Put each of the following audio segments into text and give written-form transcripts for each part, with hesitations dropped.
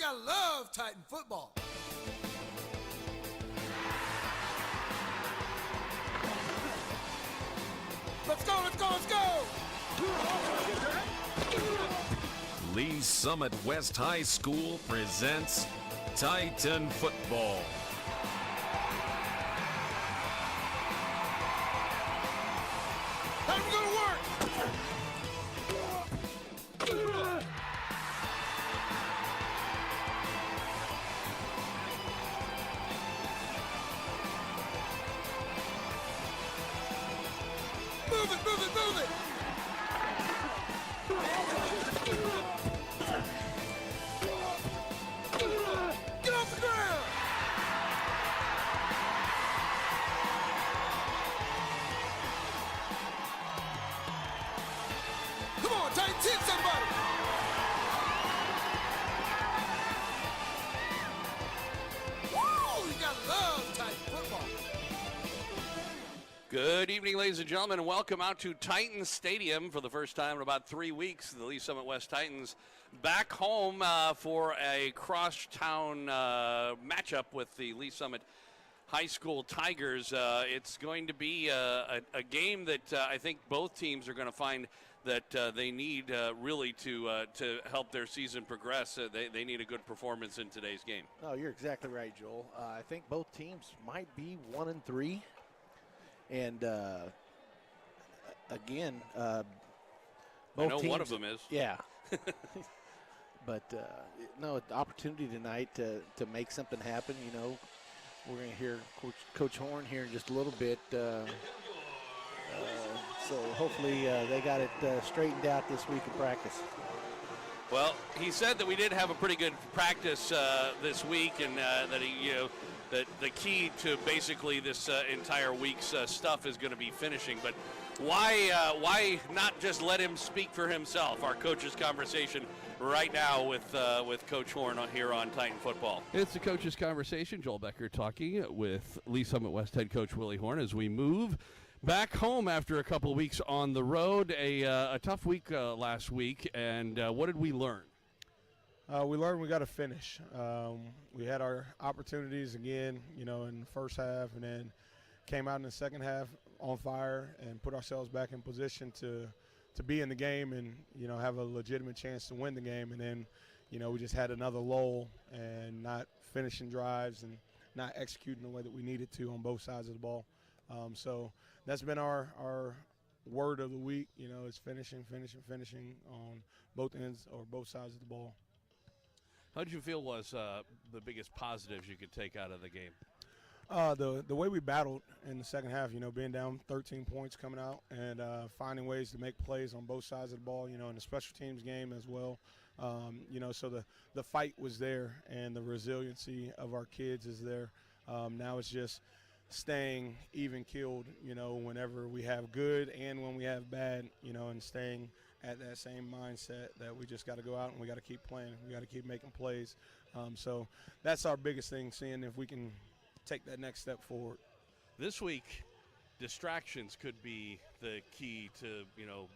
gotta love Titan football. Let's go, let's go, let's go! Lee Summit West High School presents Titan Football. Time to go to work! Move it, move it, move it! Get off the ground! Come on, Titans, hit somebody! Woo! You gotta love Titan football. Good evening, ladies and gentlemen, and welcome out to Titan Stadium for the first time in about 3 weeks. The Lee Summit West Titans back home for a cross-town matchup with the Lee Summit High School Tigers. It's going to be a game that I think both teams are going to find that they need really to help their season progress. They need a good performance in today's game. No, you're exactly right, Joel. I think both teams might be 1-3. And again, both I know teams, one of them is. Yeah. But no, the opportunity tonight to make something happen. You know, we're going to hear Coach Horn here in just a little bit. So hopefully they got it straightened out this week in practice. Well, he said that we did have a pretty good practice this week, and that he, that the key to basically this entire week's stuff is going to be finishing. But why not just let him speak for himself? Our coach's conversation right now with Coach Horn here on Titan Football. It's the coach's conversation. Joel Becker talking with Lee Summit West head coach Willie Horn as we move back home after a couple of weeks on the road. A tough week last week, and what did we learn? We learned we got to finish. We had our opportunities again, in the first half, and then came out in the second half on fire and put ourselves back in position to be in the game and, have a legitimate chance to win the game. And then, we just had another lull and not finishing drives and not executing the way that we needed to on both sides of the ball. So that's been our word of the week, is finishing on both ends or both sides of the ball. How did you feel was the biggest positives you could take out of the game? The way we battled in the second half, being down 13 points coming out and finding ways to make plays on both sides of the ball, in the special teams game as well. So the fight was there and the resiliency of our kids is there. Now it's just staying even-keeled, whenever we have good and when we have bad, and staying at that same mindset that we just got to go out and we got to keep playing. We got to keep making plays. So that's our biggest thing, seeing if we can take that next step forward. This week, distractions could be the key to,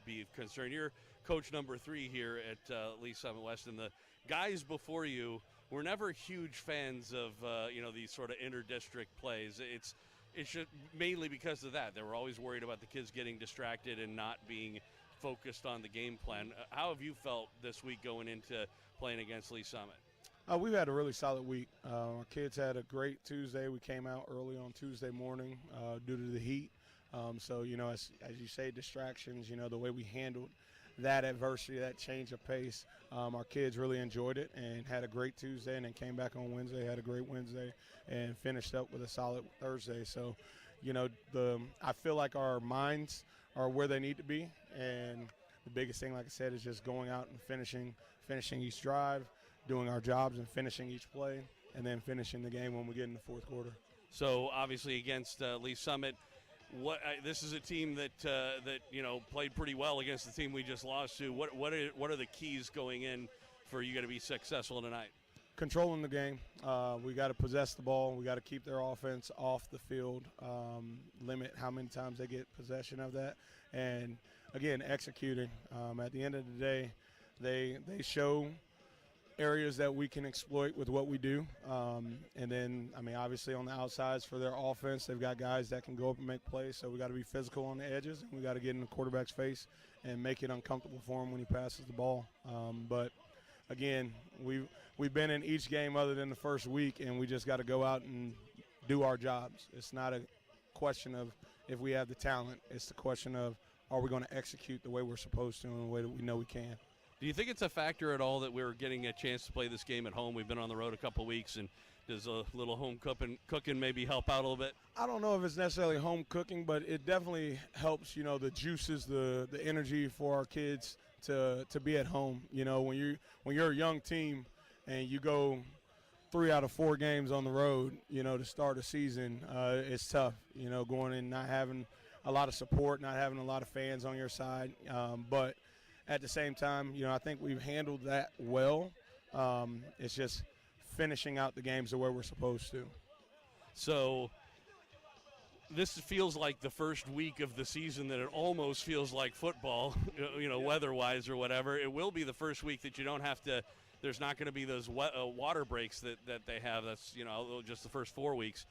be concerned. You're coach number 3 here at Lee Summit West, and the guys before you were never huge fans of, these sort of inter-district plays. It's just mainly because of that. They were always worried about the kids getting distracted and not being focused on the game plan. How have you felt this week going into playing against Lee Summit? We've had a really solid week. Our kids had a great Tuesday. We came out early on Tuesday morning due to the heat. So, as you say, distractions, the way we handled that adversity, that change of pace, our kids really enjoyed it and had a great Tuesday, and then came back on Wednesday, had a great Wednesday, and finished up with a solid Thursday. So, I feel like our minds are where they need to be, and the biggest thing, like I said, is just going out and finishing each drive, doing our jobs and finishing each play, and then finishing the game when we get in the fourth quarter. So obviously against Lee Summit, this is a team that played pretty well against the team we just lost to. What are the keys going in for you got to be successful tonight? Controlling the game. We got to possess the ball. We got to keep their offense off the field, limit how many times they get possession of that, and again executing. At the end of the day, they show areas that we can exploit with what we do. And then, I mean, obviously on the outsides for their offense, they've got guys that can go up and make plays. So we got to be physical on the edges, and we got to get in the quarterback's face and make it uncomfortable for him when he passes the ball. But again, we've been in each game other than the first week, and we just got to go out and do our jobs. It's not a question of if we have the talent. It's the question of, are we going to execute the way we're supposed to in the way that we know we can. Do you think it's a factor at all that we're getting a chance to play this game at home? We've been on the road a couple weeks, and does a little home cooking maybe help out a little bit? I don't know if it's necessarily home cooking, but it definitely helps, you know, the juices, the energy for our kids to be at home. You know, when you're a young team and you go 3 out of 4 games on the road, you know, to start a season, it's tough, you know, going in not having a lot of support, not having a lot of fans on your side. But at the same time, you know, I think we've handled that well. It's just finishing out the games the way we're supposed to. So this feels like the first week of the season that it almost feels like football, you know, weather-wise or whatever. It will be the first week that you don't have to – there's not going to be those water breaks that they have. That's, you know, just the first 4 weeks.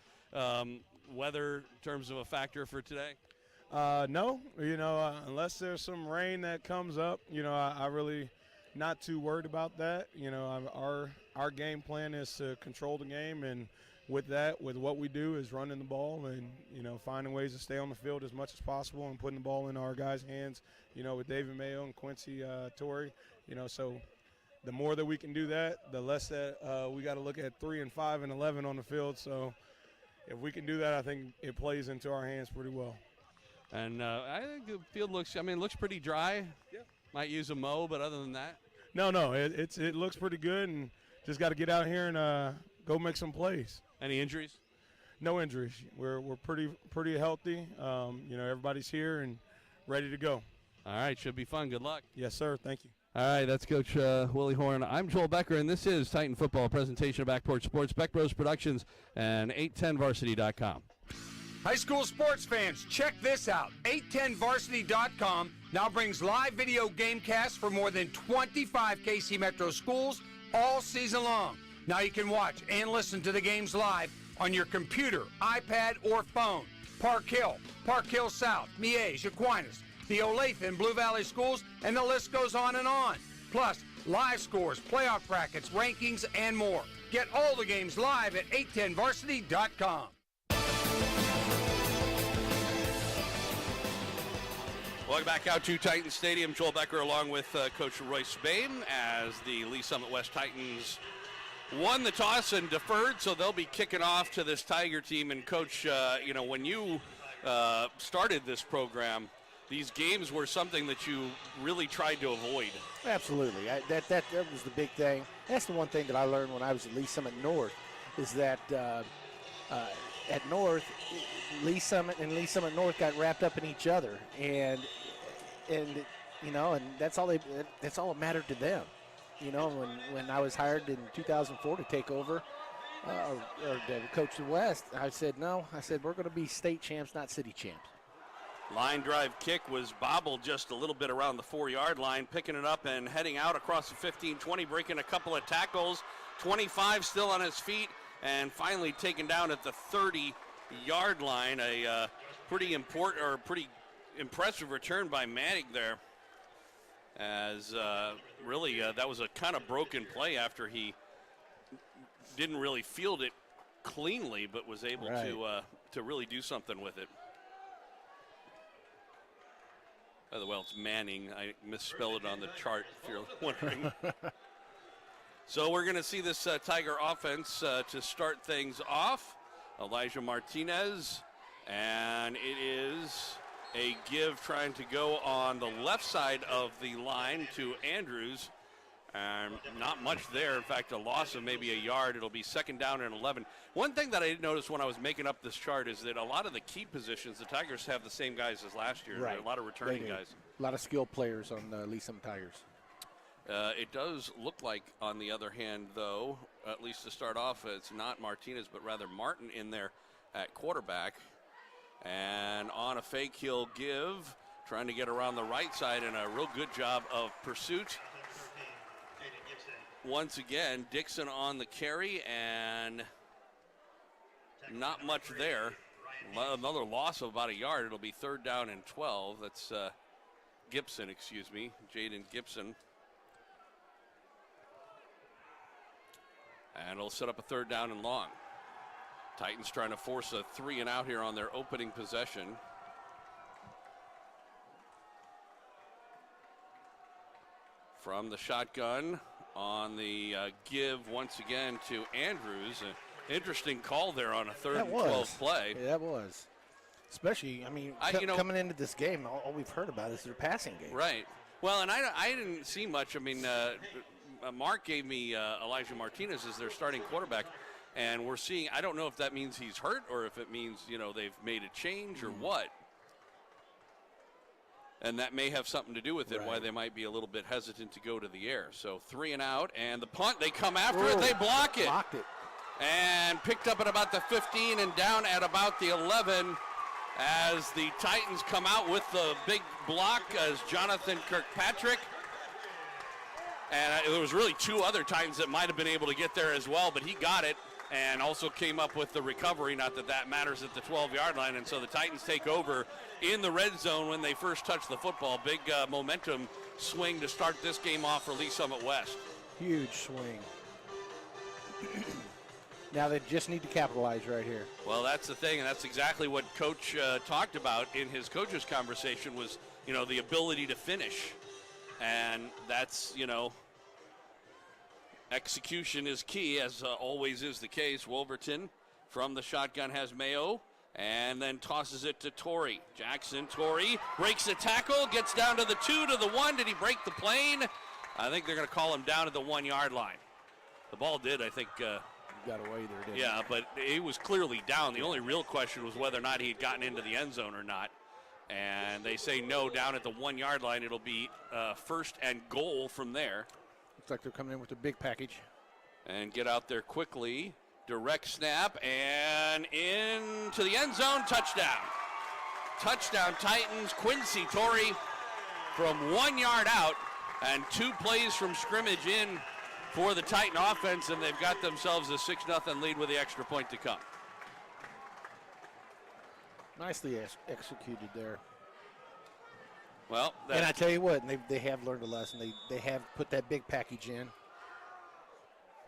Weather in terms of a factor for today? No, you know, unless there's some rain that comes up, you know, I really not too worried about that. You know, our game plan is to control the game, and with that, with what we do is running the ball and, you know, finding ways to stay on the field as much as possible and putting the ball in our guys' hands, you know, with David Mayo and Quincy Torrey, you know, so the more that we can do that, the less that we got to look at 3 and 5 and 11 on the field. So if we can do that, I think it plays into our hands pretty well. And I think the field looks pretty dry. Yeah. Might use a mow, but other than that. No, it looks pretty good, and just got to get out here and go make some plays. Any injuries? No injuries. We're pretty healthy. You know, everybody's here and ready to go. All right, should be fun. Good luck. Yes, sir. Thank you. All right, that's Coach Willie Horn. I'm Joel Becker, and this is Titan Football, a presentation of Backport Sports, Beck Bros Productions, and 810varsity.com. High school sports fans, check this out. 810varsity.com now brings live video game casts for more than 25 KC Metro schools all season long. Now you can watch and listen to the games live on your computer, iPad, or phone. Park Hill South, Miege, Aquinas, the Olathe and Blue Valley schools, and the list goes on and on. Plus, live scores, playoff brackets, rankings, and more. Get all the games live at 810varsity.com. Welcome back out to Titan Stadium. Joel Becker along with Coach Royce Bain as the Lee Summit West Titans won the toss and deferred, so they'll be kicking off to this Tiger team. And, Coach, you know, when you started this program, these games were something that you really tried to avoid. Absolutely. That was the big thing. That's the one thing that I learned when I was at Lee Summit North is that at North, Lee Summit and Lee Summit North got wrapped up in each other, and you know, and that's all that mattered to them. You know, when I was hired in 2004 to take over or to coach the West, I said we're going to be state champs, not city champs. Line drive kick was bobbled just a little bit around the 4-yard line, picking it up and heading out across the 15-20, breaking a couple of tackles. 25 still on his feet, and finally taken down at the 30-yard line. A pretty impressive return by Manning there, as really that was a kind of broken play after he didn't really field it cleanly, but was able to really do something with it. Well, it's Manning. I misspelled it on the chart, if you're wondering. So we're going to see this Tiger offense to start things off. Elijah Martinez, and it is a give trying to go on the left side of the line to Andrews. Not much there. In fact, a loss of maybe a yard. It'll be 2nd down and 11. One thing that I didn't notice when I was making up this chart is that a lot of the key positions, the Tigers have the same guys as last year. Right. A lot of returning guys. A lot of skilled players on the Lee Summit Tigers. It does look like, on the other hand, though, at least to start off, it's not Martinez, but rather Martin in there at quarterback. And on a fake, he'll give, trying to get around the right side, and a real good job of pursuit. once again. Dixon on the carry, and not much there. Another loss of about a yard. It'll be 3rd down and 12. That's Gibson, excuse me, Jaden Gibson. And it'll set up a 3rd down and long. Titans trying to force a 3 and out here on their opening possession. From the shotgun on the give once again to Andrews. An interesting call there on a 3rd and 12 play. Yeah, that was. Especially, I mean, coming into this game, all we've heard about is their passing game. Right. Well, and I didn't see much. I mean, Mark gave me Elijah Martinez as their starting quarterback, and we're seeing, I don't know if that means he's hurt or if it means, they've made a change or what. And that may have something to do with it, why they might be a little bit hesitant to go to the air. So 3 and out, and the punt, they come after it, they block it. Blocked it. And picked up at about the 15 and down at about the 11 as the Titans come out with the big block as Jonathan Kirkpatrick. And there was really 2 other Titans that might have been able to get there as well, but he got it and also came up with the recovery. Not that that matters at the 12-yard line. And so the Titans take over in the red zone when they first touch the football. Big momentum swing to start this game off for Lee Summit West. Huge swing. Now they just need to capitalize right here. Well, that's the thing, and that's exactly what Coach talked about in his coaches' conversation was, the ability to finish. And that's, execution is key, as always is the case. Wolverton from the shotgun has Mayo and then tosses it to Torrey. Jackson, Torrey breaks the tackle, gets down to the 2, to the 1. Did he break the plane? I think they're going to call him down at the 1-yard line. The ball did, I think. Got away there, didn't Yeah, but he was clearly down. The only real question was whether or not he had gotten into the end zone or not. And they say no, down at the 1-yard line. It'll be 1st and goal from there. Looks like they're coming in with a big package. And get out there quickly. Direct snap and into the end zone. Touchdown. Touchdown Titans. Quincy Torrey from 1 yard out and 2 plays from scrimmage in for the Titan offense, and they've got themselves a 6-0 lead with the extra point to come. Nicely executed there. Well, and I tell you what, they have learned a lesson. They have put that big package in.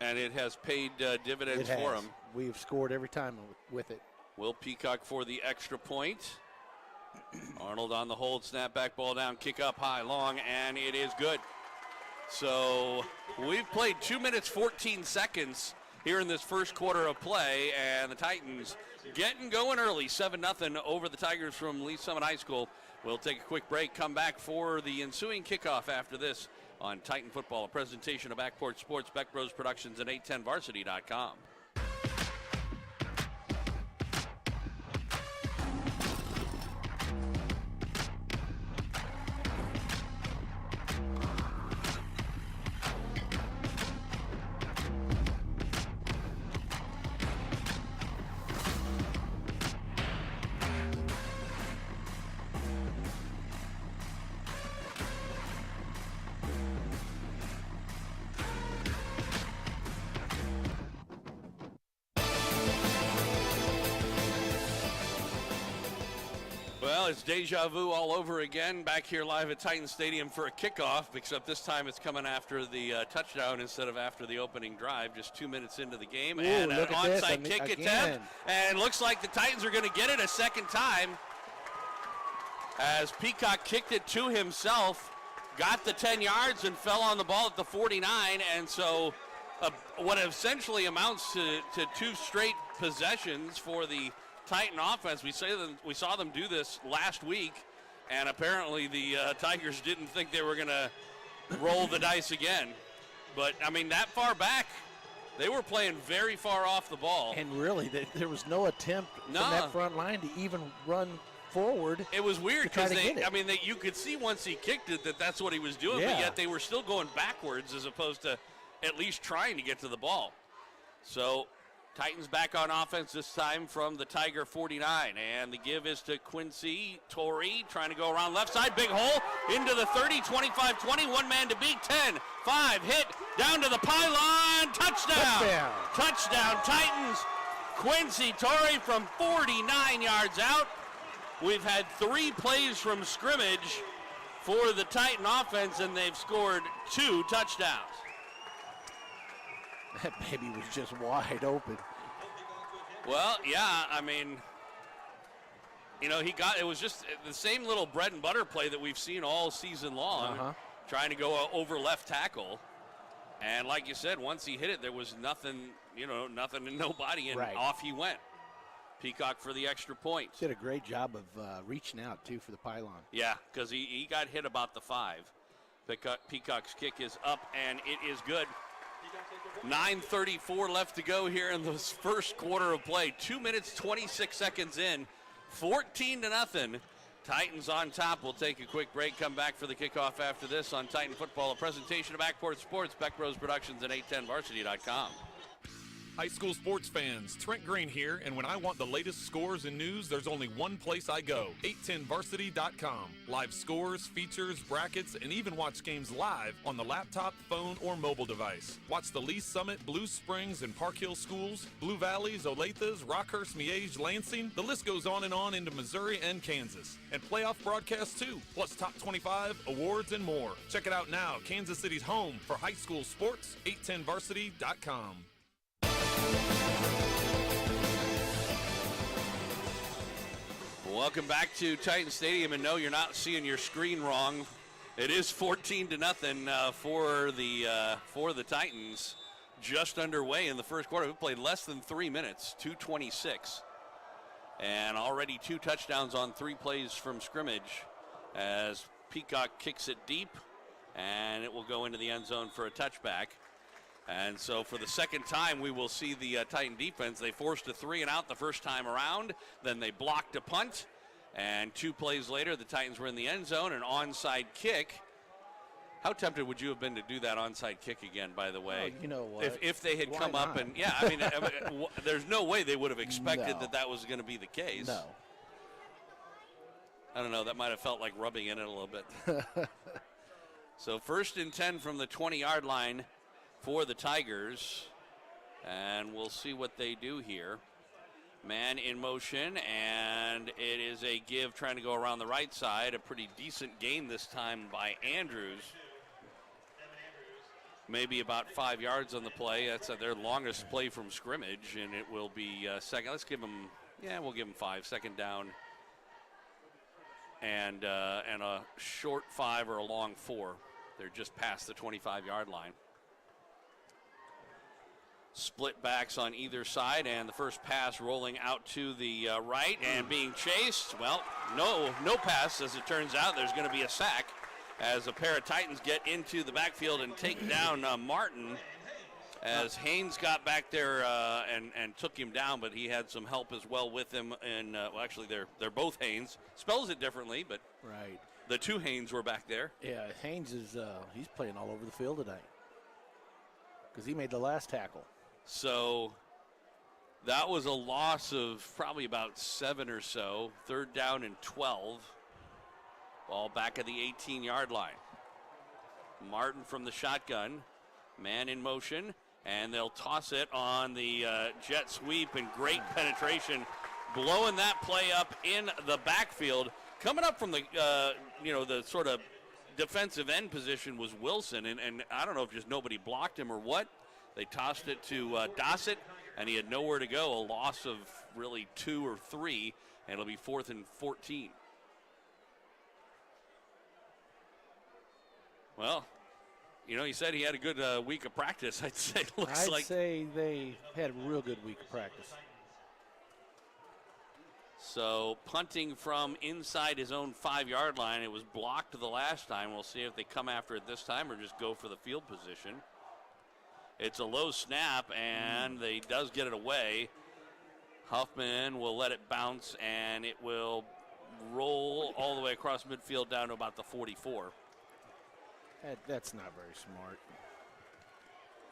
And it has paid dividends it has. for them. We've scored every time with it. Will Peacock for the extra point. Arnold on the hold, snap back, ball down, kick up high, long, and it is good. So we've played 2 minutes, 14 seconds here in this first quarter of play, and the Titans getting going early, 7-0 over the Tigers from Lee Summit High School. We'll take a quick break, come back for the ensuing kickoff after this on Titan Football, a presentation of Backport Sports, Beck Bros Productions, and 810varsity.com. Well, it's deja vu all over again, back here live at Titan Stadium for a kickoff, except this time it's coming after the touchdown instead of after the opening drive, just 2 minutes into the game. Ooh, and an look at this. onside kick Again. attempt, and looks like the Titans are going to get it a second time as Peacock kicked it to himself, got the 10 yards, and fell on the ball at the 49, and so what essentially amounts to 2 straight possessions for the Titan offense. We saw them do this last week, and apparently the Tigers didn't think they were going to roll the dice again. But, I mean, that far back, they were playing very far off the ball. And really, there was no attempt from that front line to even run forward. It was weird because you could see once he kicked it that that's what he was doing, but yet they were still going backwards as opposed to at least trying to get to the ball. So Titans back on offense this time from the Tiger 49. And the give is to Quincy Torrey, trying to go around left side. Big hole into the 30, 25, 20. One man to beat. 10, 5, hit, down to the pylon. Touchdown. Touchdown, Titans. Quincy Torrey from 49 yards out. We've had 3 plays from scrimmage for the Titan offense, and they've scored 2 touchdowns. That baby was just wide open. Well, yeah, I mean, you know, it was just the same little bread and butter play that we've seen all season long, trying to go over left tackle. And like you said, once he hit it, there was nothing, nothing and nobody, and off he went. Peacock for the extra point. Did a great job of reaching out, too, for the pylon. Yeah, because he got hit about the 5. Peacock's kick is up, and it is good. 9:34 left to go here in this first quarter of play. 2 minutes, 26 seconds in. 14-0. Titans on top. We'll take a quick break, come back for the kickoff after this on Titan Football, a presentation of Backport Sports, Beck Bros Productions, and 810varsity.com. High school sports fans, Trent Green here, and when I want the latest scores and news, there's only one place I go, 810varsity.com. Live scores, features, brackets, and even watch games live on the laptop, phone, or mobile device. Watch the Lee Summit, Blue Springs, and Park Hill schools, Blue Valleys, Olathes, Rockhurst, Miege, Lansing. The list goes on into Missouri and Kansas. And playoff broadcasts too, plus top 25, awards, and more. Check it out now, Kansas City's home for high school sports, 810varsity.com. Welcome back to Titan Stadium, and no, you're not seeing your screen wrong. It is 14-0 for the Titans. Just underway in the first quarter. We played less than 3 minutes, 2:26, and already 2 touchdowns on 3 plays from scrimmage. As Peacock kicks it deep, and it will go into the end zone for a touchback. And so for the second time, we will see the Titan defense. They forced a 3-and-out the first time around. Then they blocked a punt. And 2 plays later, the Titans were in the end zone, an onside kick. How tempted would you have been to do that onside kick again, by the way? Oh, you know what? If they had Why come not? up and, yeah, I mean, there's no way they would have expected that was going to be the case. No. I don't know. That might have felt like rubbing in it a little bit. So 1st and 10 from the 20-yard line for the Tigers, and we'll see what they do here. Man in motion, and it is a give trying to go around the right side. A pretty decent gain this time by Andrews. Maybe about 5 yards on the play. That's their longest play from scrimmage, and it will be second. Let's give them, we'll give them 5. Second down, and a short 5 or a long 4. They're just past the 25-yard line. Split backs on either side, and the first pass rolling out to the right and being chased. Well, no pass, as it turns out. There's going to be a sack as a pair of Titans get into the backfield and take down Martin, as Haynes got back there and took him down, but he had some help as well with him. And actually, they're both Haynes. Spells it differently, but Right. the 2 Haynes were back there. Yeah, Haynes is he's playing all over the field tonight because he made the last tackle. So that was a loss of probably about 7 or so. 3rd down and 12. Ball back at the 18-yard line. Martin from the shotgun. Man in motion. And they'll toss it on the jet sweep, and great penetration. Blowing that play up in the backfield. Coming up from the, the sort of defensive end position was Wilson. And I don't know if just nobody blocked him or what. They tossed it to Dossett, and he had nowhere to go. A loss of really 2 or 3, and it'll be 4th and 14. Well, he said he had a good week of practice. I'd say they had a real good week of practice. So punting from inside his own 5-yard line. It was blocked the last time. We'll see if they come after it this time or just go for the field position. It's a low snap, and they does get it away. Huffman will let it bounce, and it will roll all the way across midfield down to about the 44. That's not very smart.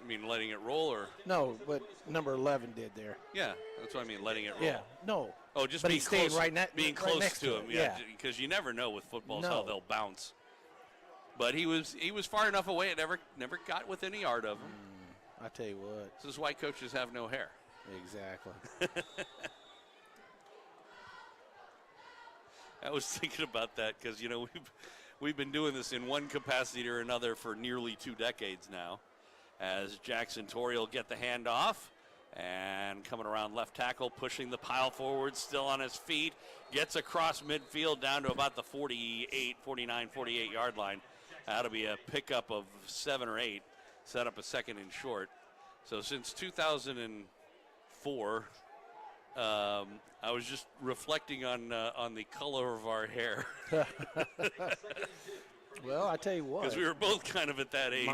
I mean, letting it roll, or No, what number 11 did there. yeah, that's what I mean, letting it roll. Yeah, no. Oh, just But being he's staying close, being right close next to to him. him, Yeah, yeah. because you never know with footballs No. how they'll bounce. But he was far enough away; it never got within a yard of him. I tell you what. This is why coaches have no hair. Exactly. I was thinking about that because we've been doing this in one capacity or another for nearly 2 decades now. As Jackson Torrey will get the handoff and coming around left tackle, pushing the pile forward, still on his feet, gets across midfield down to about the 48 yard line. That'll be a pickup of 7 or 8, set up a second and short. So since 2004, I was just reflecting on the color of our hair Well, I tell you what. because we were both kind of at that age.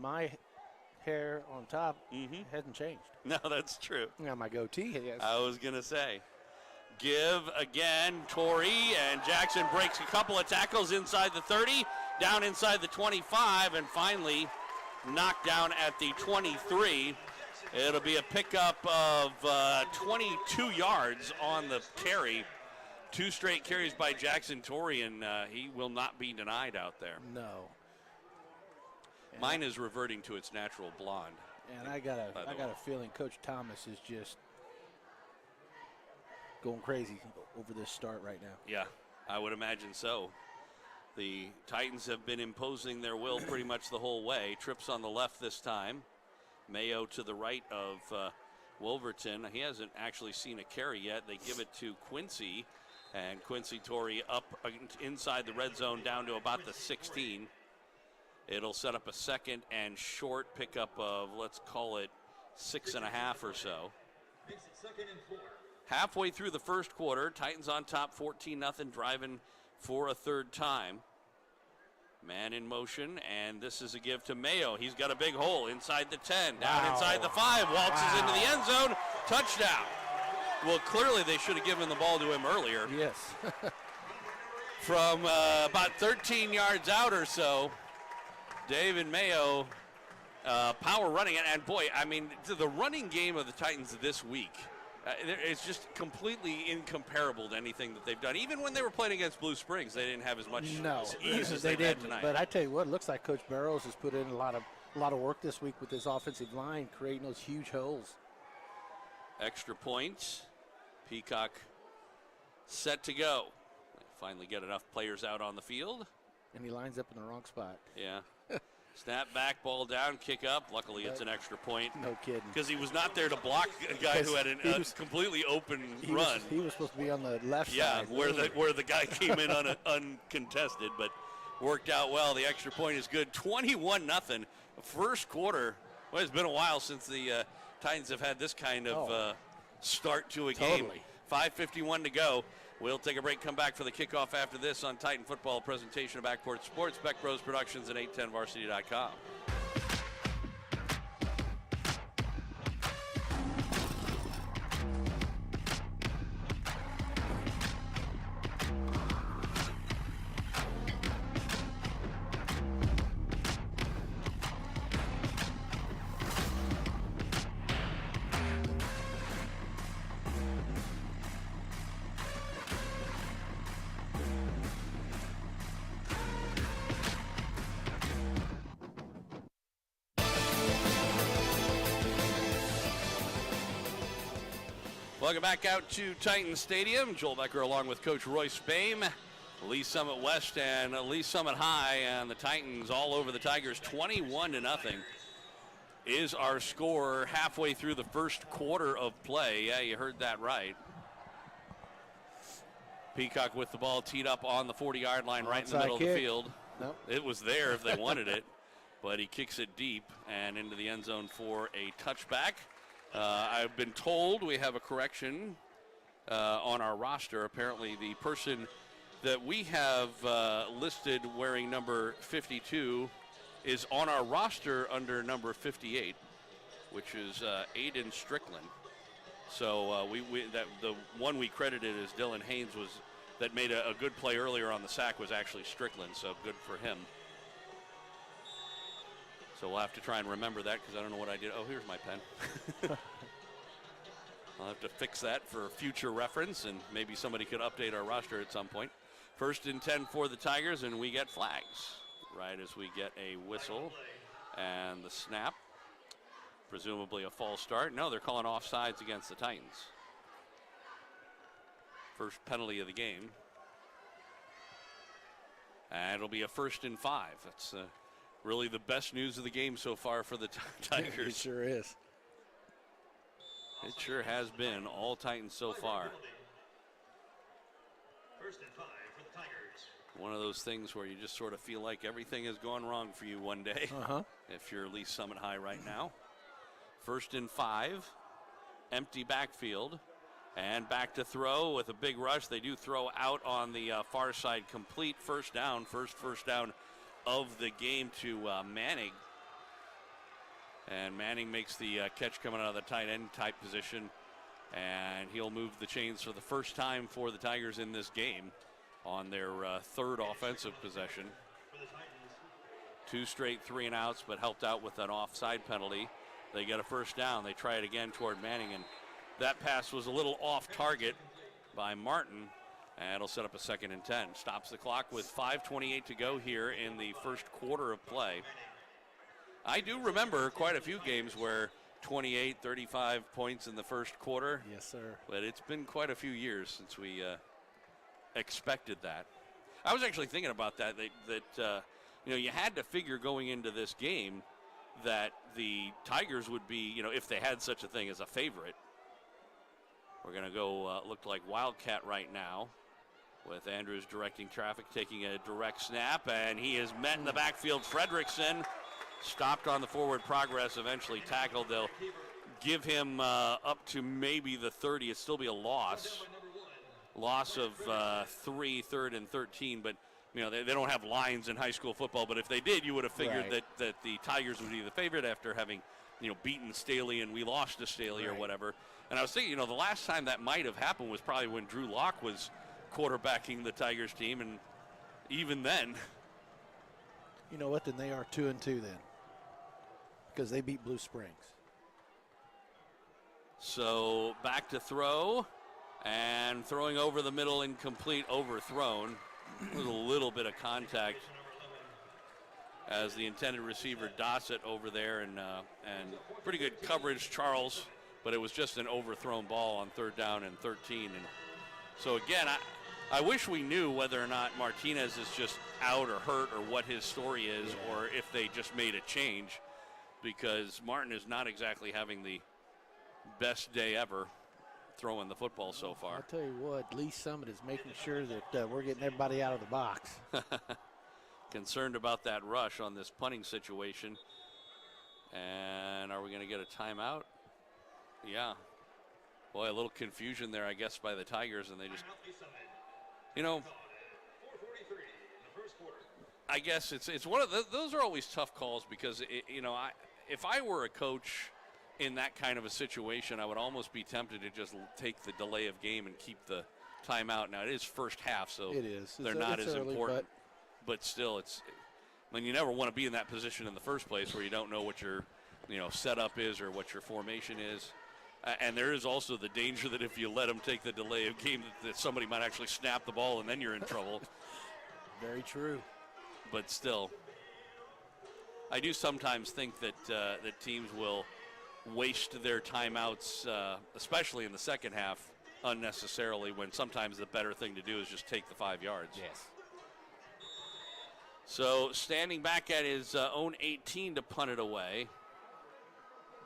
My hair on top hasn't changed. No, that's true. Now my goatee has. I was going to say. Give again, Torrey, and Jackson breaks a couple of tackles inside the 30, down inside the 25, and finally knocked down at the 23. It'll be a pickup of 22 yards on the carry. 2 straight carries by Jackson Torrey, and he will not be denied out there. No. Mine is reverting to its natural blonde. And I got By the way. a feeling Coach Thomas is just going crazy over this start right now. Yeah, I would imagine so. The Titans have been imposing their will pretty much the whole way. Trips on the left this time. Mayo to the right of Wolverton. He hasn't actually seen a carry yet. They give it to Quincy, and Quincy Torrey up inside the red zone down to about the 16. It'll set up a second and short pickup of, let's call it 6.5 or so. Halfway through the first quarter, Titans on top 14-0, driving for a third time. Man in motion, and this is a give to Mayo. He's got a big hole inside the 10, down inside the 5, waltzes into the end zone, touchdown. Well, clearly they should have given the ball to him earlier. Yes. From about 13 yards out or so, David Mayo, power running. And boy, I mean, the running game of the Titans this week, it's just completely incomparable to anything that they've done. Even when they were playing against Blue Springs, they didn't have as much ease as they they've had didn't. tonight. But I tell you what, it looks like Coach Barrows has put in a lot of work this week with this offensive line, creating those huge holes. Extra points. Peacock set to go. They finally get enough players out on the field. And he lines up in the wrong spot. Yeah. Snap back, ball down, kick up. Luckily, it's an extra point. No kidding. Because he was not there to block a guy who had a completely open run. He was supposed to be on the left Yeah, side. where the guy came in uncontested, but worked out well. The extra point is good. 21-0. First quarter. Well, it's been a while since the Titans have had this kind of start to a game. 5:51 to go. We'll take a break, come back for the kickoff after this on Titan Football, presentation of Backport Sports, Beck Bros Productions, and 810varsity.com. Welcome back out to Titan Stadium. Joel Becker along with Coach Royce Boehm, Lee Summit West and Lee Summit High, and the Titans all over the Tigers. 21-0 is our score halfway through the first quarter of play. Yeah, you heard that right. Peacock with the ball teed up on the 40-yard line, right in the middle of the field. Nope. It was there if they wanted it, but he kicks it deep and into the end zone for a touchback. I've been told we have a correction on our roster. Apparently the person that we have listed wearing number 52 is on our roster under number 58, which is Aiden Strickland. So the one we credited as Dylan Haynes that made a good play earlier on the sack was actually Strickland, so good for him. So we'll have to try and remember that because I don't know what I did. Oh, here's my pen. I'll have to fix that for future reference, and maybe somebody could update our roster at some point. 1st and 10 for the Tigers, and we get flags right as we get a whistle and the snap. Presumably a false start. No, they're calling offsides against the Titans. First penalty of the game. And it'll be a 1st and 5. That's really the best news of the game so far for the Tigers. It sure is. It sure has been all Titans so far. 1st and 5 for the Tigers. One of those things where you just sort of feel like everything has gone wrong for you one day. If you're Lee's Summit High right now. 1st and 5. Empty backfield. And back to throw with a big rush. They do throw out on the far side. Complete first down. First down of the game to Manning. And Manning makes the catch coming out of the tight end type position. And he'll move the chains for the first time for the Tigers in this game on their 3rd offensive possession. 2 straight 3-and-outs, but helped out with an offside penalty. They get a first down. They try it again toward Manning, and that pass was a little off target by Martin, and it'll set up a 2nd and 10. Stops the clock with 5:28 to go here in the first quarter of play. I do remember quite a few games where 28, 35 points in the first quarter. Yes, sir. But it's been quite a few years since we expected that. I was actually thinking about that you had to figure going into this game that the Tigers would be, if they had such a thing as a favorite. We're going to go look like Wildcat right now with Andrews directing traffic, taking a direct snap, and he is met in the backfield. Fredrickson stopped on the forward progress, eventually tackled. They'll give him up to maybe the 30. It'd still be a loss. Loss of 3, 3rd and 13, but they don't have lines in high school football, but if they did, you would have figured that the Tigers would be the favorite after having, beaten Staley and we lost to Staley or whatever. And I was thinking, the last time that might have happened was probably when Drew Locke was quarterbacking the Tigers team, and even then. You know what? Then they are 2-2 then, because they beat Blue Springs. So back to throw, and throwing over the middle, incomplete, overthrown. With a little bit of contact as the intended receiver dots it over there, and pretty good coverage, Charles, but it was just an overthrown ball on 3rd down and 13. And so again, I wish we knew whether or not Martinez is just out or hurt or what his story is, or if they just made a change, because Martin is not exactly having the best day ever throwing the football so far. I'll tell you what, Lee Summit is making sure that we're getting everybody out of the box. Concerned about that rush on this punting situation. And are we going to get a timeout? Yeah. Boy, a little confusion there, I guess, by the Tigers, and they just, I guess it's one of those are always tough calls because if I were a coach in that kind of a situation, I would almost be tempted to just take the delay of game and keep the timeout. Now, it is first half, so it is. They're not as early, important. But still, you never want to be in that position in the first place where you don't know what your setup is or what your formation is. And there is also the danger that if you let them take the delay of game, that somebody might actually snap the ball and then you're in trouble. Very true. But still, I do sometimes think that that teams will waste their timeouts, especially in the second half, unnecessarily, when sometimes the better thing to do is just take the 5 yards. Yes. So standing back at his own 18 to punt it away.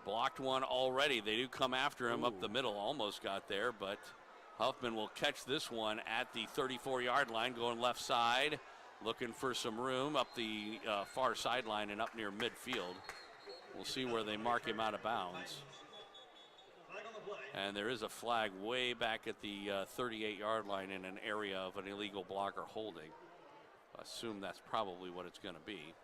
Blocked one already. They do come after him up the middle. Almost got there, but Huffman will catch this one at the 34-yard line, going left side, looking for some room up the far sideline and up near midfield. We'll see where they mark him out of bounds. And there is a flag way back at the 38-yard line in an area of an illegal blocker holding. I assume that's probably what it's going to be.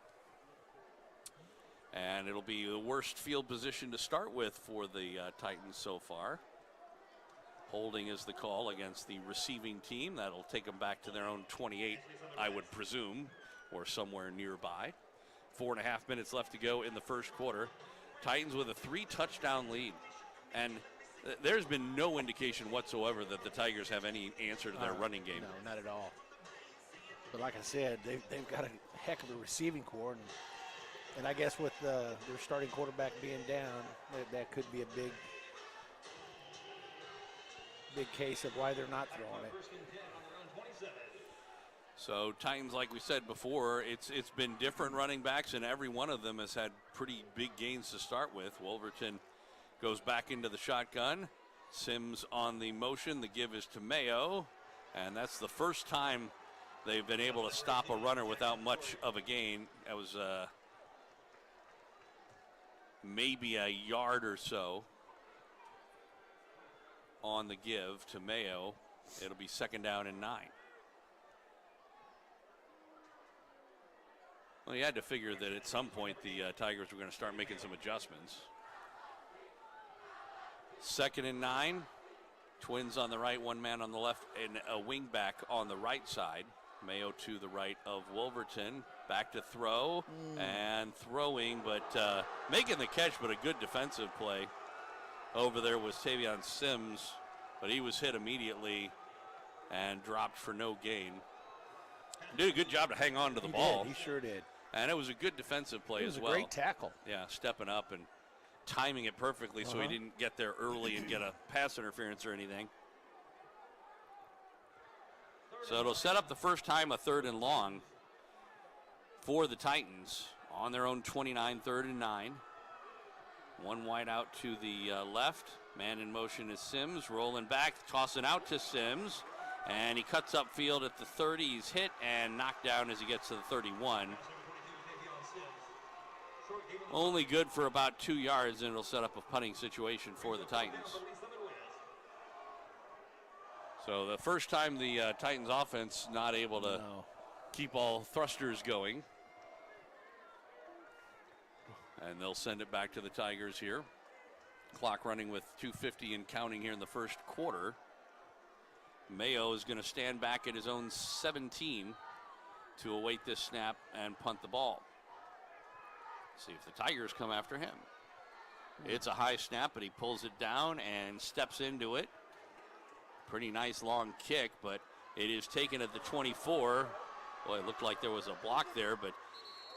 And it'll be the worst field position to start with for the Titans so far. Holding is the call against the receiving team. That'll take them back to their own 28, I would presume, or somewhere nearby. 4.5 minutes left to go in the first quarter. Titans with a 3-touchdown lead. And there's been no indication whatsoever that the Tigers have any answer to their running game. No, not at all. But like I said, they've got a heck of a receiving core. And I guess with their starting quarterback being down, that could be a big case of why they're not throwing it. So Titans, like we said before, it's been different running backs, and every one of them has had pretty big gains to start with. Wolverton goes back into the shotgun. Sims on the motion. The give is to Mayo, and that's the first time they've been able to stop a runner without much of a gain. That was maybe a yard or so on the give to Mayo. It'll be 2nd down and 9. Well, you had to figure that at some point the Tigers were going to start making some adjustments. 2nd and 9. Twins on the right, one man on the left, and a wing back on the right side. Mayo to the right of Wolverton. Back to throw and throwing, but making the catch, but a good defensive play. Over there was Tavion Sims, but he was hit immediately and dropped for no gain. Did a good job to hang on to the ball. He sure did. And it was a good defensive play as well. It was a great tackle. Yeah, stepping up and timing it perfectly so he didn't get there early and get a pass interference or anything. So it'll set up the first time a 3rd and long for the Titans on their own 29, 3rd and 9. One wide out to the left. Man in motion is Sims, rolling back, tossing out to Sims. And he cuts upfield at the 30. He's hit and knocked down as he gets to the 31. Only good for about 2 yards, and it'll set up a punting situation for the Titans. So the first time the Titans offense not able to keep all thrusters going. And they'll send it back to the Tigers here. Clock running with 2:50 and counting here in the first quarter. Mayo is going to stand back at his own 17 to await this snap and punt the ball. See if the Tigers come after him. It's a high snap, but he pulls it down and steps into it. Pretty nice long kick, but it is taken at the 24. Boy, it looked like there was a block there, but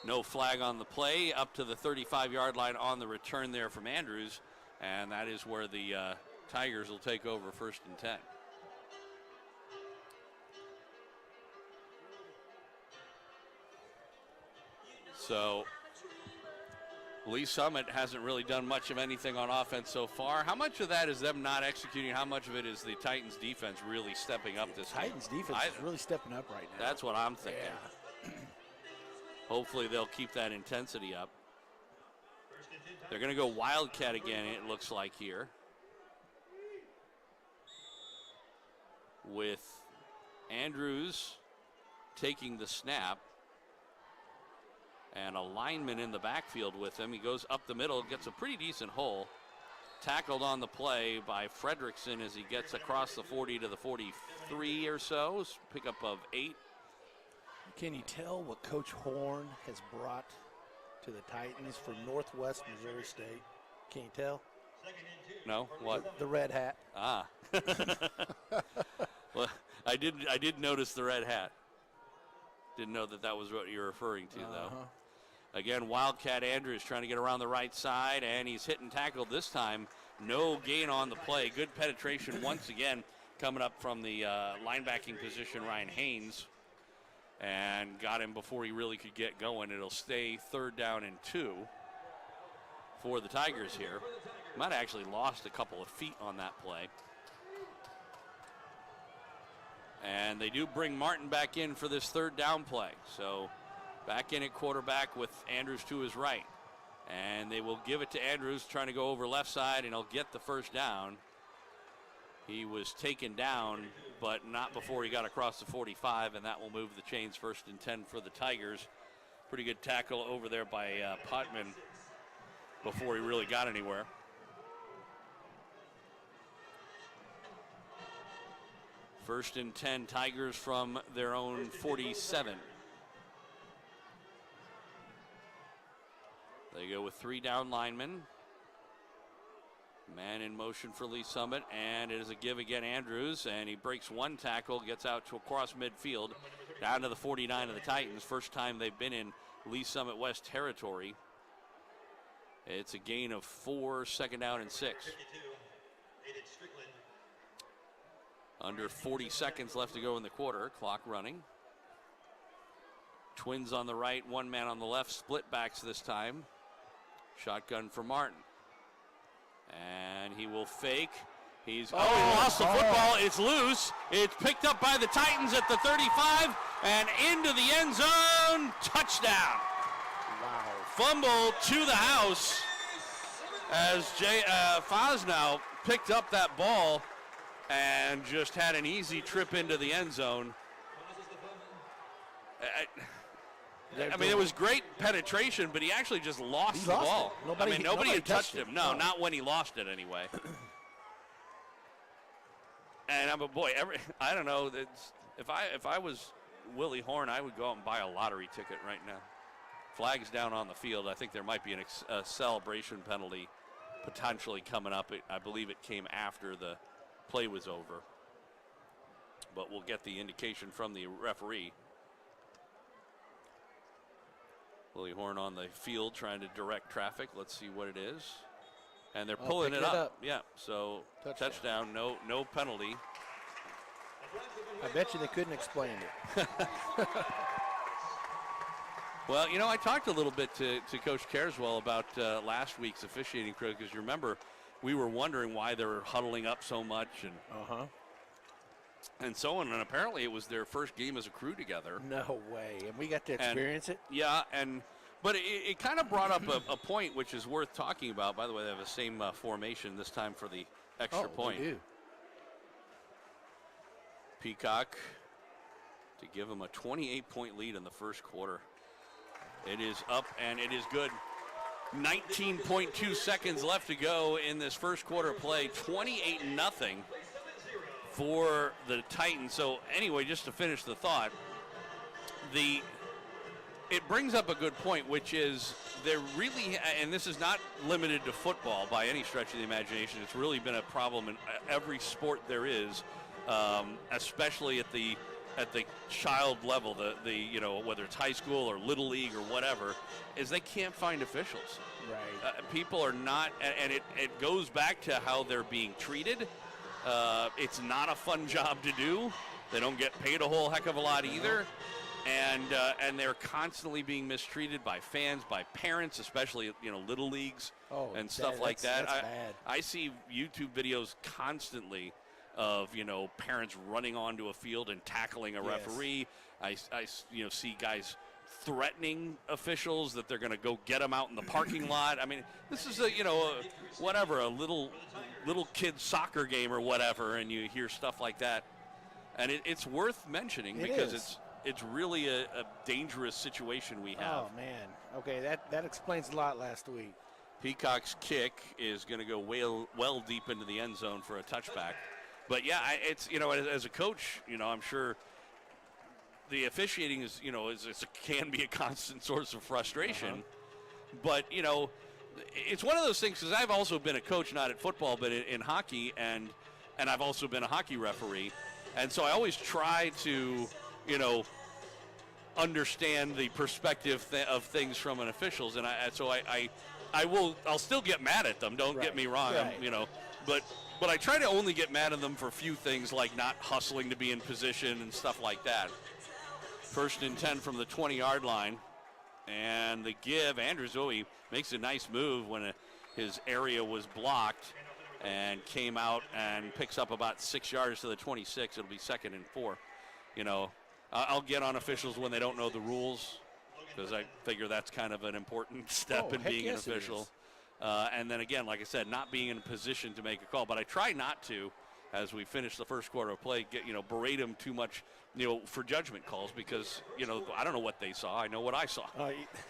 no flag on the play. Up to the 35-yard line on the return there from Andrews, and that is where the Tigers will take over 1st and 10. So Lee Summit hasn't really done much of anything on offense so far. How much of that is them not executing? How much of it is the Titans defense really stepping up this game? Titans defense is really stepping up right now. That's what I'm thinking. Yeah. Hopefully they'll keep that intensity up. They're going to go Wildcat again, it looks like here. With Andrews taking the snap. And a lineman in the backfield with him. He goes up the middle, gets a pretty decent hole. Tackled on the play by Fredrickson as he gets across the 40 to the 43 or so. Pickup of 8. Can you tell what Coach Horn has brought to the Titans from Northwest Missouri State? Can you tell? No, what? The red hat. Ah. Well, I did notice the red hat. Didn't know that was what you're referring to, though. Again, Wildcat Andrews trying to get around the right side, and he's hit and tackled this time. No gain on the play. Good penetration once again coming up from the linebacking position, Ryan Haynes, and got him before he really could get going. It'll stay 3rd down and 2 for the Tigers here. Might have actually lost a couple of feet on that play. And they do bring Martin back in for this 3rd down play. So back in at quarterback with Andrews to his right. And they will give it to Andrews trying to go over left side, and he'll get the 1st down. He was taken down, but not before he got across the 45, and that will move the chains 1st and 10 for the Tigers. Pretty good tackle over there by Potman before he really got anywhere. First and 10, Tigers from their own 47. 3 down linemen. Man in motion for Lee Summit, and it is a give again, Andrews, and he breaks one tackle, gets out to across midfield, down to the 49 of the Titans. First time they've been in Lee Summit West territory. It's a gain of 4, 2nd down and 6. 52, Aiden Strickland. Under 40 seconds left to go in the quarter, clock running. Twins on the right, one man on the left, split backs this time. Shotgun for Martin. And he will fake. He lost the football. It's loose. It's picked up by the Titans at the 35 and into the end zone. Touchdown. Wow. Fumble to the house as Fosnow picked up that ball and just had an easy trip into the end zone. I mean, it was great penetration, but he actually just lost the ball. Nobody had touched him. No, not when he lost it anyway. And I'm a boy. I don't know. If I was Willie Horn, I would go out and buy a lottery ticket right now. Flags down on the field. I think there might be a celebration penalty potentially coming up. I believe it came after the play was over. But we'll get the indication from the referee. Willie Horn on the field trying to direct traffic. Let's see what it is. And they're pulling it up. Yeah, so touchdown, no penalty. I bet you they couldn't explain it. Well, I talked a little bit to Coach Carswell about last week's officiating crew, because you remember we were wondering why they were huddling up so much and so on. And apparently it was their first game as a crew together. No way. And we got to experience it? Yeah, but it kind of brought up a point which is worth talking about. By the way, they have the same formation this time for the extra point. They do. Peacock to give them a 28-point lead in the first quarter. It is up and it is good. 19.2 seconds left to go in this first quarter play. 28-0 for the Titans. So anyway, just to finish the thought, it brings up a good point, which is they're really, and this is not limited to football by any stretch of the imagination. It's really been a problem in every sport there is, especially at the child level, whether it's high school or little league or whatever, is they can't find officials. Right. People are not, and it goes back to how they're being treated. It's not a fun job to do. They don't get paid a whole heck of a lot either. And they're constantly being mistreated by fans, by parents, especially little leagues and stuff like that. That's bad. I see YouTube videos constantly of parents running onto a field and tackling a referee. I see guys threatening officials that they're going to go get them out in the parking lot. I mean, this is a little kid soccer game or whatever, and you hear stuff like that, and it's worth mentioning because it's really a dangerous situation we have. Oh man, okay, that explains a lot last week. Peacock's kick is going to go well deep into the end zone for a touchback. But yeah, it's as a coach, I'm sure the officiating is can be a constant source of frustration. But it's one of those things, because I've also been a coach, not at football, but in hockey, and I've also been a hockey referee, and so I always try to understand the perspective of things from an officials, and I'll still get mad at them. Don't get me wrong, Right. But I try to only get mad at them for a few things, like not hustling to be in position and stuff like that. 1st and 10 from the 20-yard line. And the give, Andrews makes a nice move when his area was blocked and came out and picks up about 6 yards to the 26. It'll be 2nd and 4. I'll get on officials when they don't know the rules, because I figure that's kind of an important step in being an official. And then again, like I said, not being in a position to make a call. But I try not to, as we finish the first quarter of play, berate them too much, for judgment calls, because, I don't know what they saw. I know what I saw.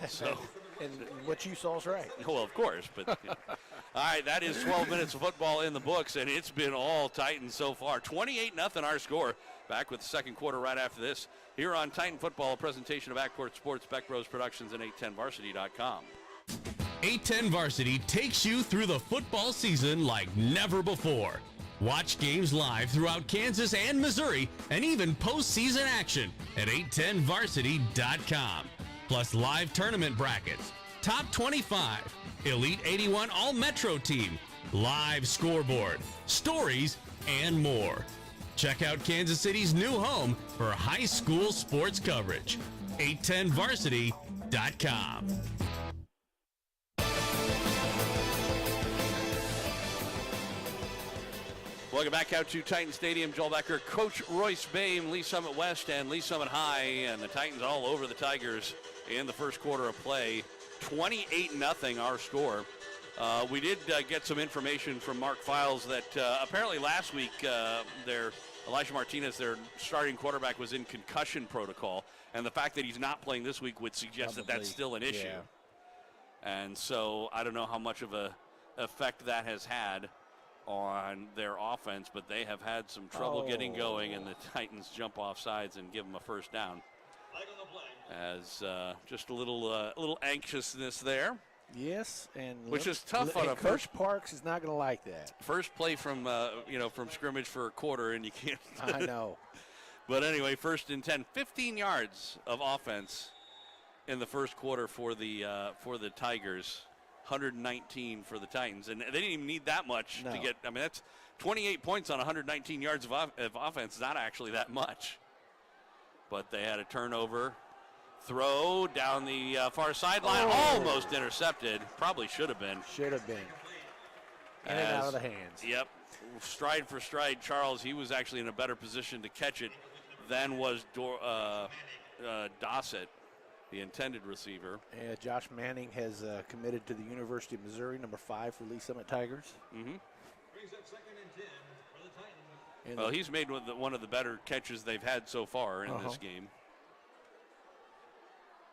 So, and what you saw is right. Well, of course. But all right, that is 12 minutes of football in the books, and it's been all Titans so far. 28-0 our score. Back with the second quarter right after this. Here on Titan Football, a presentation of Backcourt Sports, Beck Bros Productions, and 810varsity.com. 810 Varsity takes you through the football season like never before. Watch games live throughout Kansas and Missouri, and even postseason action at 810varsity.com. Plus live tournament brackets, top 25, Elite 81 All-Metro team, live scoreboard, stories, and more. Check out Kansas City's new home for high school sports coverage, 810varsity.com. Welcome back out to Titan Stadium. Joel Becker, Coach Royce Boehm, Lee Summit West and Lee Summit High, and the Titans all over the Tigers in the first quarter of play. 28-0 our score. We did get some information from Mark Files that apparently last week Elijah Martinez, their starting quarterback, was in concussion protocol, and the fact that he's not playing this week would suggest that that's still an issue. Yeah. And so I don't know how much of a effect that has had on their offense, but they have had some trouble getting going, and the Titans jump off sides and give them a first down. As just a little anxiousness there. Yes, and which is tough on a Coach Parks is not going to like that. First play from from scrimmage for a quarter, and you can't. I know. But anyway, 1st and 10, 15 yards of offense in the first quarter for the Tigers. 119 for the Titans, and they didn't even need that much to get. I mean, that's 28 points on 119 yards of offense. Not actually that much, but they had a turnover, throw down the far sideline, almost intercepted. Probably should have been. Should have been. In and out of the hands. Yep, stride for stride. Charles, he was actually in a better position to catch it than was Dossett, the intended receiver. Yeah, Josh Manning has committed to the University of Missouri, number 5 for Lee Summit Tigers. Mm-hmm. Brings up 2nd and 10 for the Titans. Well, he's made one of the better catches they've had so far in this game.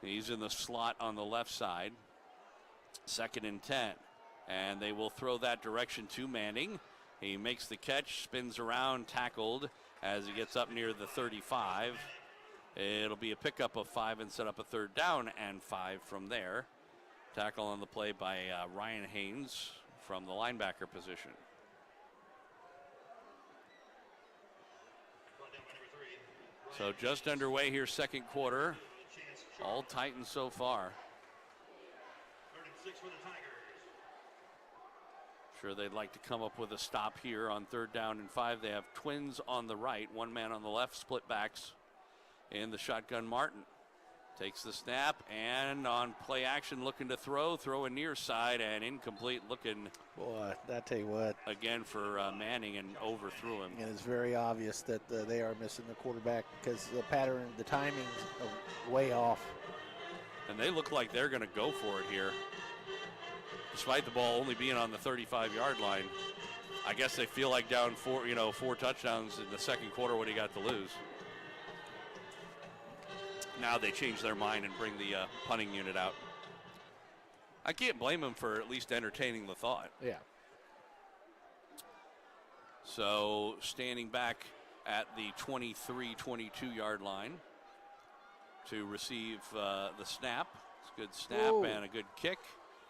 He's in the slot on the left side. 2nd and 10. And they will throw that direction to Manning. He makes the catch, spins around, tackled as he gets up near the 35. It'll be a pickup of 5 and set up a 3rd down and 5 from there. Tackle on the play by Ryan Haynes from the linebacker position. So just underway here, second quarter. All Titans so far. 3rd and 6 for the Tigers. Sure, they'd like to come up with a stop here on 3rd down and 5. They have twins on the right, one man on the left, split backs. In the shotgun, Martin takes the snap, and on play action looking to throw a near side and incomplete looking. Boy, I tell you what. Again for Manning, and overthrew him. And it's very obvious that they are missing the quarterback because the pattern, the timing's way off. And they look like they're going to go for it here. Despite the ball only being on the 35-yard line. I guess they feel like down 4 touchdowns in the second quarter. What do you got to lose? Now they change their mind and bring the punting unit out. I can't blame them for at least entertaining the thought. Yeah. So standing back at the 23-22-yard line to receive the snap. It's a good snap and a good kick.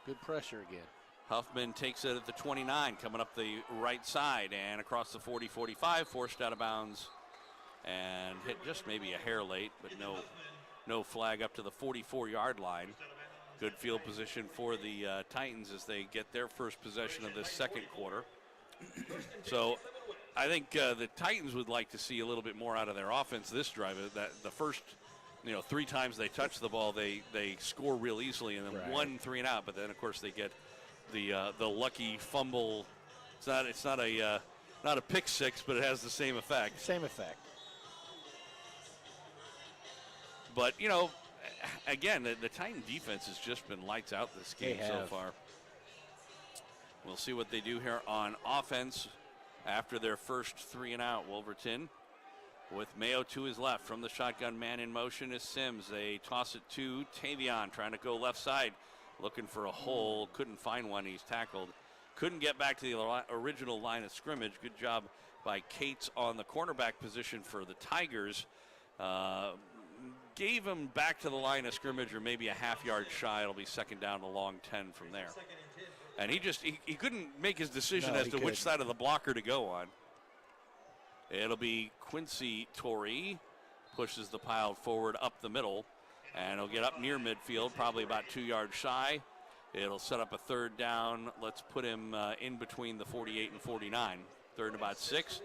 Good pressure again. Huffman takes it at the 29, coming up the right side and across the 40-45, forced out of bounds and hit just maybe a hair late, but no flag up to the 44-yard line. Good field position for the Titans as they get their first possession of this second quarter. So I think the Titans would like to see a little bit more out of their offense this drive. That the first 3 times they touch the ball, they score real easily, and then 1 3 and out. But then of course they get the lucky fumble. It's not a pick six, but it has the same effect. Same effect. But, again, the Titan defense has just been lights out this game so far. We'll see what they do here on offense after their first 3 and out. Wolverton with Mayo to his left. From the shotgun, man in motion is Sims. They toss it to Tavion, trying to go left side, looking for a hole. Couldn't find one. He's tackled. Couldn't get back to the original line of scrimmage. Good job by Cates on the cornerback position for the Tigers. gave him back to the line of scrimmage or maybe a half yard shy. It'll be second down, a long 10 from there. And he couldn't make his decision as to which side of the blocker to go on. It'll be Quincy Torrey, pushes the pile forward up the middle, and he'll get up near midfield, probably about 2 yards shy. It'll set up a third down. Let's put him in between the 48 and 49. Third and about 6.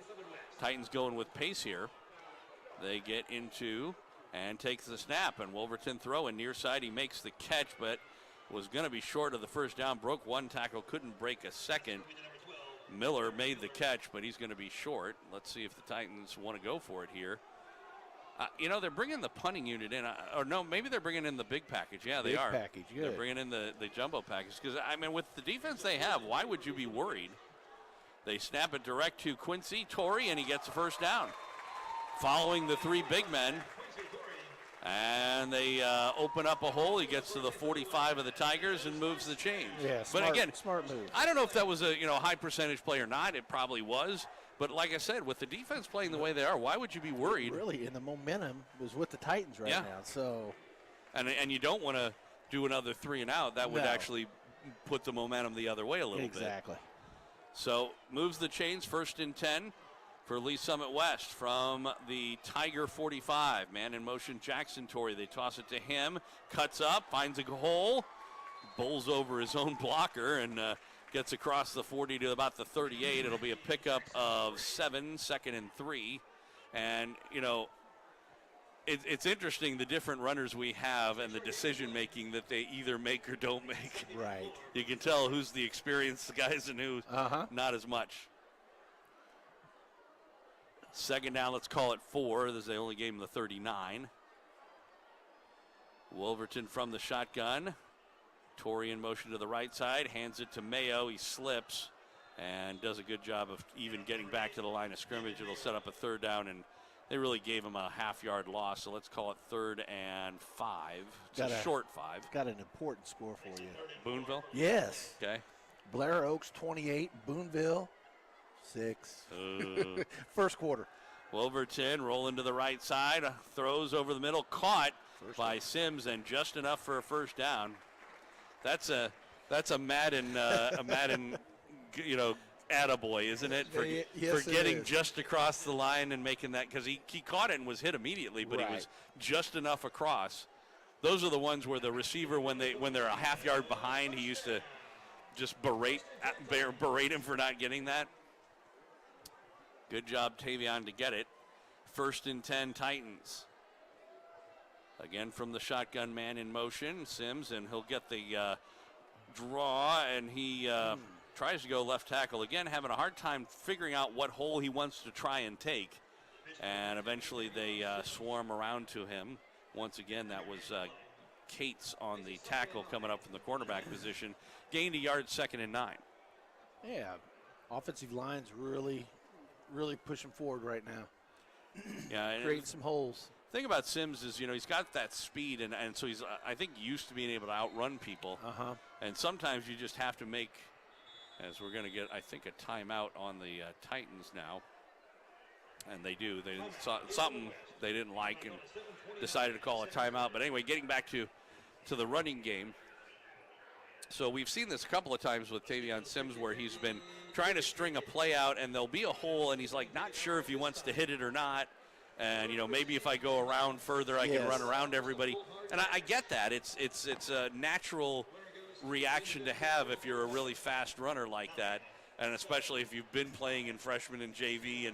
Titans going with pace here. They get into and takes the snap, and Wolverton throwing near side. He makes the catch, but was going to be short of the first down. Broke one tackle, couldn't break a second. Miller made the catch, but he's going to be short. Let's see if the Titans want to go for it here. They're bringing the punting unit in. Or no, maybe they're bringing in the big package. Yeah, they are. Big package, good. They're bringing in the jumbo package. Because, with the defense they have, why would you be worried? They snap it direct to Quincy Torrey, and he gets a first down. Following the 3 big men. And they open up a hole. He gets to the 45 of the Tigers and moves the chains. Yeah, but again, smart move. I don't know if that was a high percentage play or not. It probably was. But like I said, with the defense playing the way they are, why would you be worried? Really, and the momentum was with the Titans right now. So, and you don't want to do another 3 and out. That would actually put the momentum the other way a little bit. Exactly. So moves the chains, 1st and 10 for Lee Summit West from the Tiger 45. Man in motion, Jackson Torrey. They toss it to him, cuts up, finds a hole, bowls over his own blocker, and gets across the 40 to about the 38. It'll be a pickup of 7, 2nd and 3. And, it's interesting the different runners we have and the decision making that they either make or don't make. Right. You can tell who's the experienced guys and who's not as much. Second down, let's call it 4. This is the only game in the 39. Wolverton from the shotgun. Torrey in motion to the right side, hands it to Mayo. He slips and does a good job of even getting back to the line of scrimmage. It'll set up a third down, and they really gave him a half-yard loss, so let's call it 3rd and 5. It's a short 5. Got an important score for you. Boonville? Yes. Okay. Blair Oaks 28, Boonville 6. First quarter. Wolverton rolling to the right side, throws over the middle, caught by Sims, and just enough for a first down. That's a Madden attaboy, isn't it? For getting just across the line and making that, because he caught it and was hit immediately, but he was just enough across. Those are the ones where the receiver, when they're a half yard behind, he used to just berate him for not getting that. Good job, Tavion, to get it. 1st and 10 Titans. Again from the shotgun man in motion, Sims, and he'll get the draw, and he tries to go left tackle. Again, having a hard time figuring out what hole he wants to try and take. And eventually they swarm around to him. Once again, that was Cates on the tackle coming up from the cornerback position. Gained a yard, 2nd and 9. Yeah, offensive line's really pushing forward right now. Yeah, creating some holes. The thing about Sims is, he's got that speed, and so he's, I think, used to being able to outrun people. And sometimes you just have to make, as we're going to get, I think, a timeout on the Titans now. And they do. They saw something they didn't like and decided to call a timeout. But anyway, getting back to the running game. So we've seen this a couple of times with Tavion Sims where he's been trying to string a play out, and there'll be a hole, and he's like not sure if he wants to hit it or not. And, maybe if I go around further, I can run around everybody. And I get that. It's a natural reaction to have if you're a really fast runner like that, and especially if you've been playing in freshman and JV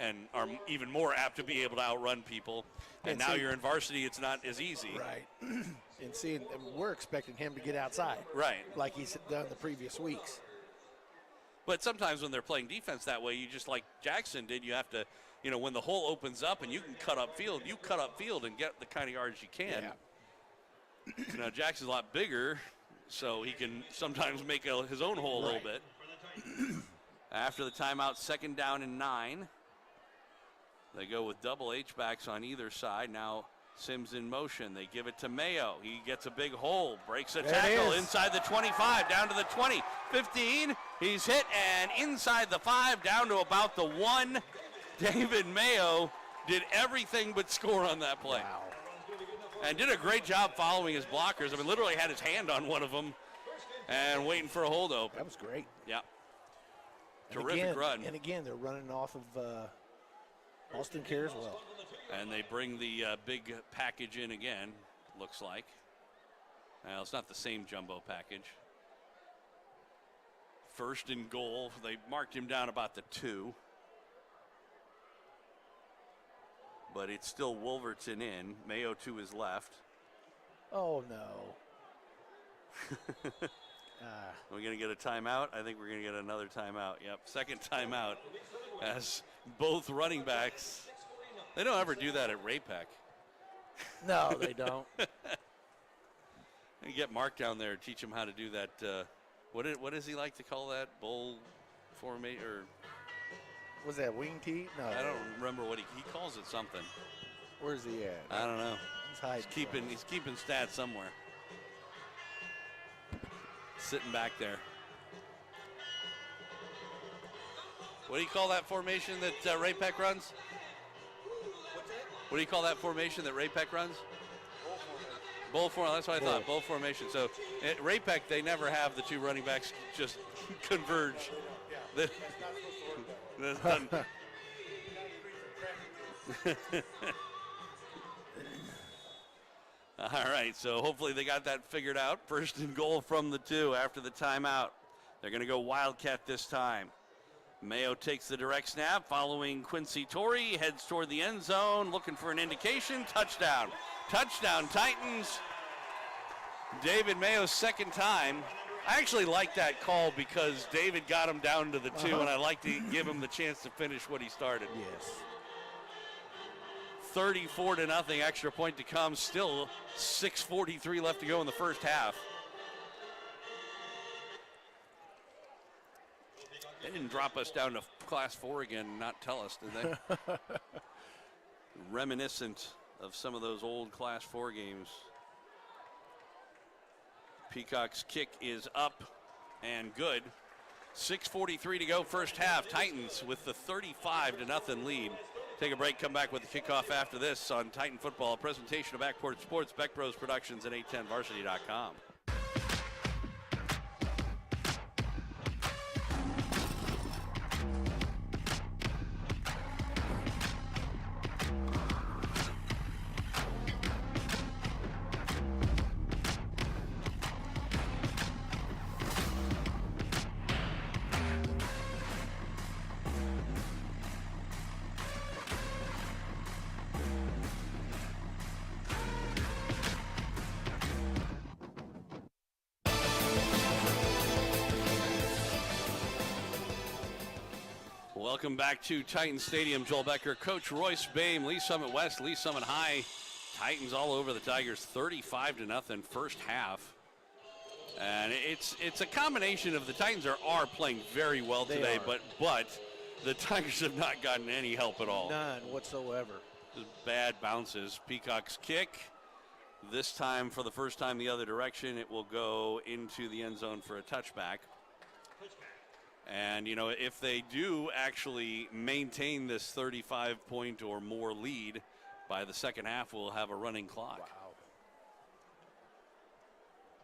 and are even more apt to be able to outrun people. And now you're in varsity, it's not as easy. Right. And we're expecting him to get outside. Right. Like he's done the previous weeks. But sometimes when they're playing defense that way, you just like Jackson did, you have to, when the hole opens up and you can cut upfield, you cut upfield and get the kind of yards you can. Yeah. Now, Jackson's a lot bigger, so he can sometimes make his own hole a little bit. After the timeout, 2nd down and 9. They go with double H-backs on either side. Now Sims in motion. They give it to Mayo. He gets a big hole, breaks a tackle inside the 25, down to the 20, 15. He's hit and inside the 5, down to about the 1. David Mayo did everything but score on that play. Wow. and did a great job following his blockers. I mean, literally had his hand on one of them and waiting for a hold open. That was great. Yeah. And Terrific again, run. And again, they're running off of Austin Carswell. And they bring the big package in again, looks like. Well, it's not the same jumbo package. First and goal. They marked him down about the 2. But it's still Wolverton in. Mayo to his left. Oh, no. We're going to get a timeout. I think we're going to get another timeout. Yep, second timeout as both running backs. They don't ever do that at Ray-Pec. No, they don't. You get Mark down there, teach him how to do that. What does he like to call that? Bull formation? Or Was that wing tee? No. I don't remember what he calls it something. Where's he at? I don't know. He's hiding. He's keeping stats somewhere. Sitting back there. What do you call that formation that Ray-Pec runs? What do you call that formation that Ray-Pec runs? Bull formation. That's what I thought. Bull formation. So at Ray-Pec, they never have the two running backs just converge. That's done. All right, so hopefully they got that figured out. First and goal from the 2 after the timeout. They're going to go Wildcat this time. Mayo takes the direct snap, following Quincy Torrey, heads toward the end zone, looking for an indication. Touchdown. Touchdown, Titans. David Mayo's second time. I actually like that call because David got him down to the 2, and I like to give him the chance to finish what he started. Yes. 34-0, extra point to come. Still 6:43 left to go in the first half. They didn't drop us down to Class 4 again and not tell us, did they? Reminiscent of some of those old Class 4 games. Peacock's kick is up and good. 6:43 to go first half. Titans with the 35-0 lead. Take a break, come back with the kickoff after this on Titan Football, a presentation of Backport Sports, Beck Bros Productions, and 810varsity.com. Welcome back to Titan Stadium. Joel Becker, Coach Royce Boehm, Lee Summit West, Lee Summit High. Titans all over the Tigers, 35-0 first half. And it's a combination of the Titans are playing very well today, but the Tigers have not gotten any help at all. None whatsoever. Just bad bounces. Peacock's kick. This time, for the first time the other direction, it will go into the end zone for a touchback. And, you know, if they do actually maintain this 35-point or more lead by the second half, we'll have a running clock. Wow.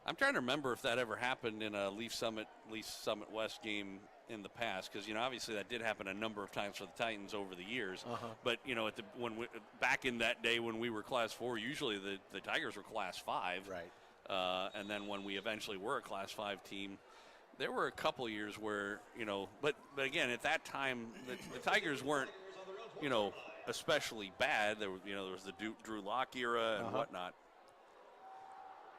I'm trying to remember if that ever happened in a Lee Summit West game in the past, because, you know, obviously that did happen a number of times for the Titans over the years. But, you know, back in that day when we were Class 4, usually the Tigers were Class 5. Right. And then when we eventually were a Class 5 team, there were a couple years where, you know, but again, at that time, the Tigers weren't, you know, especially bad. There was the Drew Lock era and whatnot.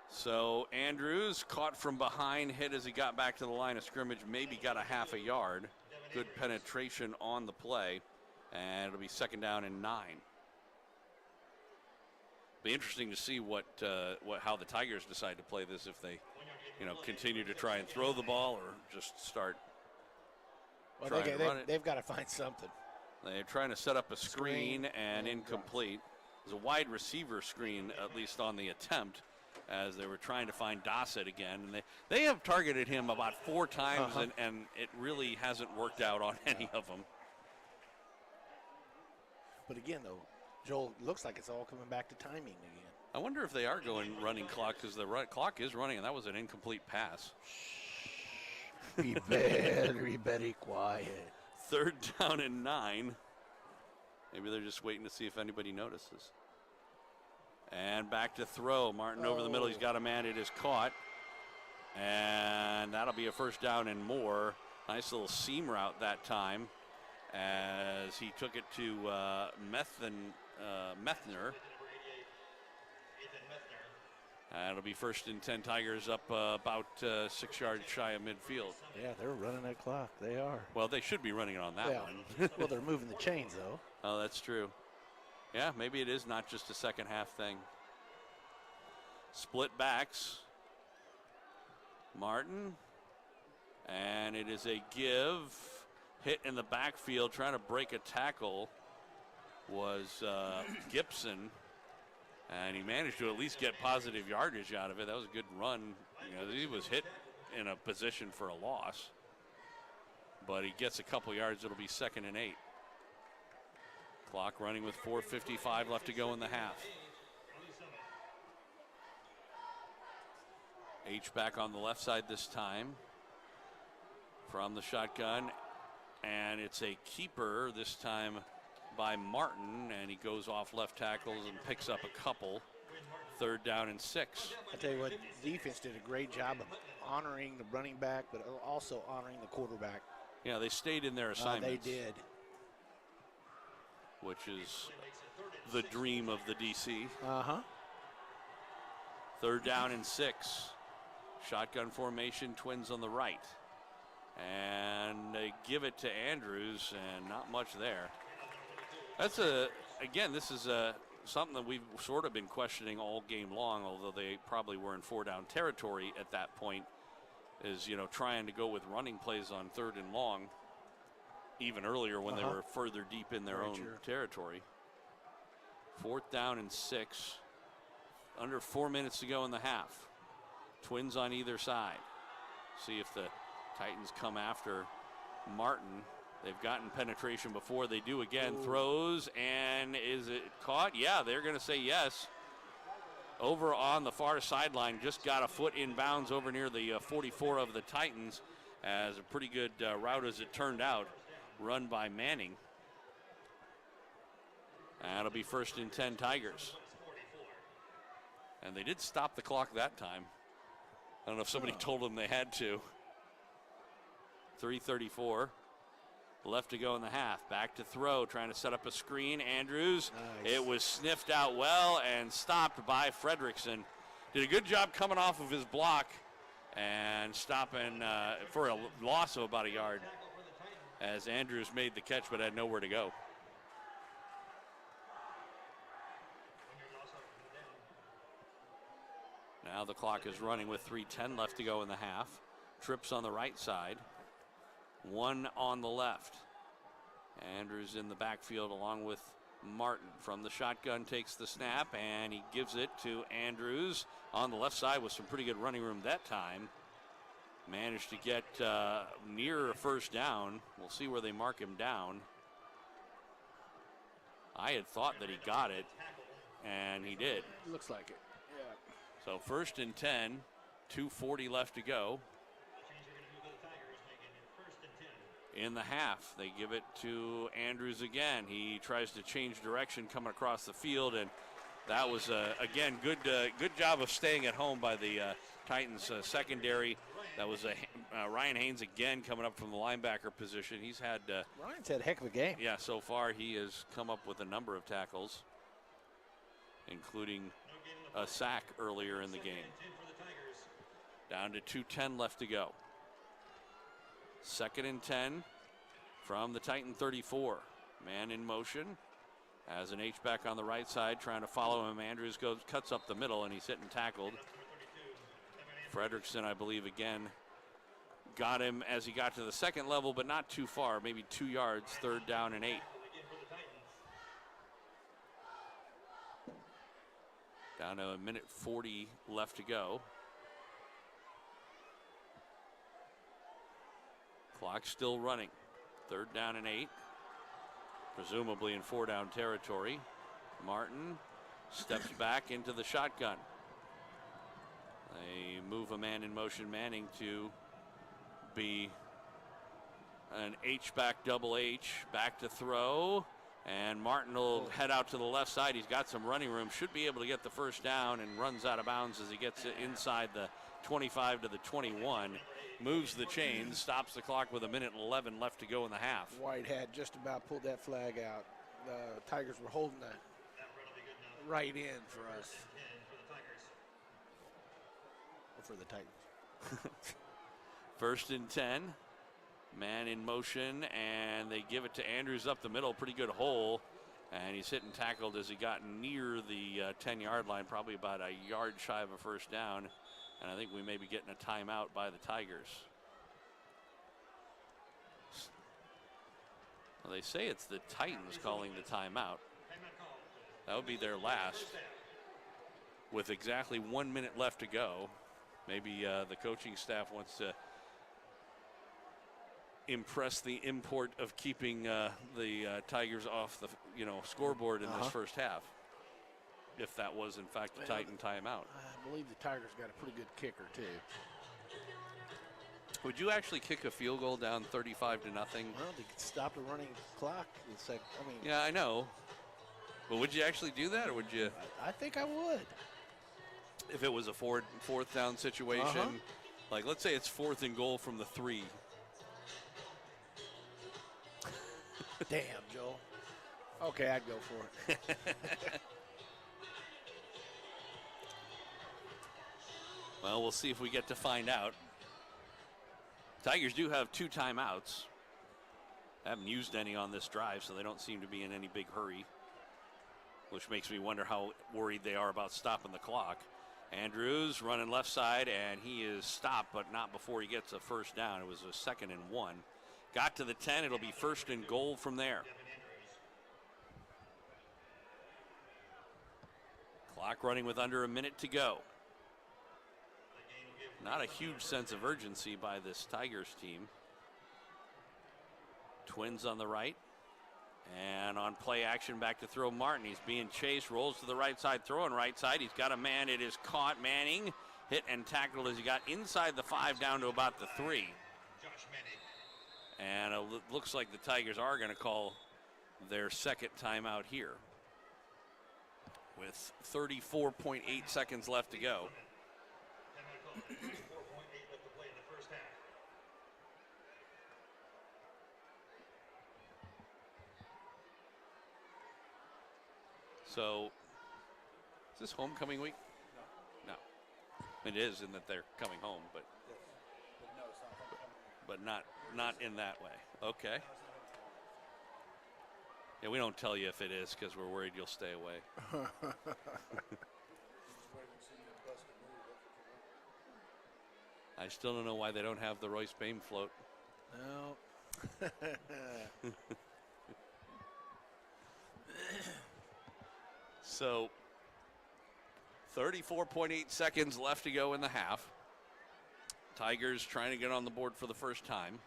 So Andrews caught from behind, hit as he got back to the line of scrimmage, maybe got a half a yard. Good penetration on the play, and it'll be second down and 9. Be interesting to see how the Tigers decide to play this, if they, you know, continue to try and throw the ball or just start trying to run it. They've got to find something. They're trying to set up a screen and incomplete. There's a wide receiver screen, at least on the attempt, as they were trying to find Dossett again. And they have targeted him about 4 times, and it really hasn't worked out on any of them. But again, though, Joel, looks like it's all coming back to timing again. I wonder if they are going running clock because the clock is running, and that was an incomplete pass. Be very, very quiet. 3rd down and 9. Maybe they're just waiting to see if anybody notices. And back to throw. Martin over the middle. He's got a man. It is caught. And that'll be a 1st down and more. Nice little seam route that time as he took it to Methner. It'll be 1st and 10 Tigers up about 6 yards shy of midfield. Yeah, they're running that clock. They are. Well, they should be running it on that one. Well, they're moving the chains, though. Oh, that's true. Yeah, maybe it is not just a second half thing. Split backs. Martin. And it is a give. Hit in the backfield, trying to break a tackle was Gibson. And he managed to at least get positive yardage out of it. That was a good run. You know, he was hit in a position for a loss. But he gets a couple yards. It'll be 2nd and 8. Clock running with 4:55 left to go in the half. H-back on the left side this time from the shotgun. And it's a keeper this time by Martin, and he goes off left tackles and picks up a couple. 3rd down and 6. I tell you what, the defense did a great job of honoring the running back, but also honoring the quarterback. Yeah, they stayed in their assignments. They did. Which is the dream of the DC. Uh-huh. 3rd down and 6. Shotgun formation, Twins on the right. And they give it to Andrews, and not much there. That's this is something that we've sort of been questioning all game long, although they probably were in 4-down territory at that point, is, trying to go with running plays on 3rd and long, even earlier when they were further deep in their own territory. 4th down and 6. Under 4 minutes to go in the half. Twins on either side. See if the Titans come after Martin. They've gotten penetration before. They do again. Ooh. Throws, and is it caught? Yeah, they're going to say yes. Over on the far sideline, just got a foot in bounds over near the 44 of the Titans. As a pretty good route as it turned out, run by Manning. That'll be 1st and 10 Tigers. And they did stop the clock that time. I don't know if somebody told them they had to. 3:34 left to go in the half. Back to throw, trying to set up a screen. Andrews, nice. It was sniffed out well and stopped by Fredrickson. Did a good job coming off of his block and stopping for a loss of about a yard as Andrews made the catch but had nowhere to go. Now the clock is running with 3:10 left to go in the half. Trips on the right side. 1 on the left. Andrews in the backfield along with Martin. From the shotgun takes the snap and he gives it to Andrews on the left side with some pretty good running room that time. Managed to get near a 1st down. We'll see where they mark him down. I had thought that he got it, and he did. Looks like it. Yeah. So 1st and 10, 2:40 left to go. In the half, they give it to Andrews again. He tries to change direction coming across the field, and that was, again, good job of staying at home by the Titans secondary. That was Ryan Haynes again coming up from the linebacker position. He's had Ryan's had a heck of a game. Yeah, so far he has come up with a number of tackles, including a sack earlier in the game. Down to 2:10 left to go. 2nd and 10 from the Titan 34. Man in motion. As an H-back on the right side trying to follow him. Andrews cuts up the middle, and he's hit and tackled. Fredrickson, I believe, again, got him as he got to the second level, but not too far, maybe 2 yards, 3rd down and 8. Down to 1:40 left to go. Clock still running. 3rd down and 8. Presumably in 4-down territory. Martin steps back into the shotgun. They move a man in motion, Manning, to be an H-back double H, back to throw. And Martin will head out to the left side. He's got some running room, should be able to get the first down, and runs out of bounds as he gets it inside the 25 to the 21. Moves the chains, stops the clock with 1:11 left to go in the half. White had just about pulled that flag out. The Tigers were holding that right in for us. Or for the Titans. First and 10. Man in motion, and they give it to Andrews up the middle. Pretty good hole. And he's hit and tackled as he got near the 10-yard line, probably about a yard shy of a first down. And I think we may be getting a timeout by the Tigers. Well, they say it's the Titans calling the timeout. That would be their last. With exactly 1 minute left to go. Maybe the coaching staff wants to impress the import of keeping the Tigers off the scoreboard in this first half. If that was in fact a Titan timeout. I believe the Tigers got a pretty good kicker too. Would you actually kick a field goal down 35 to nothing? Well, they stopped the running clock. It's like, I mean, yeah, I know. But would you actually do that, or would you? I think I would. If it was a fourth down situation, like let's say it's 4th and goal from the 3. Damn, Joel. Okay, I'd go for it. Well, we'll see if we get to find out. Tigers do have 2 timeouts. Haven't used any on this drive, so they don't seem to be in any big hurry, which makes me wonder how worried they are about stopping the clock. Andrews running left side, and he is stopped, but not before he gets a first down. It was a 2nd and 1. Got to the 10. It'll be 1st and goal from there. Clock running with under a minute to go. Not a huge sense of urgency by this Tigers team. Twins on the right. And on play action, back to throw Martin. He's being chased, rolls to the right side, throwing right side. He's got a man. It is caught. Manning hit and tackled as he got inside the 5 down to about the 3. And it looks like the Tigers are going to call their 2nd timeout here with 34.8 seconds left to go. So, is this homecoming week? No. It is in that they're coming home, but not in that way. Okay. Yeah, we don't tell you if it is because we're worried you'll stay away. I still don't know why they don't have the Royce Bame float. No. So, 34.8 seconds left to go in the half. Tigers trying to get on the board for the first time.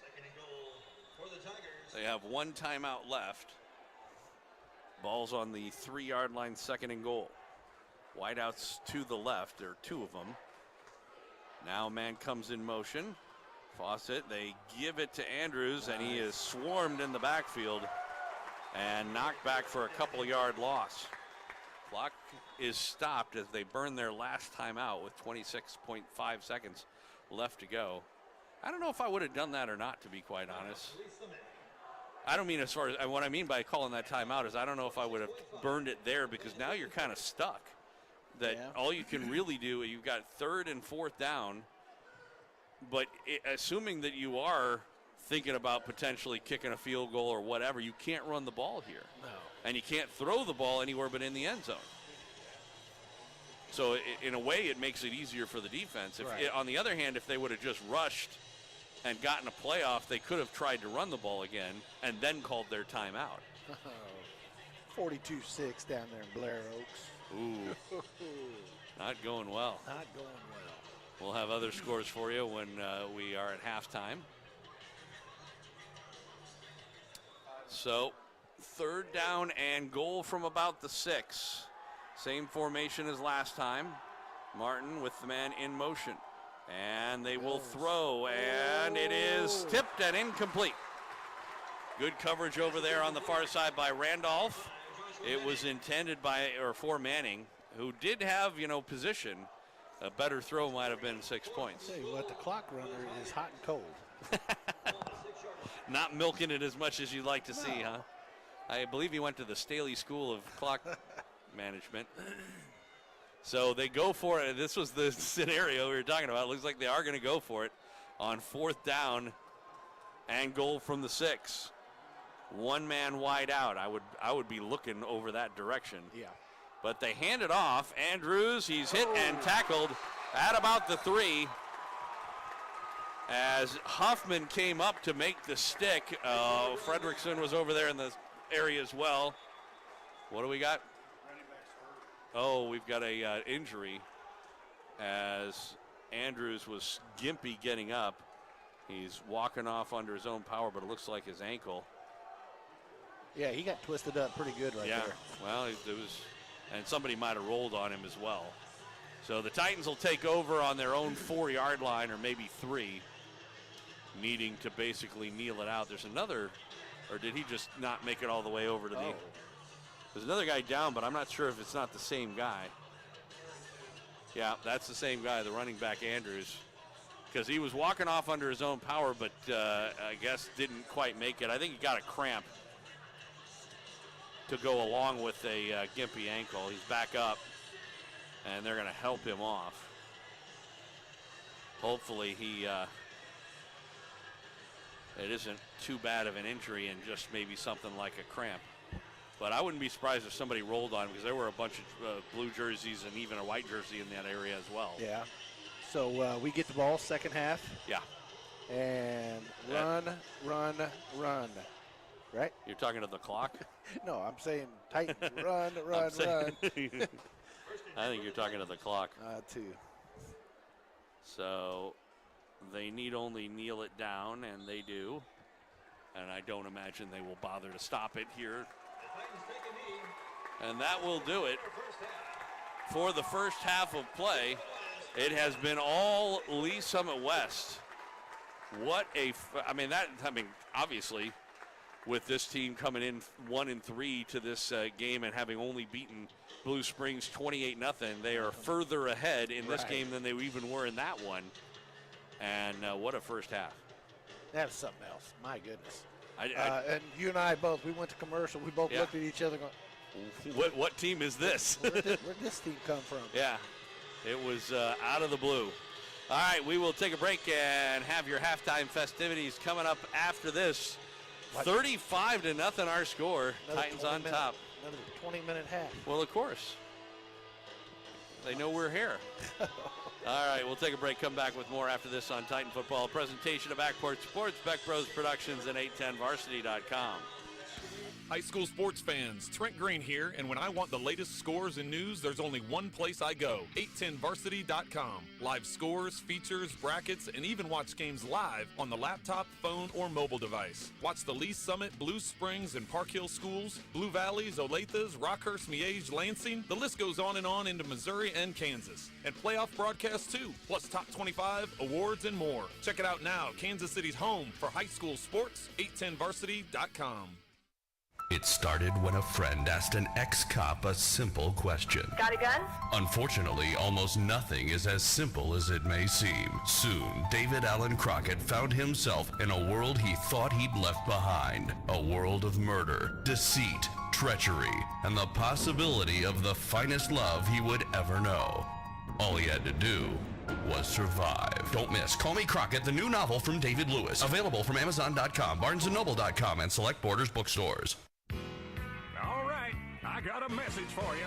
2nd and goal for the Tigers. They have 1 timeout left. Ball's on the 3-yard line, 2nd and goal. Wideouts to the left. There are 2 of them. Now a man comes in motion. Fawcett, they give it to Andrews, and he is swarmed in the backfield and knocked back for a couple-yard loss. Clock is stopped as they burn their last timeout with 26.5 seconds left to go. I don't know if I would have done that or not, to be quite honest. I don't mean as far as what I mean by calling that timeout is I don't know if I would have burned it there, because now you're kind of stuck. That all you can really do, you've got 3rd and 4th down, but assuming that you are thinking about potentially kicking a field goal or whatever, you can't run the ball here. No. And you can't throw the ball anywhere but in the end zone. So in a way, it makes it easier for the defense. On the other hand, if they would have just rushed and gotten a playoff, they could have tried to run the ball again and then called their timeout. 42-6 down there in Blair Oaks. Ooh, not going well. Not going well. We'll have other scores for you when we are at halftime. So, Third down and goal from about the 6. Same formation as last time. Martin with the man in motion. And they will throw, and it is tipped and incomplete. Good coverage over there on the far side by Randolph. It was intended for Manning, who did have, position. A better throw might have been 6 points. Tell you what, the clock runner is hot and cold. Not milking it as much as you'd like to see, huh? I believe he went to the Staley School of Clock Management. So they go for it. This was the scenario we were talking about. It looks like they are going to go for it on 4th down and goal from the 6. One man wide out. I would be looking over that direction. Yeah. But they hand it off. Andrews, he's hit and tackled at about the 3. As Huffman came up to make the stick, Fredrickson was over there in the area as well. What do we got? Oh, we've got a injury as Andrews was gimpy getting up. He's walking off under his own power, but it looks like his ankle. Yeah, he got twisted up pretty good right there. Well, it was, and somebody might have rolled on him as well. So the Titans will take over on their own 4-yard line, or maybe 3, needing to basically kneel it out. There's another, or did he just not make it all the way over to the? There's another guy down, but I'm not sure if it's not the same guy. Yeah, that's the same guy, the running back Andrews, because he was walking off under his own power, but I guess didn't quite make it. I think he got a cramp to go along with a gimpy ankle. He's back up, and they're going to help him off. Hopefully it isn't too bad of an injury and just maybe something like a cramp. But I wouldn't be surprised if somebody rolled on him, because there were a bunch of blue jerseys and even a white jersey in that area as well. Yeah. So we get the ball second half. Yeah. And run. Right? You're talking to the clock? No, I'm saying Titans. run. I think you're talking to the clock. Too. So they need only kneel it down, and they do. And I don't imagine they will bother to stop it here. And that will do it for the first half of play. It has been all Lee Summit West. Obviously, with this team coming in 1-3 to this game and having only beaten Blue Springs 28-0, they are further ahead in this game than they even were in that one. And what a first half. That was something else. My goodness. And you and I both, we went to commercial. We both looked at each other going, what team is this? Where'd this team come from? Yeah, it was out of the blue. All right, we will take a break and have your halftime festivities coming up after this. 35-0 our score. Titans on top. Another 20-minute half. Well, of course. They know we're here. All right, we'll take a break, come back with more after this on Titan Football. A presentation of Backport Sports, Beck Bros Productions, and 810varsity.com. High school sports fans, Trent Green here, and when I want the latest scores and news, there's only one place I go, 810varsity.com. Live scores, features, brackets, and even watch games live on the laptop, phone, or mobile device. Watch the Lee Summit, Blue Springs, and Park Hill schools, Blue Valleys, Olathes, Rockhurst, Miege, Lansing. The list goes on into Missouri and Kansas. And playoff broadcasts too, plus top 25, awards, and more. Check it out now, Kansas City's home for high school sports, 810varsity.com. It started when a friend asked an ex-cop a simple question. Got a gun? Unfortunately, almost nothing is as simple as it may seem. Soon, David Allen Crockett found himself in a world he thought he'd left behind. A world of murder, deceit, treachery, and the possibility of the finest love he would ever know. All he had to do was survive. Don't miss Call Me Crockett, the new novel from David Lewis. Available from Amazon.com, BarnesandNoble.com, and select Borders bookstores. All right, I got a message for you.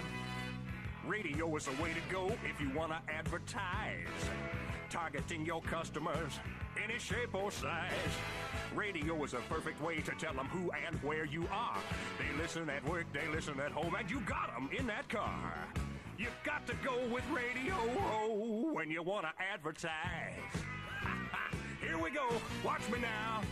Radio is the way to go if you want to advertise. Targeting your customers, any shape or size. Radio is a perfect way to tell them who and where you are. They listen at work, they listen at home, and you got them in that car. You got to go with radio when you want to advertise. Here we go. Watch me now.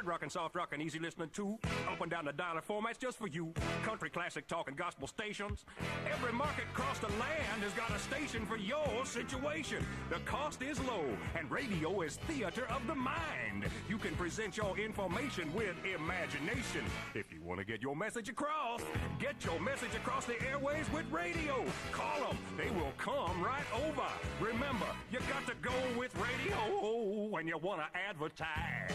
Hard rock and soft rock and easy listening too. Up and down the dialer formats just for you. Country, classic, talk, and gospel stations. Every market across the land has got a station for your situation. The cost is low, and radio is theater of the mind. You can present your information with imagination. If you want to get your message across, get your message across the airways with radio. Call them. They will come right over. Remember, you got to go with radio when you want to advertise.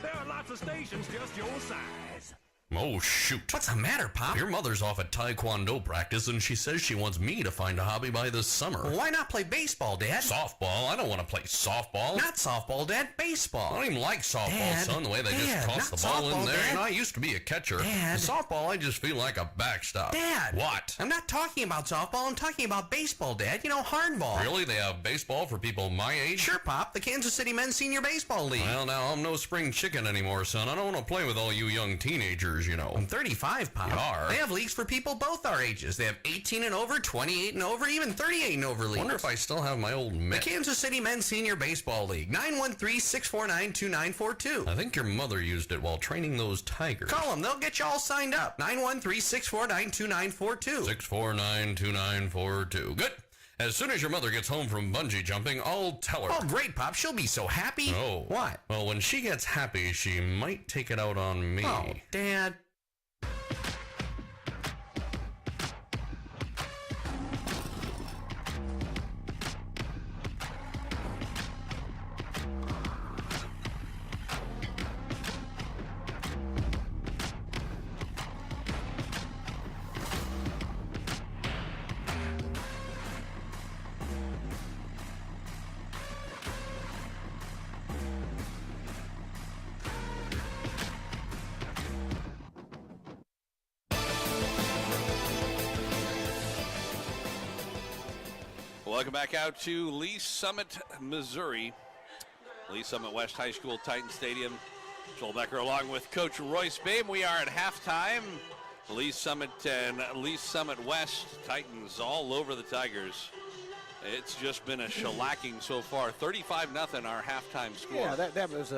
There are lots of stations just your size. Oh, shoot. What's the matter, Pop? Your mother's off at Taekwondo practice, and she says she wants me to find a hobby by this summer. Well, why not play baseball, Dad? Softball? I don't want to play softball. Not softball, Dad. Baseball. I don't even like softball, Dad, son, the way they Dad, just toss the not ball in softball, there. Dad. You know, I used to be a catcher. Dad. In softball, I just feel like a backstop. Dad. What? I'm not talking about softball. I'm talking about baseball, Dad. You know, hardball. Really? They have baseball for people my age? Sure, Pop. The Kansas City Men's Senior Baseball League. Well, now, I'm no spring chicken anymore, son. I don't want to play with all you young teenagers, you know. I'm 35, Pop. You are? They have leagues for people both our ages. They have 18 and over, 28 and over, even 38 and over leagues. Wonder if I still have my old The mitt. Kansas City Men's Senior Baseball League, 913-649-2942. I think your mother used it while training those tigers. Call them. They'll get you all signed up. 913-649-2942. 649-2942. Good. As soon as your mother gets home from bungee jumping, I'll tell her. Oh, great, Pop. She'll be so happy. Oh. What? Well, when she gets happy, she might take it out on me. Oh, Dad. Welcome back out to Lee Summit, Missouri. Lee Summit West High School, Titan Stadium. Joel Becker along with Coach Royce Babe. We are at halftime. Lee Summit and Lee Summit West, Titans all over the Tigers. It's just been a shellacking so far. 35-0 our halftime score. Yeah, that was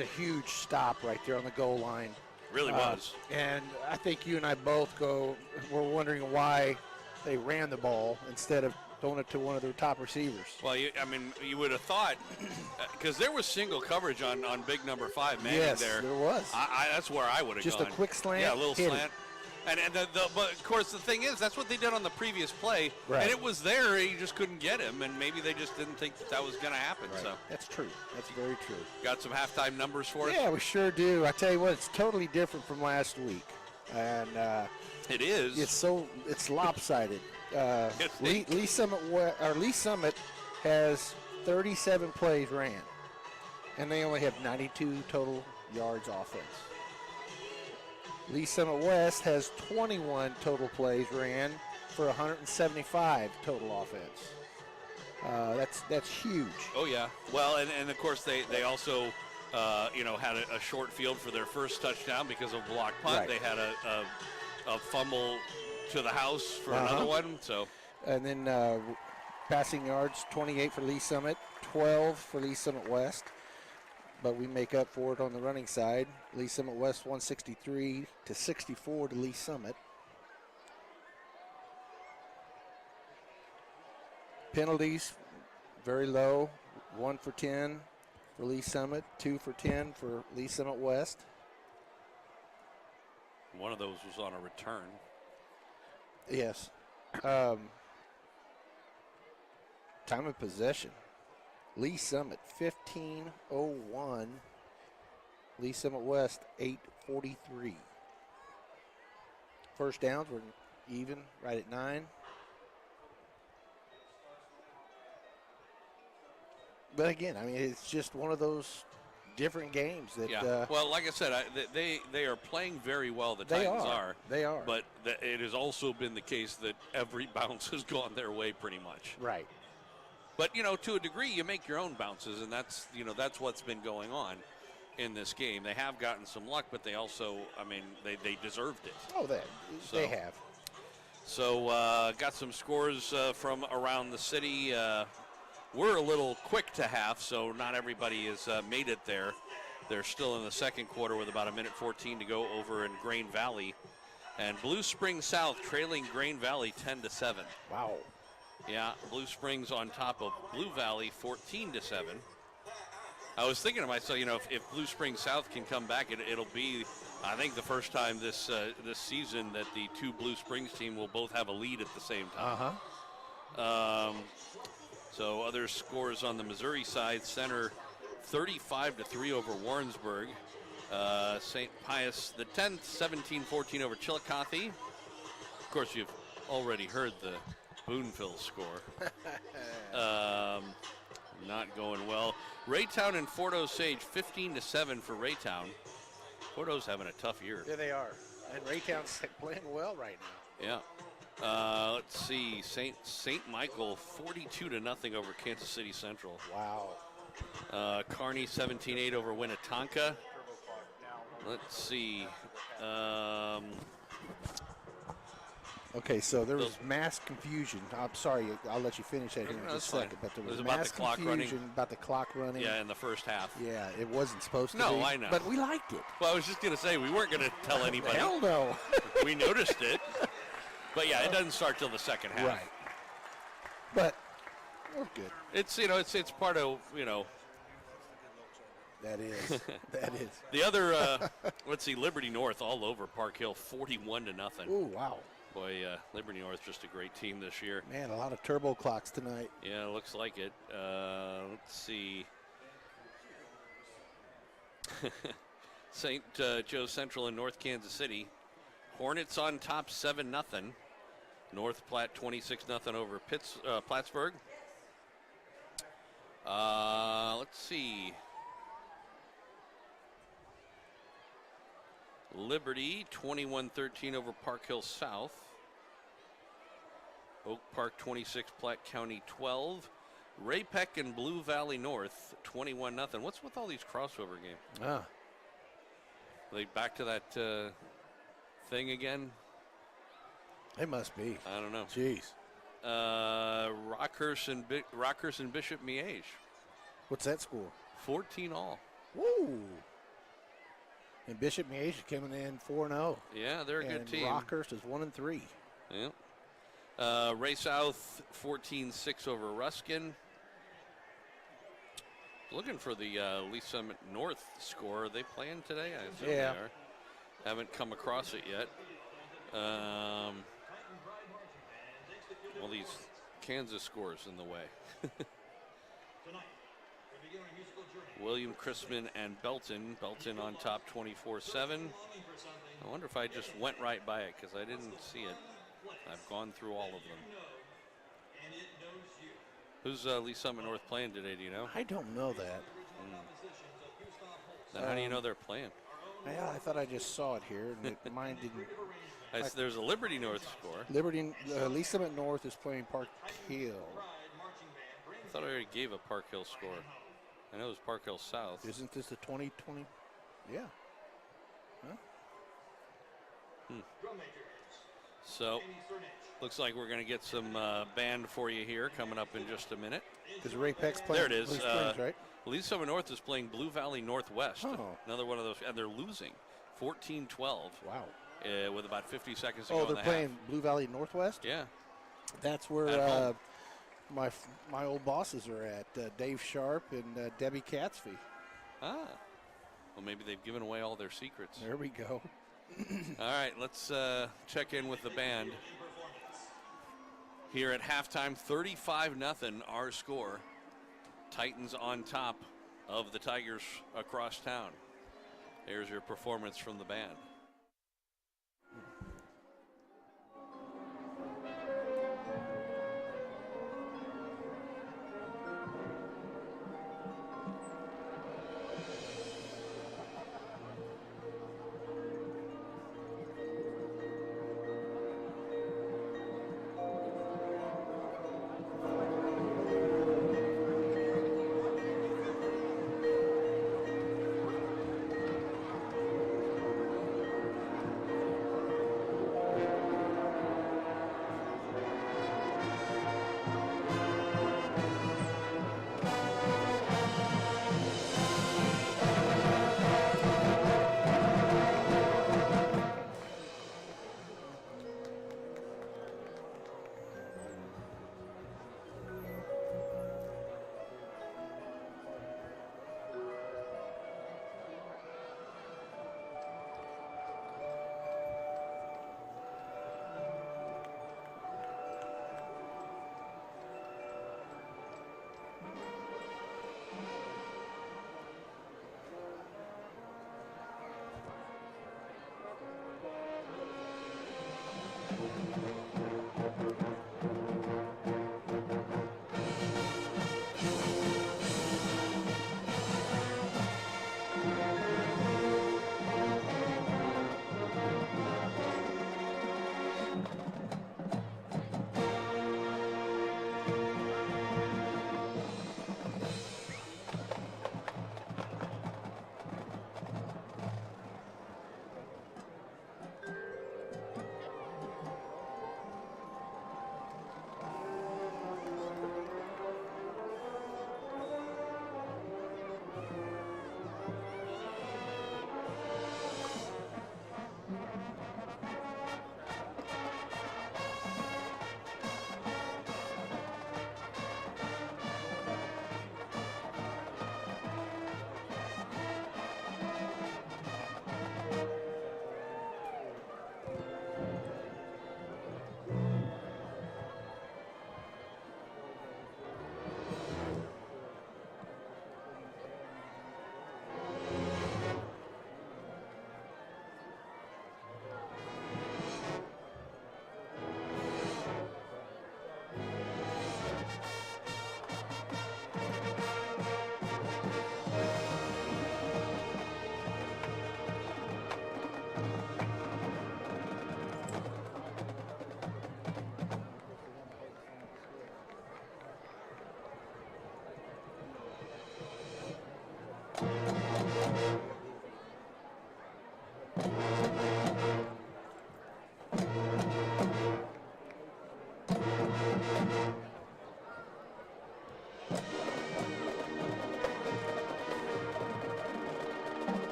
a huge stop right there on the goal line. Really was. And I think you and I both were wondering why they ran the ball instead of throwing it to one of their top receivers. Well, you would have thought, because there was single coverage on big number 5 man yes, there. There was. That's where I would have gone. Just a quick slant. Yeah, a little hit slant. But of course the thing is, that's what they did on the previous play, right. And it was there. You just couldn't get him, and maybe they just didn't think that was going to happen. Right. So that's true. That's very true. Got some halftime numbers for us? Yeah, we sure do. I tell you what, it's totally different from last week, and it is. It's lopsided. Lee Summit has 37 plays ran, and they only have 92 total yards offense. Lee Summit West has 21 total plays ran for 175 total offense. That's huge. Oh yeah. Well, and of course they also had a short field for their first touchdown because of a block punt. Right. They had a fumble to the house for another one. So. And then passing yards, 28 for Lee Summit, 12 for Lee Summit West. But we make up for it on the running side. Lee Summit West 163 to 64 to Lee Summit. Penalties, very low. 1 for 10 for Lee Summit, 2 for 10 for Lee Summit West. One of those was on a return. Yes. Time of possession. Lee Summit 15:01. Lee Summit West 8:43. First downs were even, right at 9. But again, it's just one of those different games that. Yeah. Well, like I said, they are playing very well. The They Titans are. They are. But it has also been the case that every bounce has gone their way pretty much. Right. But to a degree, you make your own bounces, and that's what's been going on in this game. They have gotten some luck, but they also, they deserved it. Oh, they have. So got some scores from around the city. We're a little quick to half, so not everybody has made it there. They're still in the second quarter with about 1:14 to go over in Grain Valley. And Blue Springs South trailing Grain Valley 10-7. Wow. Yeah, Blue Springs on top of Blue Valley 14-7. I was thinking to myself, if Blue Springs South can come back, it'll be, I think, the first time this season that the two Blue Springs team will both have a lead at the same time. So other scores on the Missouri side: Center 35-3 over Warrensburg. St. Pius the 10th 17-14 over Chillicothe. Of course, you've already heard the Boonville score. Not going well. Raytown and Fort Osage 15-7 for Raytown. Fort O's having a tough year. Yeah, they are. And Raytown's playing well right now. Yeah. Let's see. St. Michael 42-0 over Kansas City Central. Wow. Kearney 17-8 over Winnetonka. Let's see. Okay, so there was mass confusion. I'm sorry, I'll let you finish that here in just a second. But there was about mass the clock confusion running. about the clock running. Yeah, in the first half. Yeah, it wasn't supposed to be. No, I know. But we liked it. Well, I was just going to say, we weren't going to tell anybody. Hell no. We noticed it. But yeah, it doesn't start till the second half. Right. But we're good. It's it's part of That is. That is. The other let's see, Liberty North all over Park Hill 41-0. Oh, wow. Boy, Liberty North just a great team this year. Man, a lot of turbo clocks tonight. Yeah, looks like it. Let's see. St. Joe Central in North Kansas City. Hornets on top 7-0. North Platte 26-0 over Plattsburgh. Let's see. Liberty 21-13 over Park Hill South. Oak Park 26, Platte County 12. Ray-Peck and Blue Valley North 21-0. What's with all these crossover games? Are they back to that thing again? It must be. I don't know. Jeez. Rockhurst and Bishop Miege. What's that score? 14 all. Woo! And Bishop Miege is coming in 4-0. Yeah, they're a good team. Rockhurst is 1-3. Yeah. Ray South 14-6 over Ruskin. Looking for the Lee Summit North score. Are they playing today? I assume they are. Haven't come across it yet. Well, these Kansas scores in the way. William Chrisman and Belton. Belton on top 24-7. I wonder if I just went right by it because I didn't see it. I've gone through all of them. Who's Lee Summit North playing today, do you know? I don't know that. Then how do you know they're playing? Yeah, I thought I just saw it here, and mine didn't. There's a Liberty North score. Lee Summit North is playing Park Hill. I thought I already gave a Park Hill score. I know it was Park Hill South. Isn't this the 2020? Yeah. Huh? So, looks like we're going to get some band for you here coming up in just a minute. Is Ray-Peck's playing? There it is. Blue Springs, right? Lee Summit North is playing Blue Valley Northwest. Oh. Another one of those, and they're losing 14-12. Wow. With about 50 seconds to go in they're the playing half. Blue Valley Northwest? Yeah. That's where my old bosses are at, Dave Sharp and Debbie Catsby. Ah. Well, maybe they've given away all their secrets. There we go. All right, let's check in with the band. Here at halftime, 35-0 our score. Titans on top of the Tigers across town. There's your performance from the band.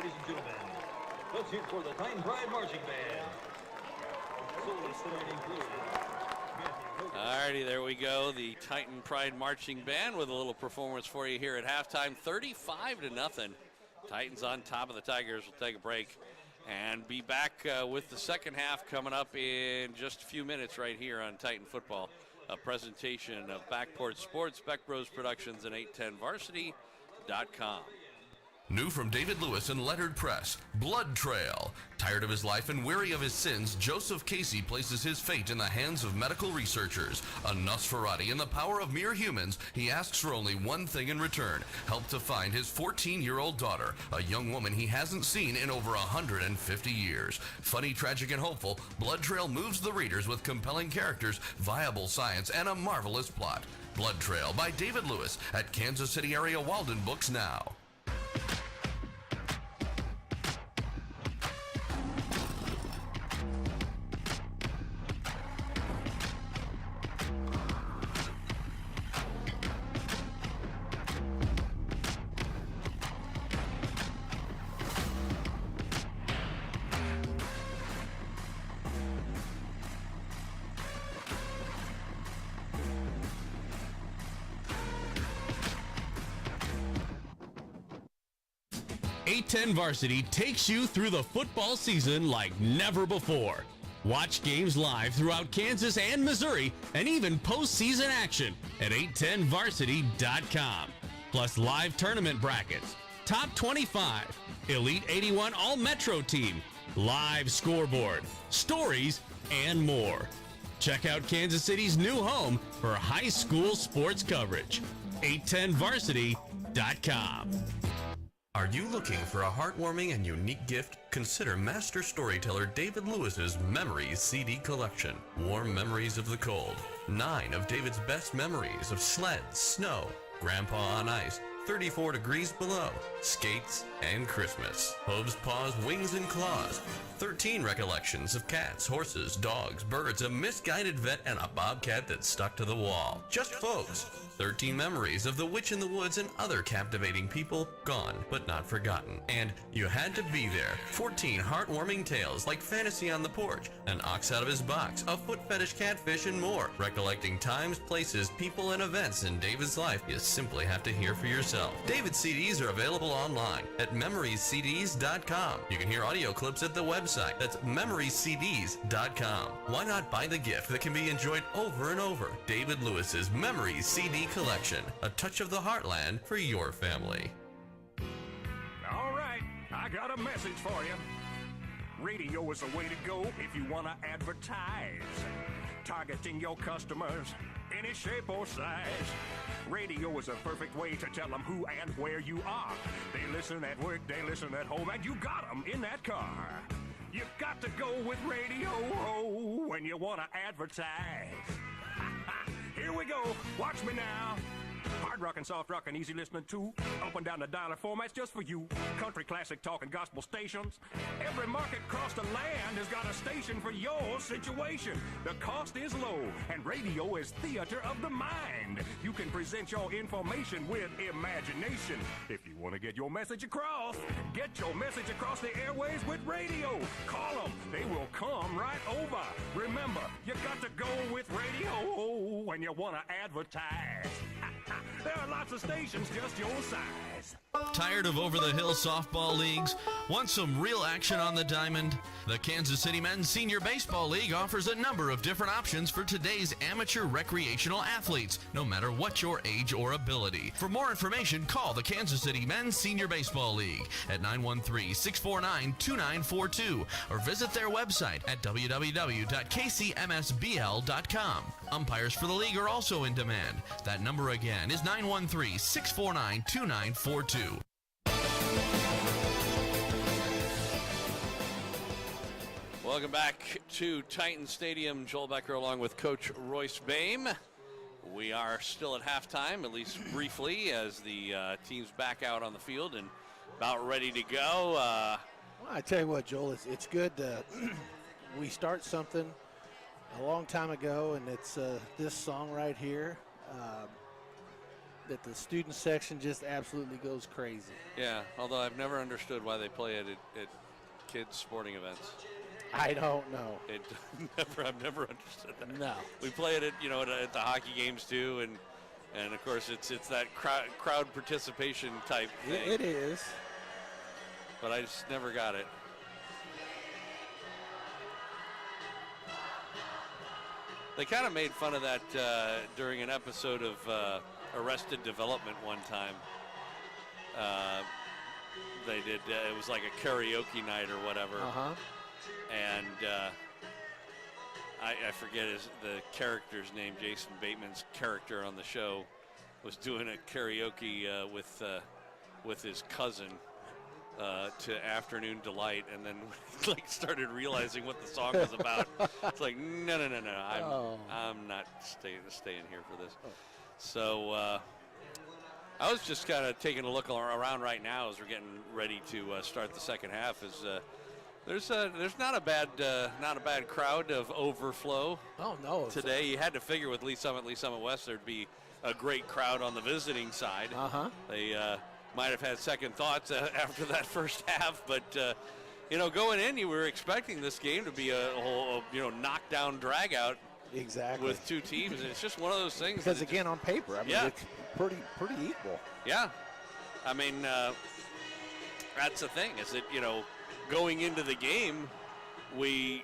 Ladies and gentlemen, let's hear it for the Titan Pride Marching Band. Solely tonight included. Alrighty, there we go. The Titan Pride Marching Band with a little performance for you here at halftime. 35-0. Titans on top of the Tigers. We'll take a break and be back with the second half coming up in just a few minutes right here on Titan Football. A presentation of Backport Sports, Beck Bros Productions, and 810varsity.com. New from David Lewis and Leonard Press, Blood Trail. Tired of his life and weary of his sins, Joseph Casey places his fate in the hands of medical researchers. A Nosferatu in the power of mere humans, he asks for only one thing in return: help to find his 14-year-old daughter, a young woman he hasn't seen in over 150 years. Funny, tragic, and hopeful, Blood Trail moves the readers with compelling characters, viable science, and a marvelous plot. Blood Trail by David Lewis at Kansas City area Walden Books now. A10 Varsity takes you through the football season like never before. Watch games live throughout Kansas and Missouri, and even postseason action at 810varsity.com. Plus live tournament brackets, top 25, Elite 81 All-Metro team, live scoreboard, stories, and more. Check out Kansas City's new home for high school sports coverage, 810varsity.com. Are you looking for a heartwarming and unique gift? Consider master storyteller David Lewis's Memories CD collection. Warm memories of the cold. 9 of David's best memories of sleds, snow, grandpa on ice, 34 degrees below, skates, and Christmas. Hooves, paws, wings, and claws. 13 recollections of cats, horses, dogs, birds, a misguided vet, and a bobcat that stuck to the wall. Just folks. 13 memories of the Witch in the Woods and other captivating people, gone but not forgotten. And you had to be there. 14 heartwarming tales like Fantasy on the Porch, An Ox Out of His Box, A Foot Fetish Catfish, and more. Recollecting times, places, people, and events in David's life you simply have to hear for yourself. David's CDs are available online at memoriescds.com. You can hear audio clips at the website. That's memoriescds.com. Why not buy the gift that can be enjoyed over and over? David Lewis's Memories CD collection, a touch of the heartland for your family. All right, I got a message for you. Radio is the way to go if you want to advertise. Targeting your customers, any shape or size. Radio is a perfect way to tell them who and where you are. They listen at work, they listen at home, and you got them in that car. You've got to go with radio when you want to advertise. Here we go. Watch me now. Hard rock and soft rock and easy listening too. Up and down the dialer formats just for you. Country, classic, talk, and gospel stations. Every market across the land has got a station for your situation. The cost is low, and radio is theater of the mind. You can present your information with imagination. If you want to get your message across the airways with radio. Call them. They will come right over. Remember, you got to go with radio when you want to advertise. There are lots of stations just your size. Tired of over-the-hill softball leagues? Want some real action on the diamond? The Kansas City Men's Senior Baseball League offers a number of different options for today's amateur recreational athletes, no matter what your age or ability. For more information, call the Kansas City Men's Senior Baseball League at 913-649-2942 or visit their website at www.kcmsbl.com. Umpires for the league are also in demand. That number again is 913-649-2942. Welcome back to Titan Stadium. Joel Becker along with Coach Royce Boehm. We are still at halftime, at least briefly, as the team's back out on the field and about ready to go. Well, I tell you what, Joel, it's good. We start something a long time ago, and it's this song right here. that the student section just absolutely goes crazy. Yeah, although I've never understood why they play it at kids' sporting events. I don't know. I've never understood that. No. We play it at the hockey games too, and of course it's that crowd participation type thing. It is. But I just never got it. They kind of made fun of that during an episode of Arrested Development one time. They did, it was like a karaoke night or whatever. Uh-huh. And I forget the character's name. Jason Bateman's character on the show was doing a karaoke with his cousin to Afternoon Delight, and then like started realizing what the song was about. It's like no, I'm not staying here for this. So I was just kind of taking a look around right now as we're getting ready to start the second half. There's not a bad crowd of overflow. Oh no! Today you had to figure with Lee Summit West there'd be a great crowd on the visiting side. They might have had second thoughts after that first half, but going in, you were expecting this game to be a whole knockdown dragout. Exactly. With two teams, and it's just one of those things. Because again, on paper, I mean, it's pretty equal. Yeah, I mean, that's the thing. Is that going into the game, we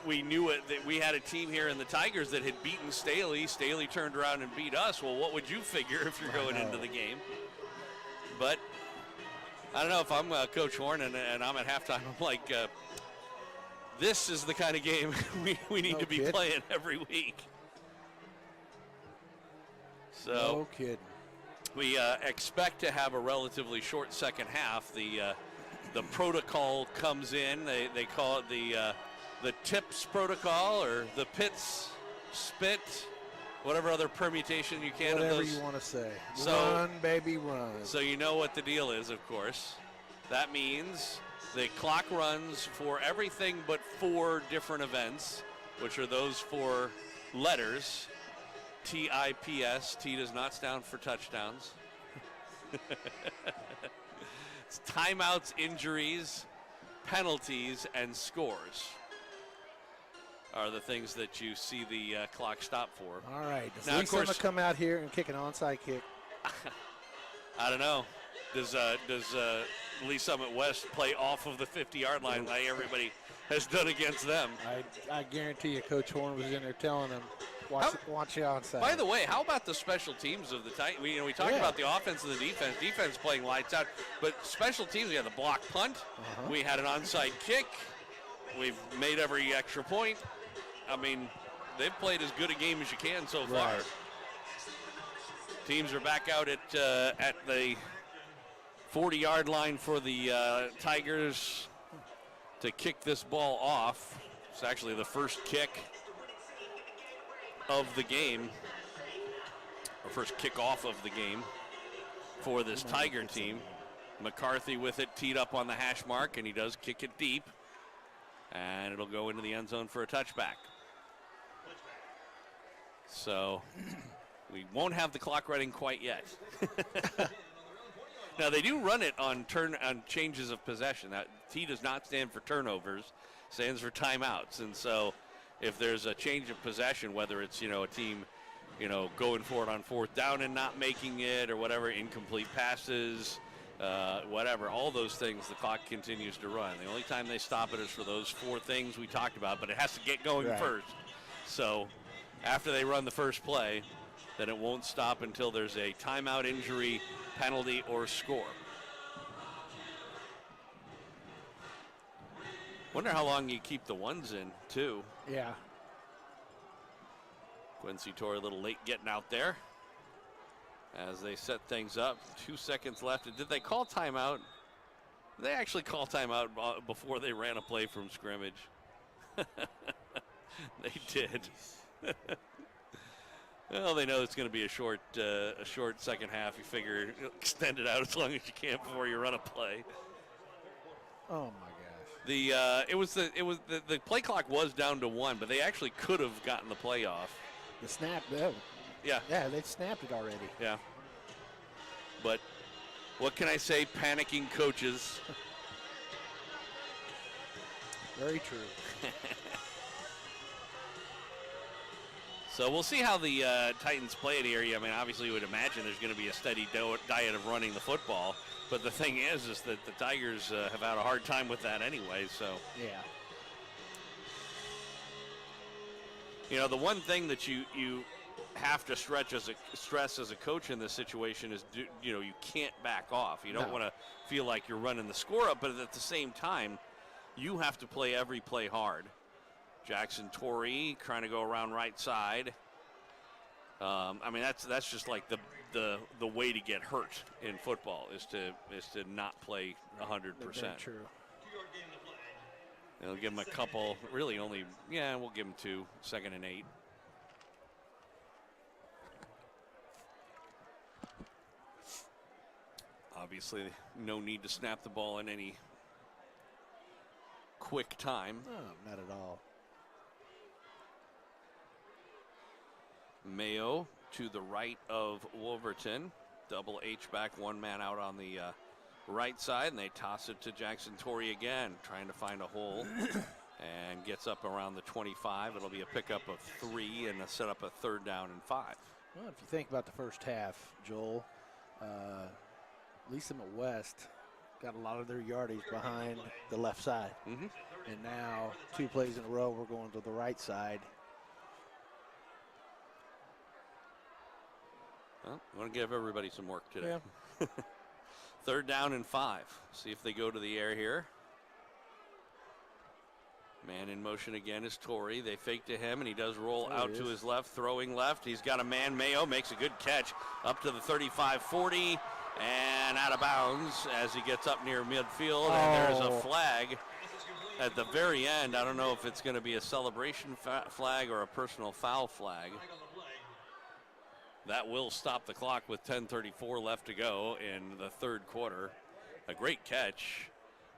knew it that we had a team here in the Tigers that had beaten Staley. Staley turned around and beat us. Well, what would you figure if you're going into the game? But I don't know if I'm Coach Horn and I'm at halftime. I'm like, this is the kind of game we need to be playing every week. So no kidding. We expect to have a relatively short second half. The protocol comes in. They call it the TIPS protocol or the PITS spit, whatever other permutation you can. Whatever of those. you want to say. So, run, baby, run. So you know what the deal is, of course. That means the clock runs for everything but 4 different events, which are those 4 letters. TIPS. T does not stand for touchdowns. It's timeouts, injuries, penalties, and scores are the things that you see the clock stop for. All right. Does now, Lee Summit come out here and kick an onside kick? I don't know. Does Lee Summit West play off of the 50-yard line like everybody has done against them? I guarantee you Coach Horn was in there telling them, watch the onside. By the way, how about the special teams of the Titans? We talked about the offense and the defense. Defense playing lights out. But special teams, we had the block punt. We had an onside kick. We've made every extra point. I mean, they've played as good a game as you can so far. Right. Teams are back out at the 40-yard line for the Tigers to kick this ball off. It's actually the first kick of the game, or first kickoff of the game for this Tiger team. McCarthy with it teed up on the hash mark, and he does kick it deep, and it'll go into the end zone for a touchback. So we won't have the clock running quite yet. Now they do run it on changes of possession. That T does not stand for turnovers, stands for timeouts, and so if there's a change of possession, whether it's a team going for it on 4th down and not making it, or whatever, incomplete passes, whatever, all those things, the clock continues to run. The only time they stop it is for those 4 things we talked about, but it has to get going first. So after they run the first play, then it won't stop until there's a timeout, injury, penalty, or score. Wonder how long you keep the ones in, too. Yeah. Quincy Torrey a little late getting out there as they set things up. 2 seconds left. Did they call timeout? Did they actually call timeout before they ran a play from scrimmage? They did. Well, they know it's going to be a short second half. You figure extend it out as long as you can before you run a play. Oh my gosh. The play clock was down to 1, but they actually could have gotten the play off. The snap, Yeah. Yeah, they snapped it already. Yeah. but what can I say? Panicking coaches. Very true. So we'll see how the Titans play it here. I mean, obviously, you would imagine there's going to be a steady diet of running the football. But the thing is that the Tigers have had a hard time with that anyway. So Yeah. you know, the one thing that you have to stress as a coach in this situation is, you can't back off. You don't want to feel like you're running the score up, but at the same time, you have to play every play hard. Jackson Torrey trying to go around right side. I mean, that's just like the way to get hurt in football is to not play 100%. Very true. They'll give him a couple. Really, we'll give him 2, 2nd and 8. Obviously, no need to snap the ball in any quick time. No, not at all. Mayo to the right of Wolverton. Double H-back, one man out on the right side, and they toss it to Jackson Torrey again, trying to find a hole, and gets up around the 25. It'll be a pickup of 3 and a set up a 3rd down and 5. Well, if you think about the first half, Joel, Lee Summit West got a lot of their yardage behind the left side. Mm-hmm. And now 2 plays in a row, we're going to the right side. Well, I'm going to give everybody some work today. Yeah. 3rd down and 5. See if they go to the air here. Man in motion again is Torrey. They fake to him, and he does roll out to his left, throwing left. He's got a man. Mayo makes a good catch up to the 35-40 and out of bounds as he gets up near midfield. And there's a flag at the very end. I don't know if it's going to be a celebration flag or a personal foul flag. That will stop the clock with 10:34 left to go in the 3rd quarter. A great catch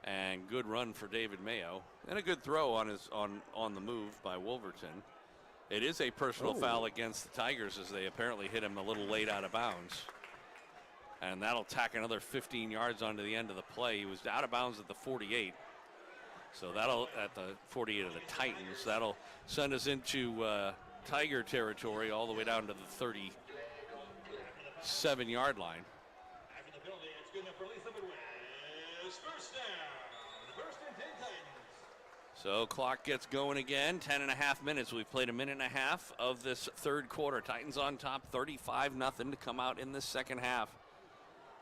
and good run for David Mayo, and a good throw on the move by Wolverton. It is a personal foul against the Tigers as they apparently hit him a little late out of bounds. And that'll tack another 15 yards onto the end of the play. He was out of bounds at the 48. So that'll, at the 48 of the Titans, that'll send us into Tiger territory all the way down to the 37-yard line. After the penalty, it's good enough for Lee Summit West. First down. 1st and 10 Titans. So clock gets going again. 10.5 minutes. We've played a minute and a half of this 3rd quarter. Titans on top, 35-0 to come out in the 2nd half.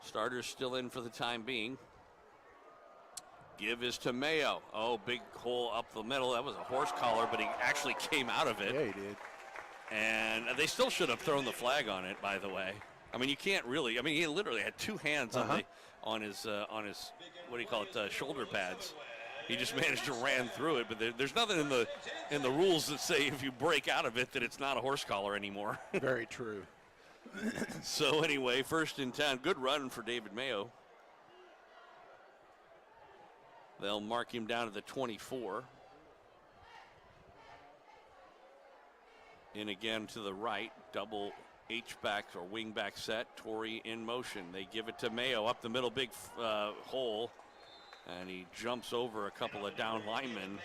Starters still in for the time being. Give is to Mayo. Oh, big hole up the middle. That was a horse collar, but he actually came out of it. Yeah, he did. And they still should have thrown the flag on it, by the way. I mean, you can't really. I mean, he literally had 2 hands on his what do you call it, shoulder pads. He just managed to ran through it. But there's nothing in the rules that say if you break out of it that it's not a horse collar anymore. Very true. So anyway, 1st and 10. Good run for David Mayo. They'll mark him down to the 24. In again to the right, double H-back or wing-back set. Torrey in motion. They give it to Mayo up the middle, big hole. And he jumps over a couple of down linemen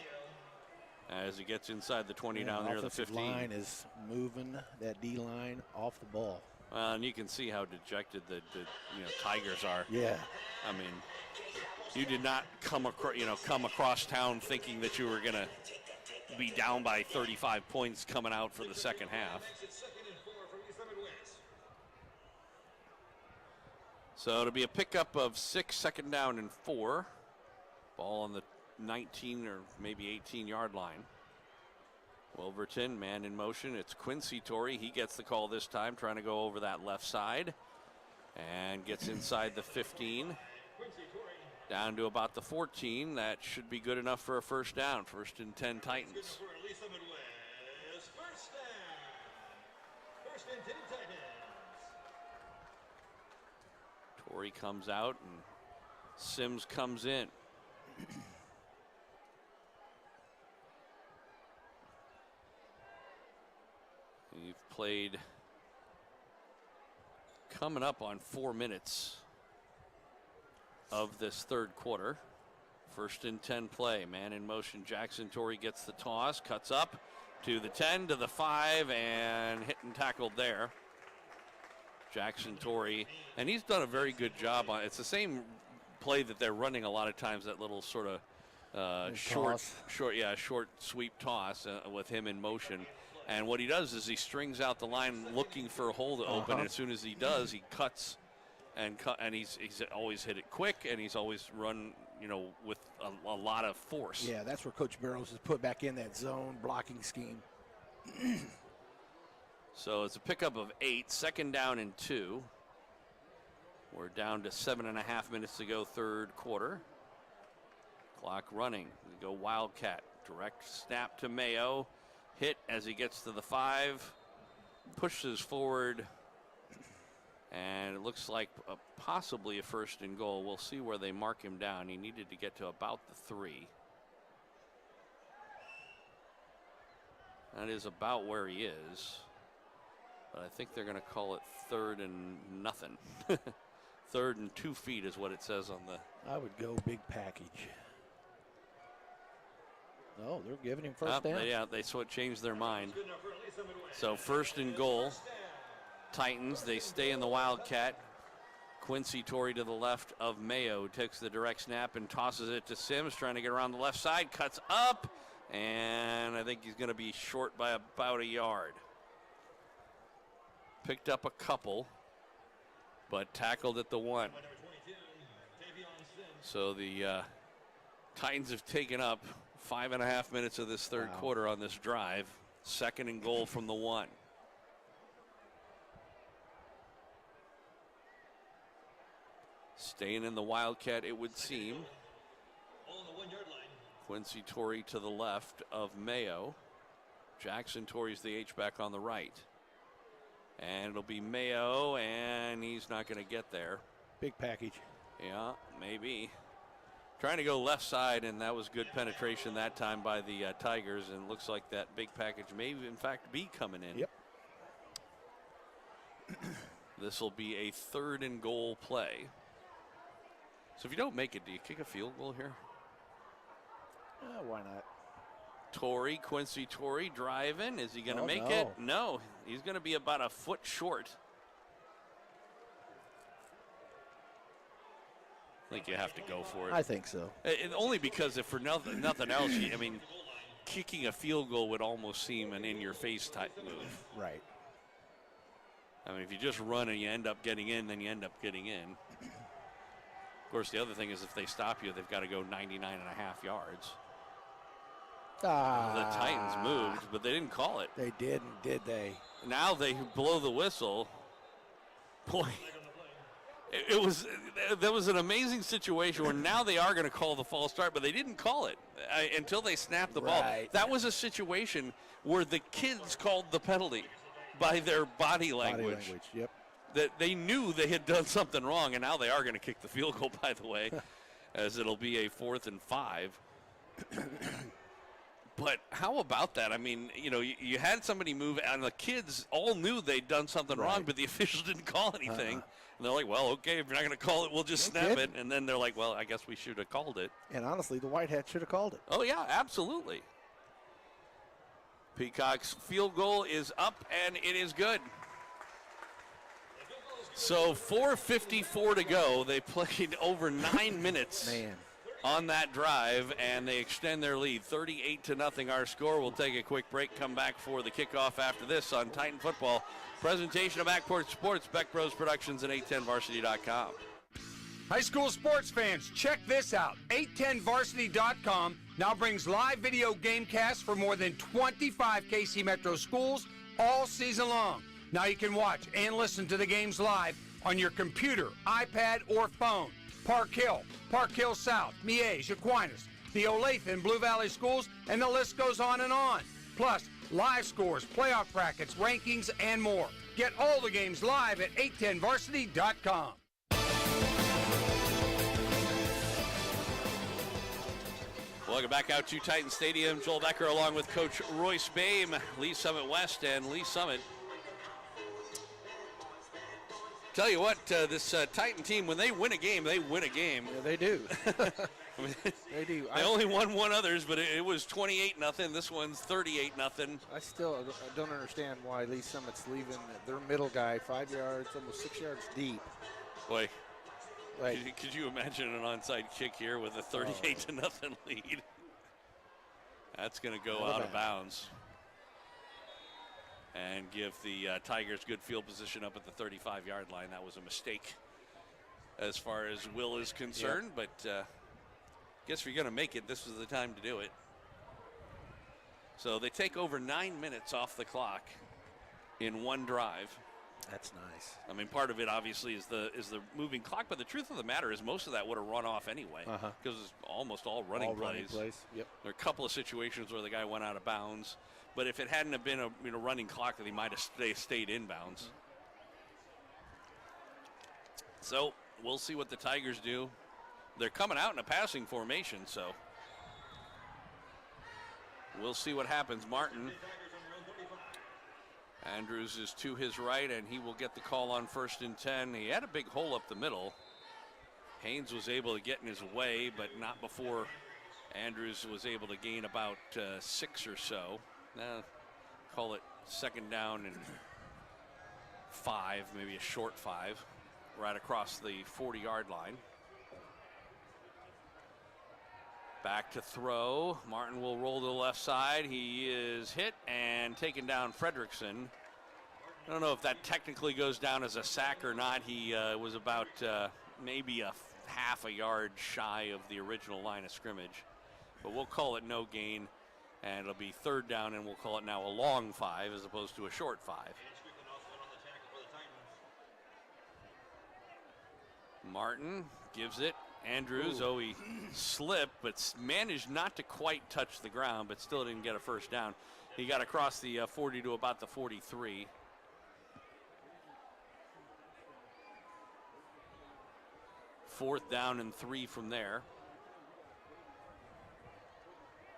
as he gets inside the 20 down near the 15. The line is moving that D-line off the ball. And you can see how dejected the Tigers are. Yeah. I mean, you did not come across town thinking that you were going to be down by 35 points coming out for the 2nd half. So it'll be a pickup of 6, 2nd down and 4. Ball on the 19 or maybe 18-yard line. Wolverton, man in motion. It's Quincy Torrey. He gets the call this time, trying to go over that left side. And gets inside the 15. Down to about the 14. That should be good enough for a 1st down. 1st and 10 Titans. 1st and 10 Titans. Torrey comes out and Sims comes in. You've played coming up on 4 minutes of this third quarter. 1st and 10 play. Man in motion. Jackson Torrey gets the toss, cuts up to the 10, to the 5, and hit and tackled there. Jackson Torrey, and he's done a very good job on. It's the same play that they're running a lot of times. That little sort of short sweep toss with him in motion. And what he does is he strings out the line looking for a hole to open. And as soon as he does, he cuts and he's always hit it quick, and he's always run, with a lot of force. Yeah, that's where Coach Barrows has put back in that zone blocking scheme. So it's a pickup of 8, 2nd down and 2. We're down to 7.5 minutes to go, third quarter. Clock running. We go Wildcat. Direct snap to Mayo. Hit as he gets to the 5. Pushes forward. And it looks like possibly a 1st and goal. We'll see where they mark him down. He needed to get to about the 3. That is about where he is. But I think they're going to call it 3rd and nothing. 3rd and 2 feet is what it says on the. I would go big package. No, they're giving him first down. Yeah, they changed their mind. So 1st and goal. Titans, they stay in the Wildcat. Quincy Torrey to the left of Mayo takes the direct snap and tosses it to Sims, trying to get around the left side, cuts up, and I think he's going to be short by about a yard. Picked up a couple, but tackled at the 1. So the Titans have taken up 5.5 minutes of this third quarter on this drive. 2nd and goal from the 1. Staying in the Wildcat, it would seem. Quincy Torrey to the left of Mayo. Jackson Torrey's the H-back on the right. And it'll be Mayo, and he's not going to get there. Big package. Yeah, maybe. Trying to go left side, and that was good penetration that time by the Tigers, and looks like that big package may, in fact, be coming in. Yep. This will be a 3rd and goal play. So if you don't make it, do you kick a field goal here? Why not? Torrey, Quincy Torrey driving. Is he going to make it? No, he's going to be about a foot short. I think you have to go for it. I think so. Only because if for nothing else, kicking a field goal would almost seem an in-your-face type move. Right. I mean, if you just run and you end up getting in, then you end up getting in. Of course, the other thing is if they stop you, they've got to go 99.5 yards. The Titans moved, but they didn't call it. They didn't, did they? Now they blow the whistle. Boy, that was an amazing situation where now they are going to call the false start, but they didn't call it until they snapped the ball. That was a situation where the kids called the penalty by their body language. Yep. That they knew they had done something wrong, and now they are going to kick the field goal, by the way, as it'll be a 4th and 5. But how about that? I mean, you had somebody move, and the kids all knew they'd done something wrong, but the officials didn't call anything. And they're like, well, okay, if you're not going to call it, we'll just snap it. And then they're like, well, I guess we should have called it. And honestly, the White Hat should have called it. Oh, yeah, absolutely. Peacock's field goal is up, and it is good. So 4:54 to go. They played over 9 minutes on that drive, and they extend their lead 38-0. Our score. We'll take a quick break, come back for the kickoff after this on Titan Football. Presentation of Backport Sports, Beck Bros Productions, and 810varsity.com. High school sports fans, check this out. 810varsity.com now brings live video game casts for more than 25 KC Metro schools all season long. Now you can watch and listen to the games live on your computer, iPad, or phone. Park Hill South, Miege, Aquinas, the Olathe and Blue Valley schools, and the list goes on and on. Plus, live scores, playoff brackets, rankings, and more. Get all the games live at 810varsity.com. Welcome back out to Titan Stadium. Joel Becker along with Coach Royce Boehm, Lee Summit West and Lee Summit. Tell you what, this Titan team, when they win a game, they win a game. Yeah, they do. I mean, They do. they only won one others, but it was 28-0. This one's 38-0. I still don't understand why Lee Summit's leaving their middle guy 5 yards, almost 6 yards deep. Boy, Like, could you imagine an onside kick here with a 38-0 lead? That's going to go out of bounds and give the Tigers good field position up at the 35-yard line. That was a mistake as far as Will is concerned, but guess if you're going to make it, this was the time to do it. So they take over 9 minutes off the clock in one drive. that's nice. I mean, part of it obviously is the moving clock, but the truth of the matter is most of that would have run off anyway because it's almost all running plays. Yep. There are a couple of situations where the guy went out of bounds, but if it hadn't have been a running clock, then he might have stayed in bounds. So we'll see what the Tigers do. They're coming out in a passing formation, so we'll see what happens. Martin Andrews is to his right, and he will get the call on 1st and 10. He had a big hole up the middle. Haynes was able to get in his way, but not before Andrews was able to gain about 6 or so. Call it 2nd down and 5, maybe a short 5, right across the 40-yard line. Back to throw. Martin will roll to the left side. He is hit and taken down. Fredrickson. I don't know if that technically goes down as a sack or not. He was about maybe a half a yard shy of the original line of scrimmage. But we'll call it no gain, and it'll be 3rd down, and we'll call it now a long 5 as opposed to a short 5. Martin gives it. Andrews, he slipped, but managed not to quite touch the ground, but still didn't get a 1st down. He got across the 40 to about the 43. Fourth down and 3 from there.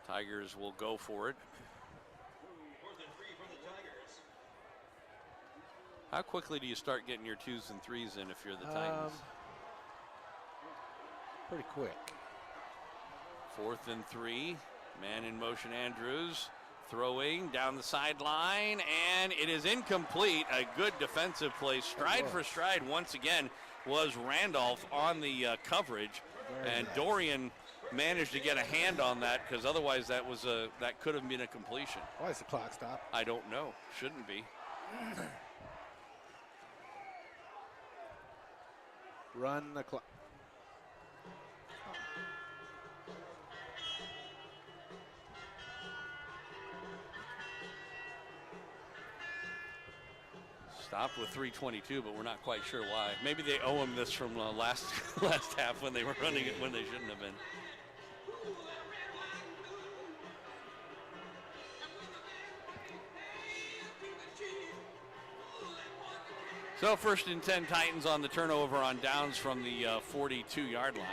Tigers will go for it. How quickly do you start getting your 2s and 3s in if you're the Titans? Pretty quick. 4th and 3. Man in motion, Andrews. Throwing down the sideline, and it is incomplete. A good defensive play. Stride for stride once again was Randolph on the coverage. And Dorian managed to get a hand on that because otherwise that could have been a completion. Why is the clock stop? I don't know. Shouldn't be. Run the clock. Stopped with 3:22, but we're not quite sure why. Maybe they owe him this from last half when they were running it when they shouldn't have been. So 1st and 10 Titans on the turnover on downs from the 42-yard line.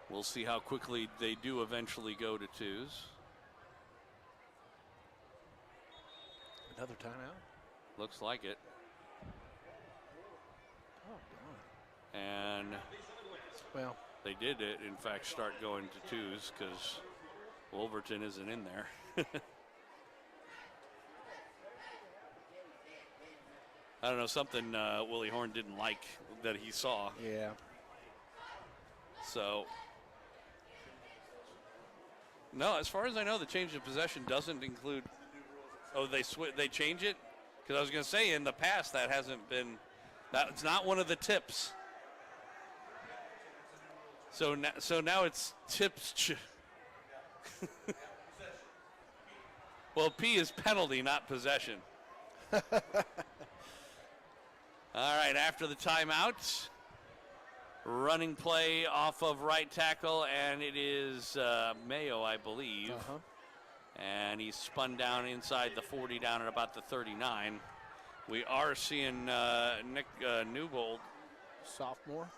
We'll see how quickly they do eventually go to 2s. Another timeout? Looks like it. Oh, darn. And well, they did, in fact, start going to 2s because Wolverton isn't in there. I don't know, something Willie Horn didn't like that he saw. Yeah. So, no, as far as I know, the change of possession doesn't include. Oh, they change it? Because I was going to say in the past that hasn't been. That's not one of the tips. So now it's tips. Well, P is penalty, not possession. All right, after the timeout, running play off of right tackle, and it is Mayo, I believe. And he's spun down inside the 40, down at about the 39. We are seeing Nick Newbold. Sophomore.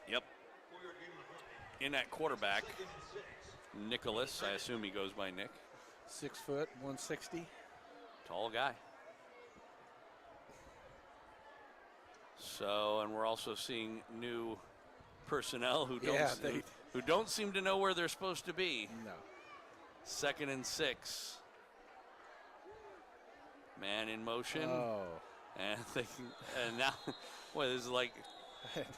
Yep. In at quarterback. Nicholas, I assume he goes by Nick. 6 foot, 160. Tall guy. So, and we're also seeing new personnel who don't seem to know where they're supposed to be. No. 2nd and 6. Man in motion. Oh. And now, well, this is like,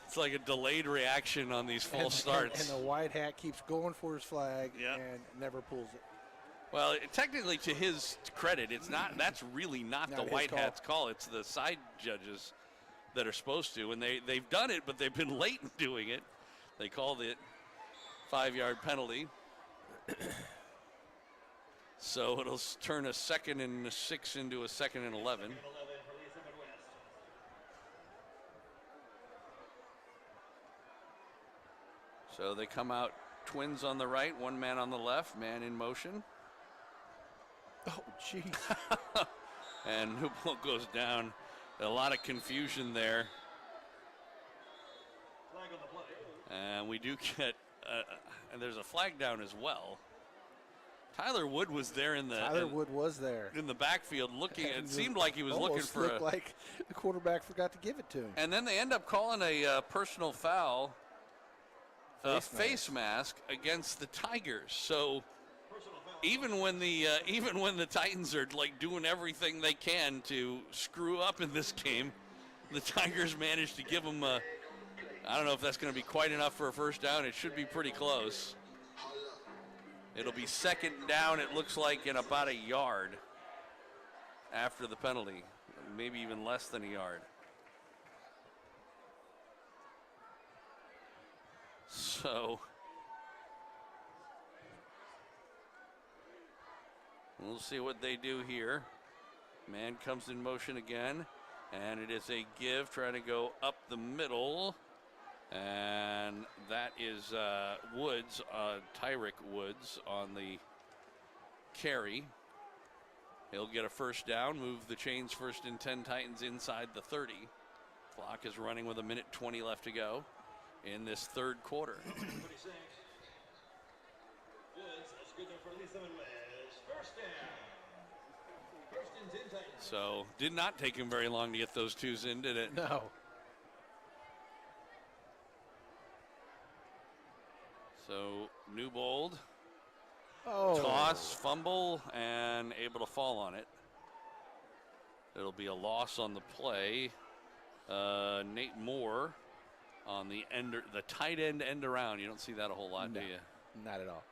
it's like a delayed reaction on these false starts. And the white hat keeps going for his flag Yep. and never pulls it. Well, technically, to his credit, it's not. That's really not the his white call. hat's call. It's the side judges that are supposed to, and they've done it, but they've been late in doing it. They called it 5-yard penalty. So it'll turn a 2nd and 6 into a 2nd and 11. So they come out twins on the right, one man on the left, man in motion. Oh, jeez. And Newbold goes down. A lot of confusion there. And we do get, and there's a flag down as well. Tyler Wood was there in the in the backfield looking. It seemed like he was looking for looked like the quarterback forgot to give it to him. And then they end up calling a personal foul, face mask against the Tigers. So even when the Titans are like doing everything they can to screw up in this game, the Tigers managed to give them a. I don't know if that's going to be quite enough for a first down. It should be pretty close. It'll be 2nd down, it looks like, in about a yard after the penalty, maybe even less than a yard. So we'll see what they do here. Man comes in motion again, and it is a give, trying to go up the middle. And that is Woods, Tyrick Woods on the carry. He'll get a first down, move the chains 1st and 10 Titans inside the 30. Clock is running with 1:20 left to go in this 3rd quarter. 26. Woods, that's good enough for Lee Summit West. First down. 1st and 10 Titans. So did not take him very long to get those twos in, did it? No. So Newbold, Oh. toss, fumble, and able to fall on it. It'll be a loss on the play. Nate Moore on the tight end around. You don't see that a whole lot, do you? Not at all.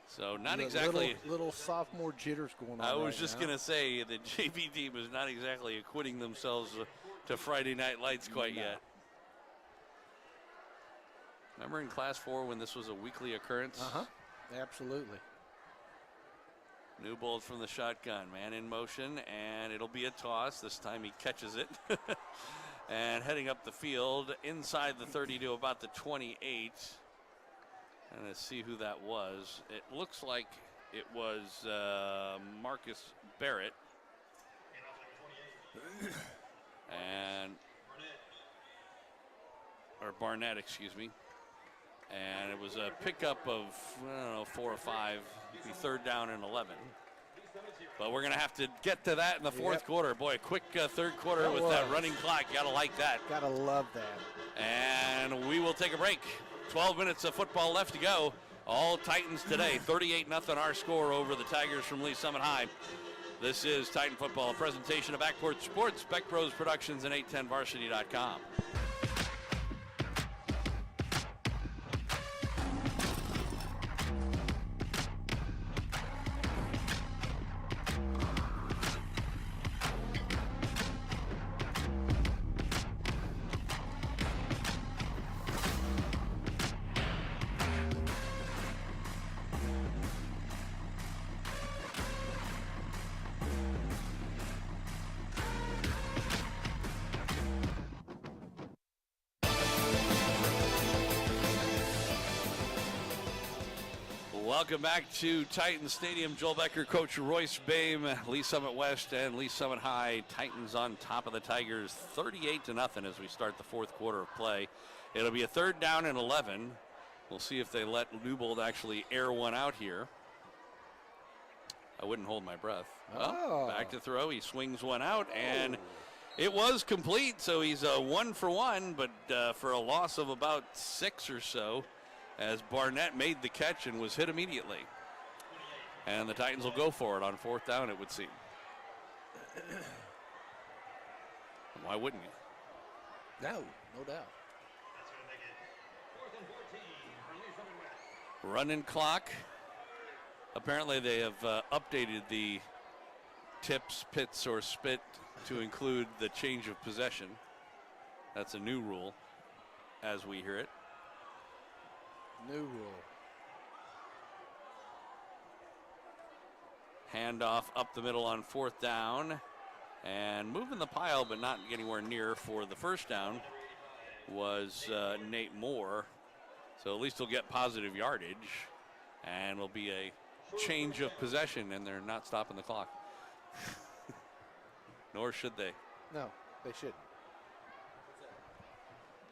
So not exactly. Little sophomore jitters going on. I was right just now. going to say the JV team is not exactly acquitting themselves to Friday Night Lights quite yet. Remember in Class 4 when this was a weekly occurrence? Absolutely. Newbold from the shotgun, man in motion, and it'll be a toss. This time he catches it. And heading up the field inside the 30 to about the 28. And let's see who that was. It looks like it was Marcus Barrett. Or Barnett, excuse me. And it was a pickup of, I don't know, 4 or 5, be 3rd down and 11. But we're going to have to get to that in the 4th quarter. Boy, a quick 3rd quarter with that running clock. You got to like that. Got to love that. And we will take a break. 12 minutes of football left to go. All Titans today. 38-0 our score over the Tigers from Lee Summit High. This is Titan Football, a presentation of Backport Sports, Beck Bros Productions, and 810varsity.com. Welcome back to Titan Stadium. Joel Becker, Coach Royce Boehm, Lee Summit West and Lee Summit High. Titans on top of the Tigers, 38-0 as we start the 4th quarter of play. It'll be a 3rd down and 11 We'll see if they let Newbold actually air one out here. I wouldn't hold my breath. Well, back to throw. He swings one out, and it was complete. So he's a 1 for 1, but for a loss of about 6 or so, as Barnett made the catch and was hit immediately. And the Titans will go for it on 4th down, it would seem. Why wouldn't you? No doubt. Running clock. Apparently they have updated the tips, pits, or spit to include the change of possession. That's a new rule as we hear it. New rule. Handoff up the middle on 4th down. And moving the pile but not anywhere near for the 1st down was Nate Moore. So at least he'll get positive yardage. And will be a change of possession, and they're not stopping the clock. Nor should they. No, they shouldn't.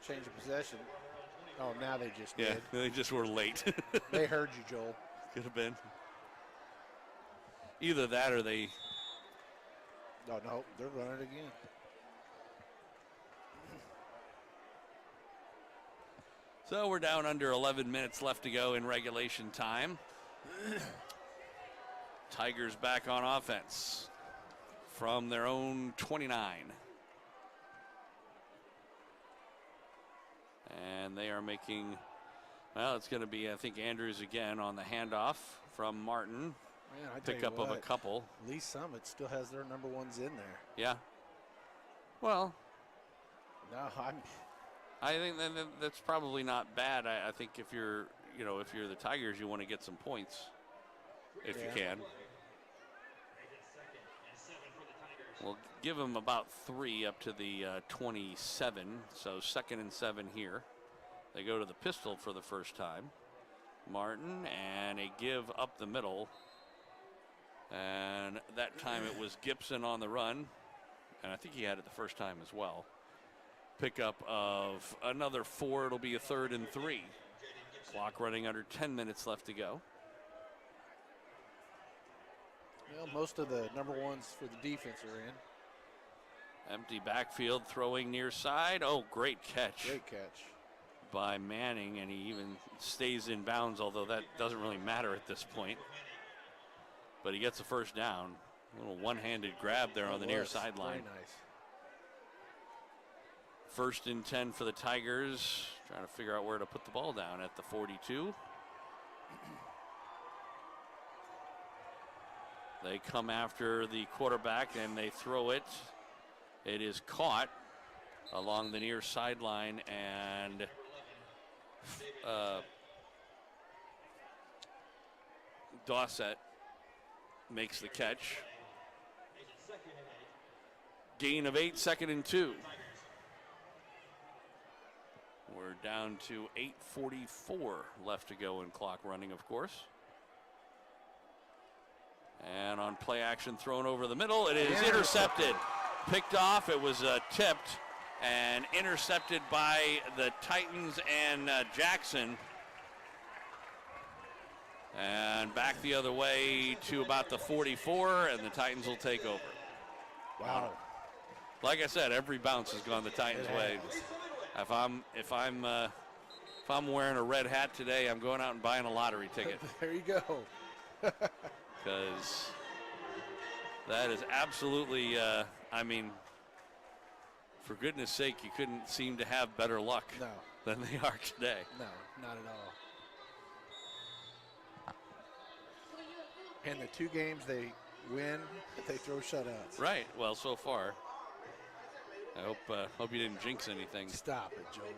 Change of possession. Oh, now they just did. They just were late. They heard you, Joel. Could have been. Either that or they... No, they're running again. So we're down under 11 minutes left to go in regulation time. Tigers back on offense from their own 29. And they are making, well, it's going to be, I think, Andrews again on the handoff from Martin. Man, I Pickup of a couple. Lee Summit still has their number ones in there. Yeah. Well. No, I think that's probably not bad. I think if you're the Tigers, you want to get some points if you can. We'll give them about 3 up to the 27. So 2nd and 7 here. They go to the pistol for the first time. Martin, and a give up the middle. And that time it was Gibson on the run. And I think he had it the first time as well. Pickup of another 4. It'll be a 3rd and 3. Clock running under 10 minutes left to go. Well, most of the number ones for the defense are in. Empty backfield, throwing near side. Oh, great catch. Great catch. By Manning, and he even stays in bounds, although that doesn't really matter at this point. But he gets a first down. A little one-handed grab there on the near sideline. Very nice. 1st and 10 for the Tigers. Trying to figure out where to put the ball down at the 42. They come after the quarterback and they throw it. It is caught along the near sideline, and Dossett makes the catch. Gain of 8, 2nd and 2. We're down to 8:44 left to go in clock running, of course. And on play action, thrown over the middle. It is intercepted. Picked off. It was tipped and intercepted by the Titans and Jackson. And back the other way to about the 44, and the Titans will take over. Wow. Like I said, every bounce has gone the Titans' way. If I'm wearing a red hat today, I'm going out and buying a lottery ticket. There you go. Because that is absolutely, I mean, for goodness sake, you couldn't seem to have better luck than they are today. No, not at all. And the 2 games they win, they throw shutouts. Right. Well, so far. I hope you didn't jinx anything. Stop it, Joel.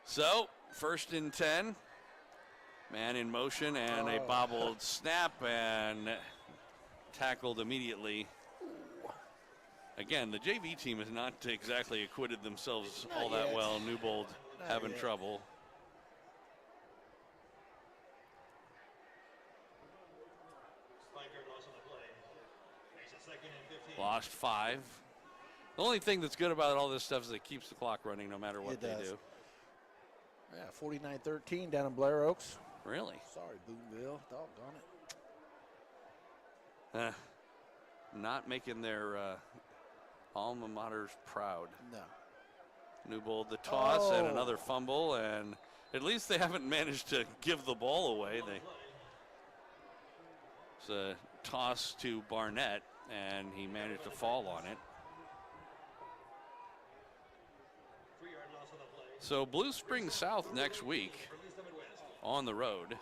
So, 1st and 10. Man in motion and a bobbled snap and tackled immediately. Again, the JV team has not exactly acquitted themselves all that well. Newbold having trouble. Lost 5. The only thing that's good about all this stuff is it keeps the clock running no matter what It they does. do. Yeah, 49-13 down in Blair Oaks. Really? Sorry, Boonville. Doggone it. Not making their alma maters proud. No. Newbold the toss and another fumble, and at least they haven't managed to give the ball away. It's a toss to Barnett, and he managed to fall on it. So Blue Springs South next week on the road.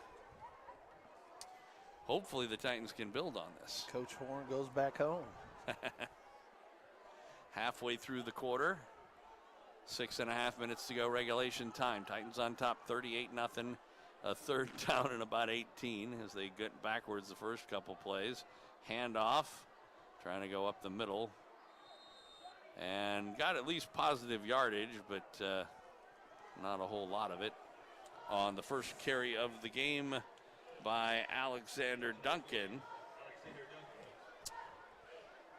Hopefully the Titans can build on this. Coach Horn goes back home. Halfway through the quarter. 6.5 minutes to go, regulation time. Titans on top 38-0. A third down and about 18 as they get backwards the first couple plays. Handoff, trying to go up the middle. And got at least positive yardage, but not a whole lot of it. On the first carry of the game by Alexander Duncan.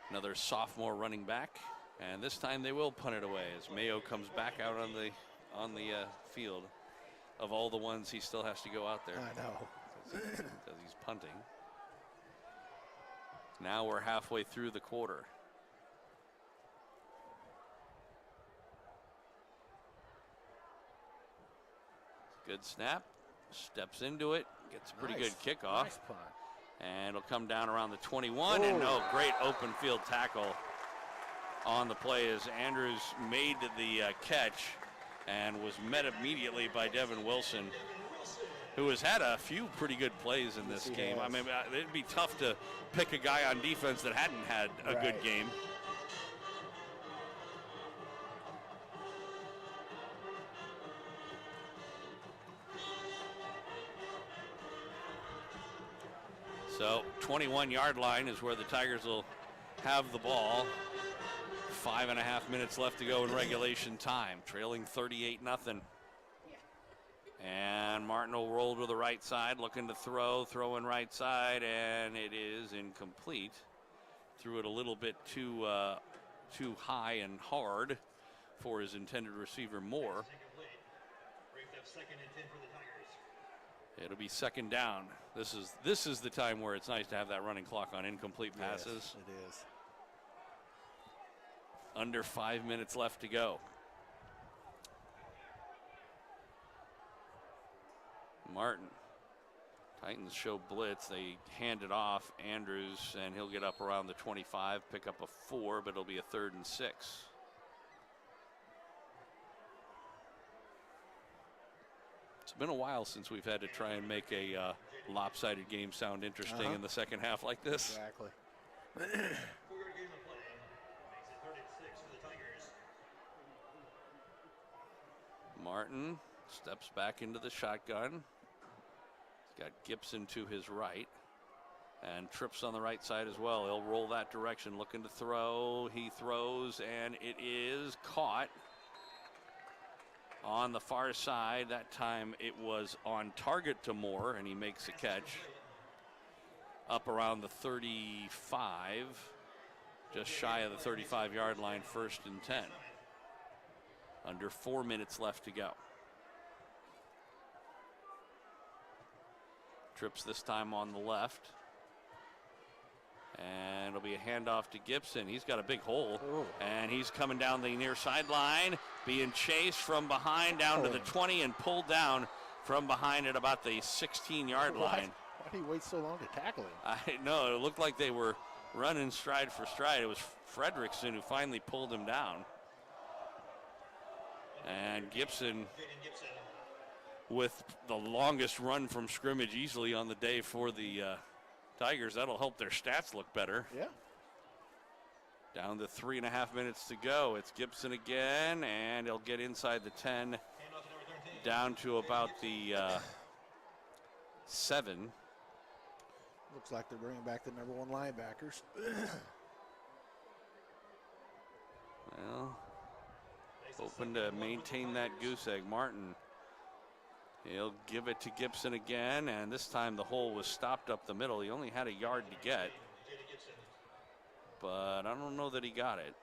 Another sophomore running back. And this time they will punt it away as Mayo comes back out on the field. Of all the ones he still has to go out there. I know. Because he's punting. Now we're halfway through the quarter. Good snap. Steps into it. Gets a pretty good kickoff. Nice punt. And it'll come down around the 21. And great open field tackle on the play as Andrews made the catch and was met immediately by Devin Wilson, who has had a few pretty good plays in this game. I mean, it'd be tough to pick a guy on defense that hadn't had a good game. So 21-yard line is where the Tigers will have the ball. 5.5 minutes left to go in regulation time, trailing 38-0. And Martin will roll to the right side, looking to throw in right side, and it is incomplete. Threw it a little bit too high and hard for his intended receiver, Moore. It'll be second down. This is the time where it's nice to have that running clock on incomplete passes. Yes, it is. Under 5 minutes left to go. Martin. Titans show blitz. They hand it off. Andrews, and he'll get up around the 25, pick up a 4, but it'll be a 3rd and 6. It's been a while since we've had to try and make a lopsided game sound interesting in the second half like this. Exactly. Martin steps back into the shotgun. He's got Gibson to his right and trips on the right side as well. He'll roll that direction, looking to throw. He throws, and it is caught on the far side. That time it was on target to Moore, and he makes a catch up around the 35, just shy of the 35-yard line, 1st and 10. Under 4 minutes left to go. Trips this time on the left. And it'll be a handoff to Gibson. He's got a big hole. And he's coming down the near sideline, being chased from behind down to the 20 and pulled down from behind at about the 16-yard line. Why did he wait so long to tackle him? I know. It looked like they were running stride for stride. It was Fredrickson who finally pulled him down. And Gibson with the longest run from scrimmage easily on the day for the Tigers. That'll help their stats look better. Yeah. Down to 3.5 minutes to go. It's Gibson again, and he'll get inside the 10, down to about the 7. Looks like they're bringing back the number 1 linebackers. Well, hoping to maintain that goose egg. Martin, he'll give it to Gibson again, and this time the hole was stopped up the middle. He only had a yard to get, but I don't know that he got it.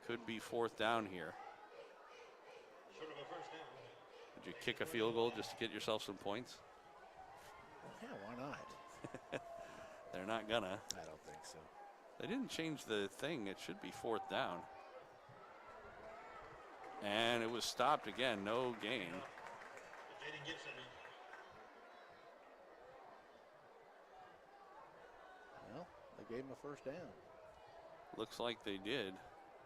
Could be 4th down here. Short of a first down. Would you kick a field goal just to get yourself some points? Yeah, why not? They're not gonna. I don't think so. They didn't change the thing. It should be 4th down. And it was stopped again. No gain. Jaden Gibson. Well, they gave him a first down. Looks like they did.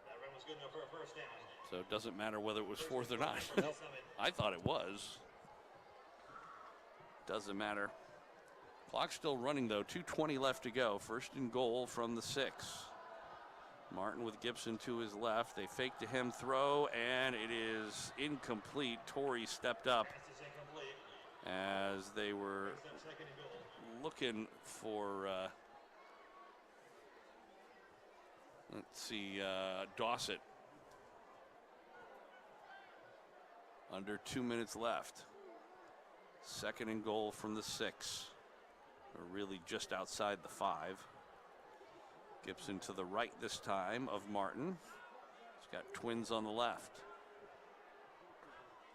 That run was good enough for a first down. So it doesn't matter whether it was 4th or not. Nope. I thought it was. Doesn't matter. Clock's still running though. 2:20 left to go. 1st and goal from the 6. Martin with Gibson to his left. They fake to him, throw, and it is incomplete. Torrey stepped up Pass is incomplete. as they were First down, 2nd and goal. looking for, let's see, Dossett. Under 2 minutes left. 2nd and goal from the 6. Or really just outside the 5. Gibson to the right this time of Martin. He's got twins on the left.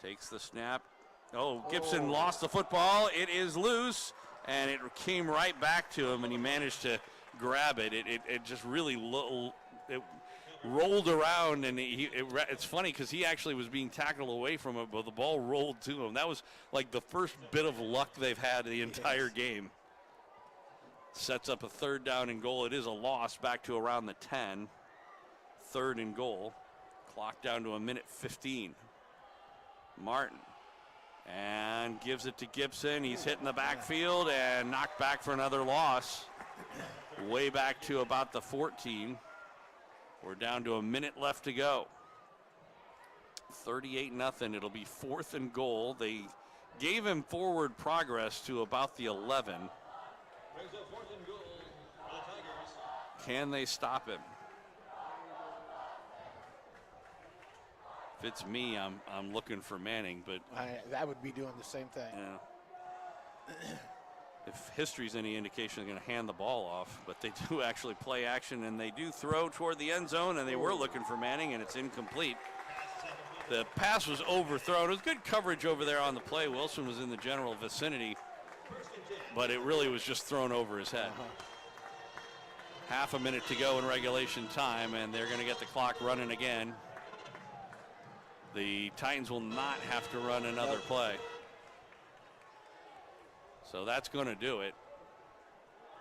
Takes the snap. Oh, Gibson lost the football. It is loose, and it came right back to him, and he managed to grab it. It just really it rolled around, and it's funny because he actually was being tackled away from it, but the ball rolled to him. That was like the first bit of luck they've had the entire game. Sets up a 3rd down and goal. It is a loss back to around the 10. 3rd and goal. Clock down to 1:15. Martin. And gives it to Gibson. He's hitting the backfield and knocked back for another loss. Way back to about the 14. We're down to a minute left to go. 38-0. It'll be 4th and goal. They gave him forward progress to about the 11. Brings up 4th and goal for the Tigers. Can they stop him? If it's me, I'm looking for Manning, but I would be doing the same thing. you know, if history's any indication, they're going to hand the ball off. But they do actually play action, and they do throw toward the end zone, and they were looking for Manning, and it's incomplete. The pass was overthrown. It was good coverage over there on the play. Wilson was in the general vicinity, but it really was just thrown over his head. Half a minute to go in regulation time, and they're going to get the clock running again. The Titans will not have to run another play. So that's going to do it.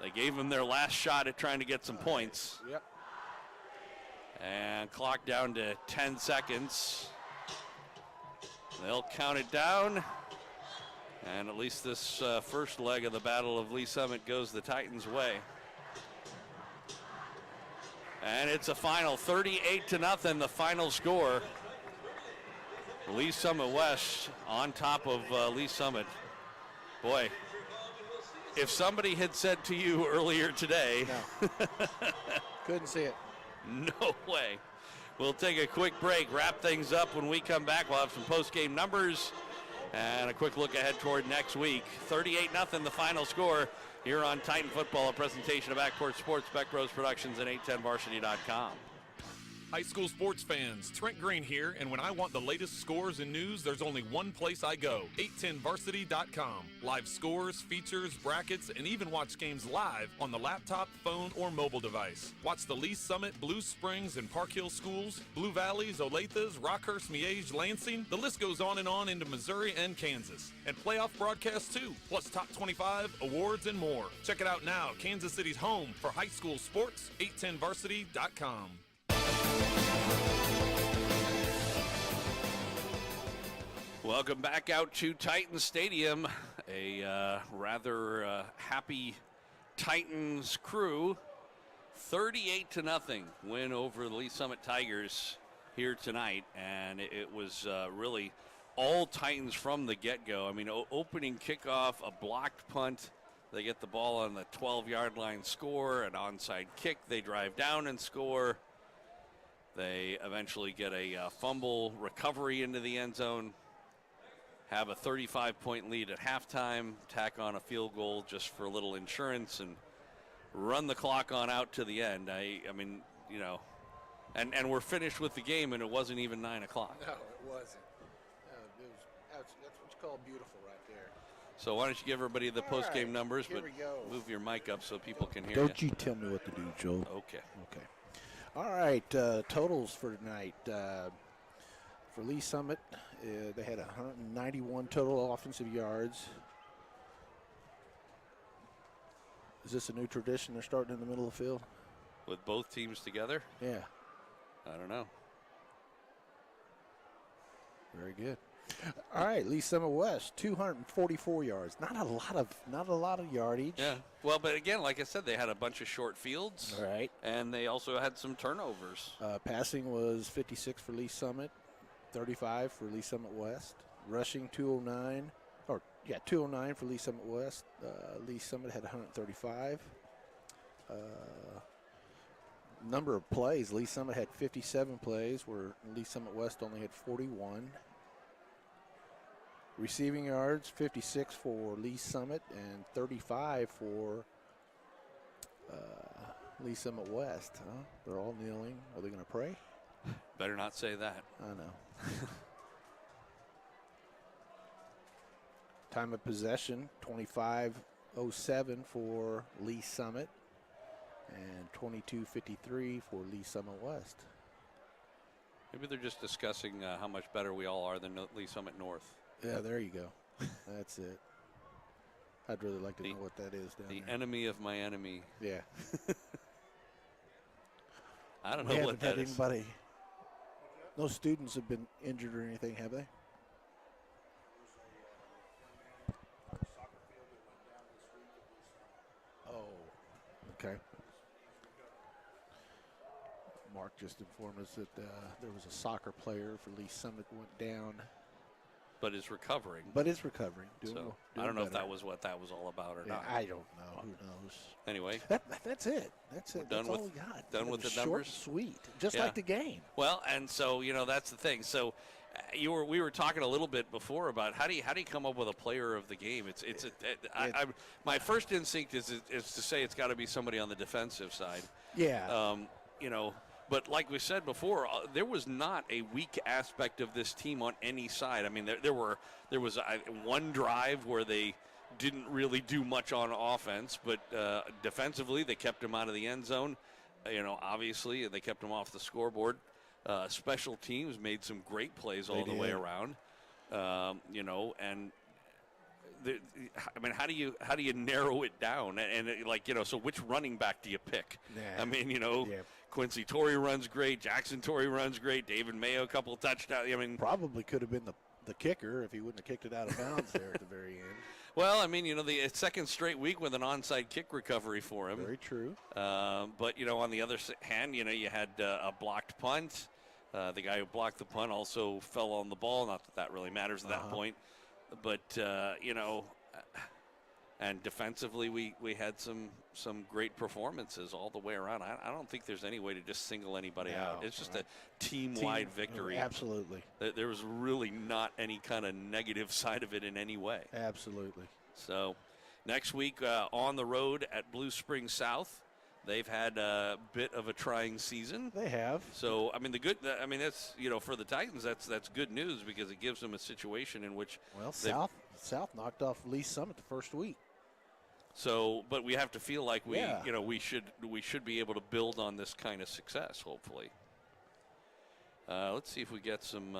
They gave them their last shot at trying to get some points. Yep. And clock down to 10 seconds. They'll count it down. And at least this first leg of the Battle of Lee Summit goes the Titans' way. And it's a final 38-0, the final score. Lee Summit West on top of Lee Summit. Boy, if somebody had said to you earlier today. No. Couldn't see it. No way. We'll take a quick break, wrap things up. When we come back, we'll have some post-game numbers and a quick look ahead toward next week. 38-0, the final score here on Titan Football, a presentation of Backcourt Sports, Beck Rose Productions, and 810varsity.com. High school sports fans, Trent Green here, and when I want the latest scores and news, there's only one place I go, 810varsity.com. Live scores, features, brackets, and even watch games live on the laptop, phone, or mobile device. Watch the Lee Summit, Blue Springs, and Park Hill schools, Blue Valleys, Olathes, Rockhurst, Miege, Lansing. The list goes on into Missouri and Kansas. And playoff broadcasts too, plus top 25, awards, and more. Check it out now, Kansas City's home for high school sports, 810varsity.com. Welcome back out to Titan Stadium. A rather happy Titans crew. 38-0 win over the Lee Summit Tigers here tonight. And it was really all Titans from the get-go. I mean, opening kickoff, a blocked punt. They get the ball on the 12-yard line, score, an onside kick. They drive down and score. They eventually get a fumble recovery into the end zone. Have a 35-point lead at halftime, tack on a field goal just for a little insurance, and run the clock on out to the end. I mean, you know, And we're finished with the game, and it wasn't even 9 o'clock. No, it wasn't. That's what you call beautiful right there. So why don't you give everybody the All post-game right, numbers, here but we go. move your mic up so people can hear Don't you tell me what to do, Joe. Okay. Okay. All right, totals for tonight. For Lee Summit, they had 191 total offensive yards. Is this a new tradition? They're starting in the middle of the field? With both teams together? Yeah. I don't know. Very good. All right, Lee Summit West, 244 yards. Not a lot of yardage. Yeah. Well, but again, like I said, they had a bunch of short fields. All right. And they also had some turnovers. Passing was 56 for Lee Summit, 35 for Lee Summit West. Rushing 209 for Lee Summit West. Lee Summit had 135. Number of plays, Lee Summit had 57 plays, where Lee Summit West only had 41. Receiving yards, 56 for Lee Summit and 35 for Lee Summit West. Huh? They're all kneeling. Are they going to pray? Better not say that. I know. Time of possession, 25:07 for Lee Summit and 22:53 for Lee Summit West. Maybe they're just discussing how much better we all are than Lee Summit North. Yeah, there you go. That's it. I'd really like to know what that is down The there. enemy of my enemy. Yeah. I don't We know what haven't had that is. anybody. No students have been injured or anything, have they? Oh, okay. Mark just informed us that there was a soccer player for Lee Summit went down, But is recovering. but is recovering. So Doing I don't know if better. that was what that was all about or Yeah, not. I don't know. Who knows? Anyway. That's it. That's it. Done That's with- all we got. done It with was the short numbers? and sweet, just Yeah. like the game. Well, and so that's the thing. So we were talking a little bit before about how do you come up with a player of the game? My first instinct is to say it's got to be somebody on the defensive side. Yeah. But like we said before, there was not a weak aspect of this team on any side. I mean, there was one drive where they didn't really do much on offense, but defensively they kept him out of the end zone. Obviously, and they kept him off the scoreboard. Special teams made some great plays all the way around. And how do you narrow it down? So which running back do you pick? Yeah. I mean, Quincy Torrey runs great. Jackson Torrey runs great. David Mayo, a couple of touchdowns. I mean, probably could have been the kicker if he wouldn't have kicked it out of bounds there at the very end. Well, I mean, the second straight week with an onside kick recovery for him. Very true. But on the other hand, you had a blocked punt. The guy who blocked the punt also fell on the ball. Not that really matters at that point. But, and defensively we had some great performances all the way around. I don't think there's any way to just single anybody out. It's just a team-wide victory. Absolutely. There was really not any kind of negative side of it in any way. Absolutely. So next week on the road at Blue Springs South. They've had a bit of a trying season. They have. So I mean, that's for the Titans, that's good news because it gives them a situation in which South knocked off Lee Summit the first week. So, but we have to feel like we should be able to build on this kind of success. Hopefully. Let's see if we get some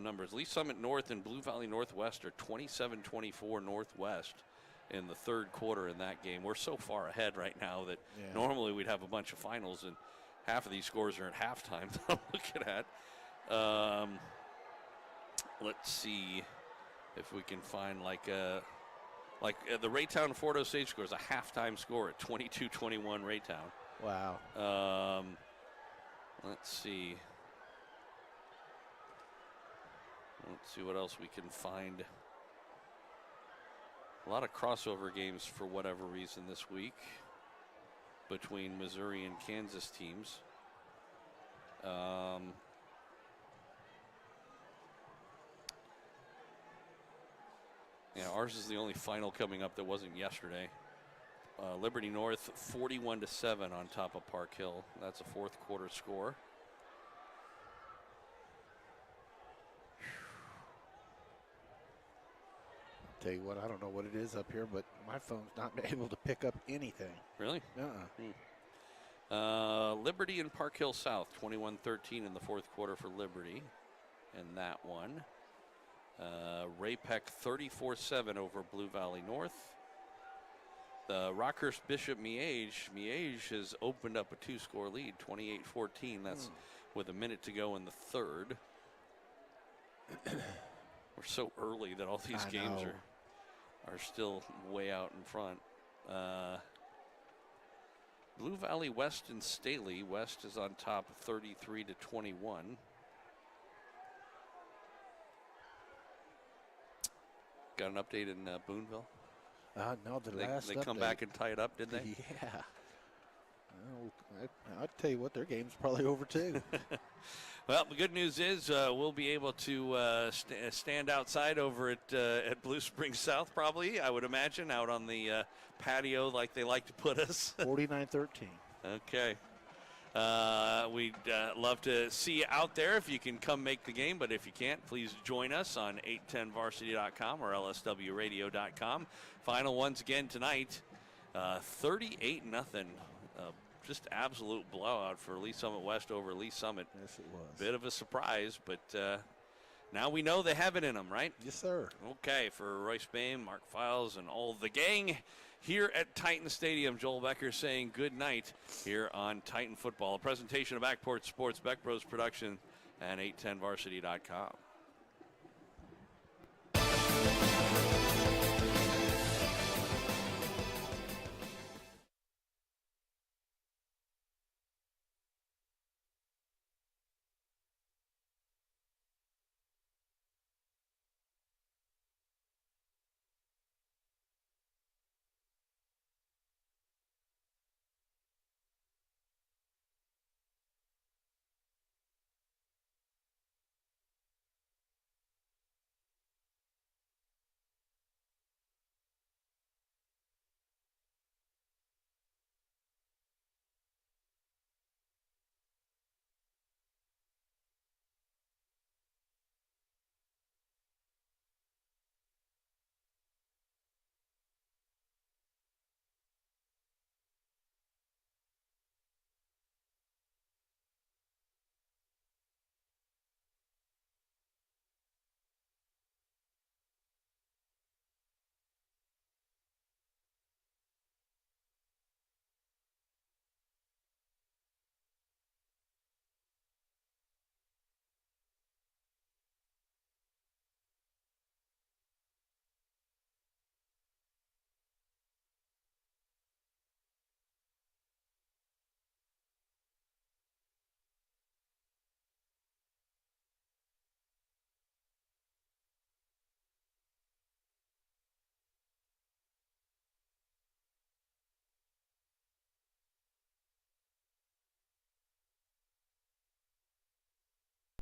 numbers. Lee Summit North and Blue Valley Northwest are 27-24 Northwest in the third quarter in that game. We're so far ahead right now that normally we'd have a bunch of finals, and half of these scores are at halftime that I'm looking at. Let's see if we can find the Raytown Fort Osage score is a halftime score at 22-21 Raytown. Wow. Let's see. Let's see what else we can find. A lot of crossover games for whatever reason this week between Missouri and Kansas teams. Ours is the only final coming up that wasn't yesterday. Liberty North 41-7 on top of Park Hill. That's a fourth quarter score. tell you what, I don't know what it is up here, but my phone's not able to pick up anything. Really? Liberty and Park Hill South, 21-13 in the fourth quarter for Liberty. And that one. Ray-Pec 34-7 over Blue Valley North. The Rockhurst Bishop Miege has opened up a 2-score lead, 28-14. That's with a minute to go in the third. We're so early that all these games are still way out in front. Blue Valley West and Staley. West is on top 33-21. Got an update in Boonville? No, they come back and tie it up, did they? Yeah. Well, I'll tell you what, their game's probably over too. Well, the good news is we'll be able to stand outside over at Blue Springs South, probably, I would imagine, out on the patio like they like to put us. 49-13. Okay. We'd love to see you out there if you can come make the game, but if you can't, please join us on 810varsity.com or lswradio.com. Final once again tonight, 38-0. Just absolute blowout for Lee Summit West over Lee Summit. Yes, it was. Bit of a surprise, but now we know they have it in them, right? Yes, sir. Okay, for Royce Bain, Mark Files, and all the gang here at Titan Stadium, Joel Becker saying good night here on Titan Football. A presentation of Backport Sports, Beck Bros Production, and 810varsity.com.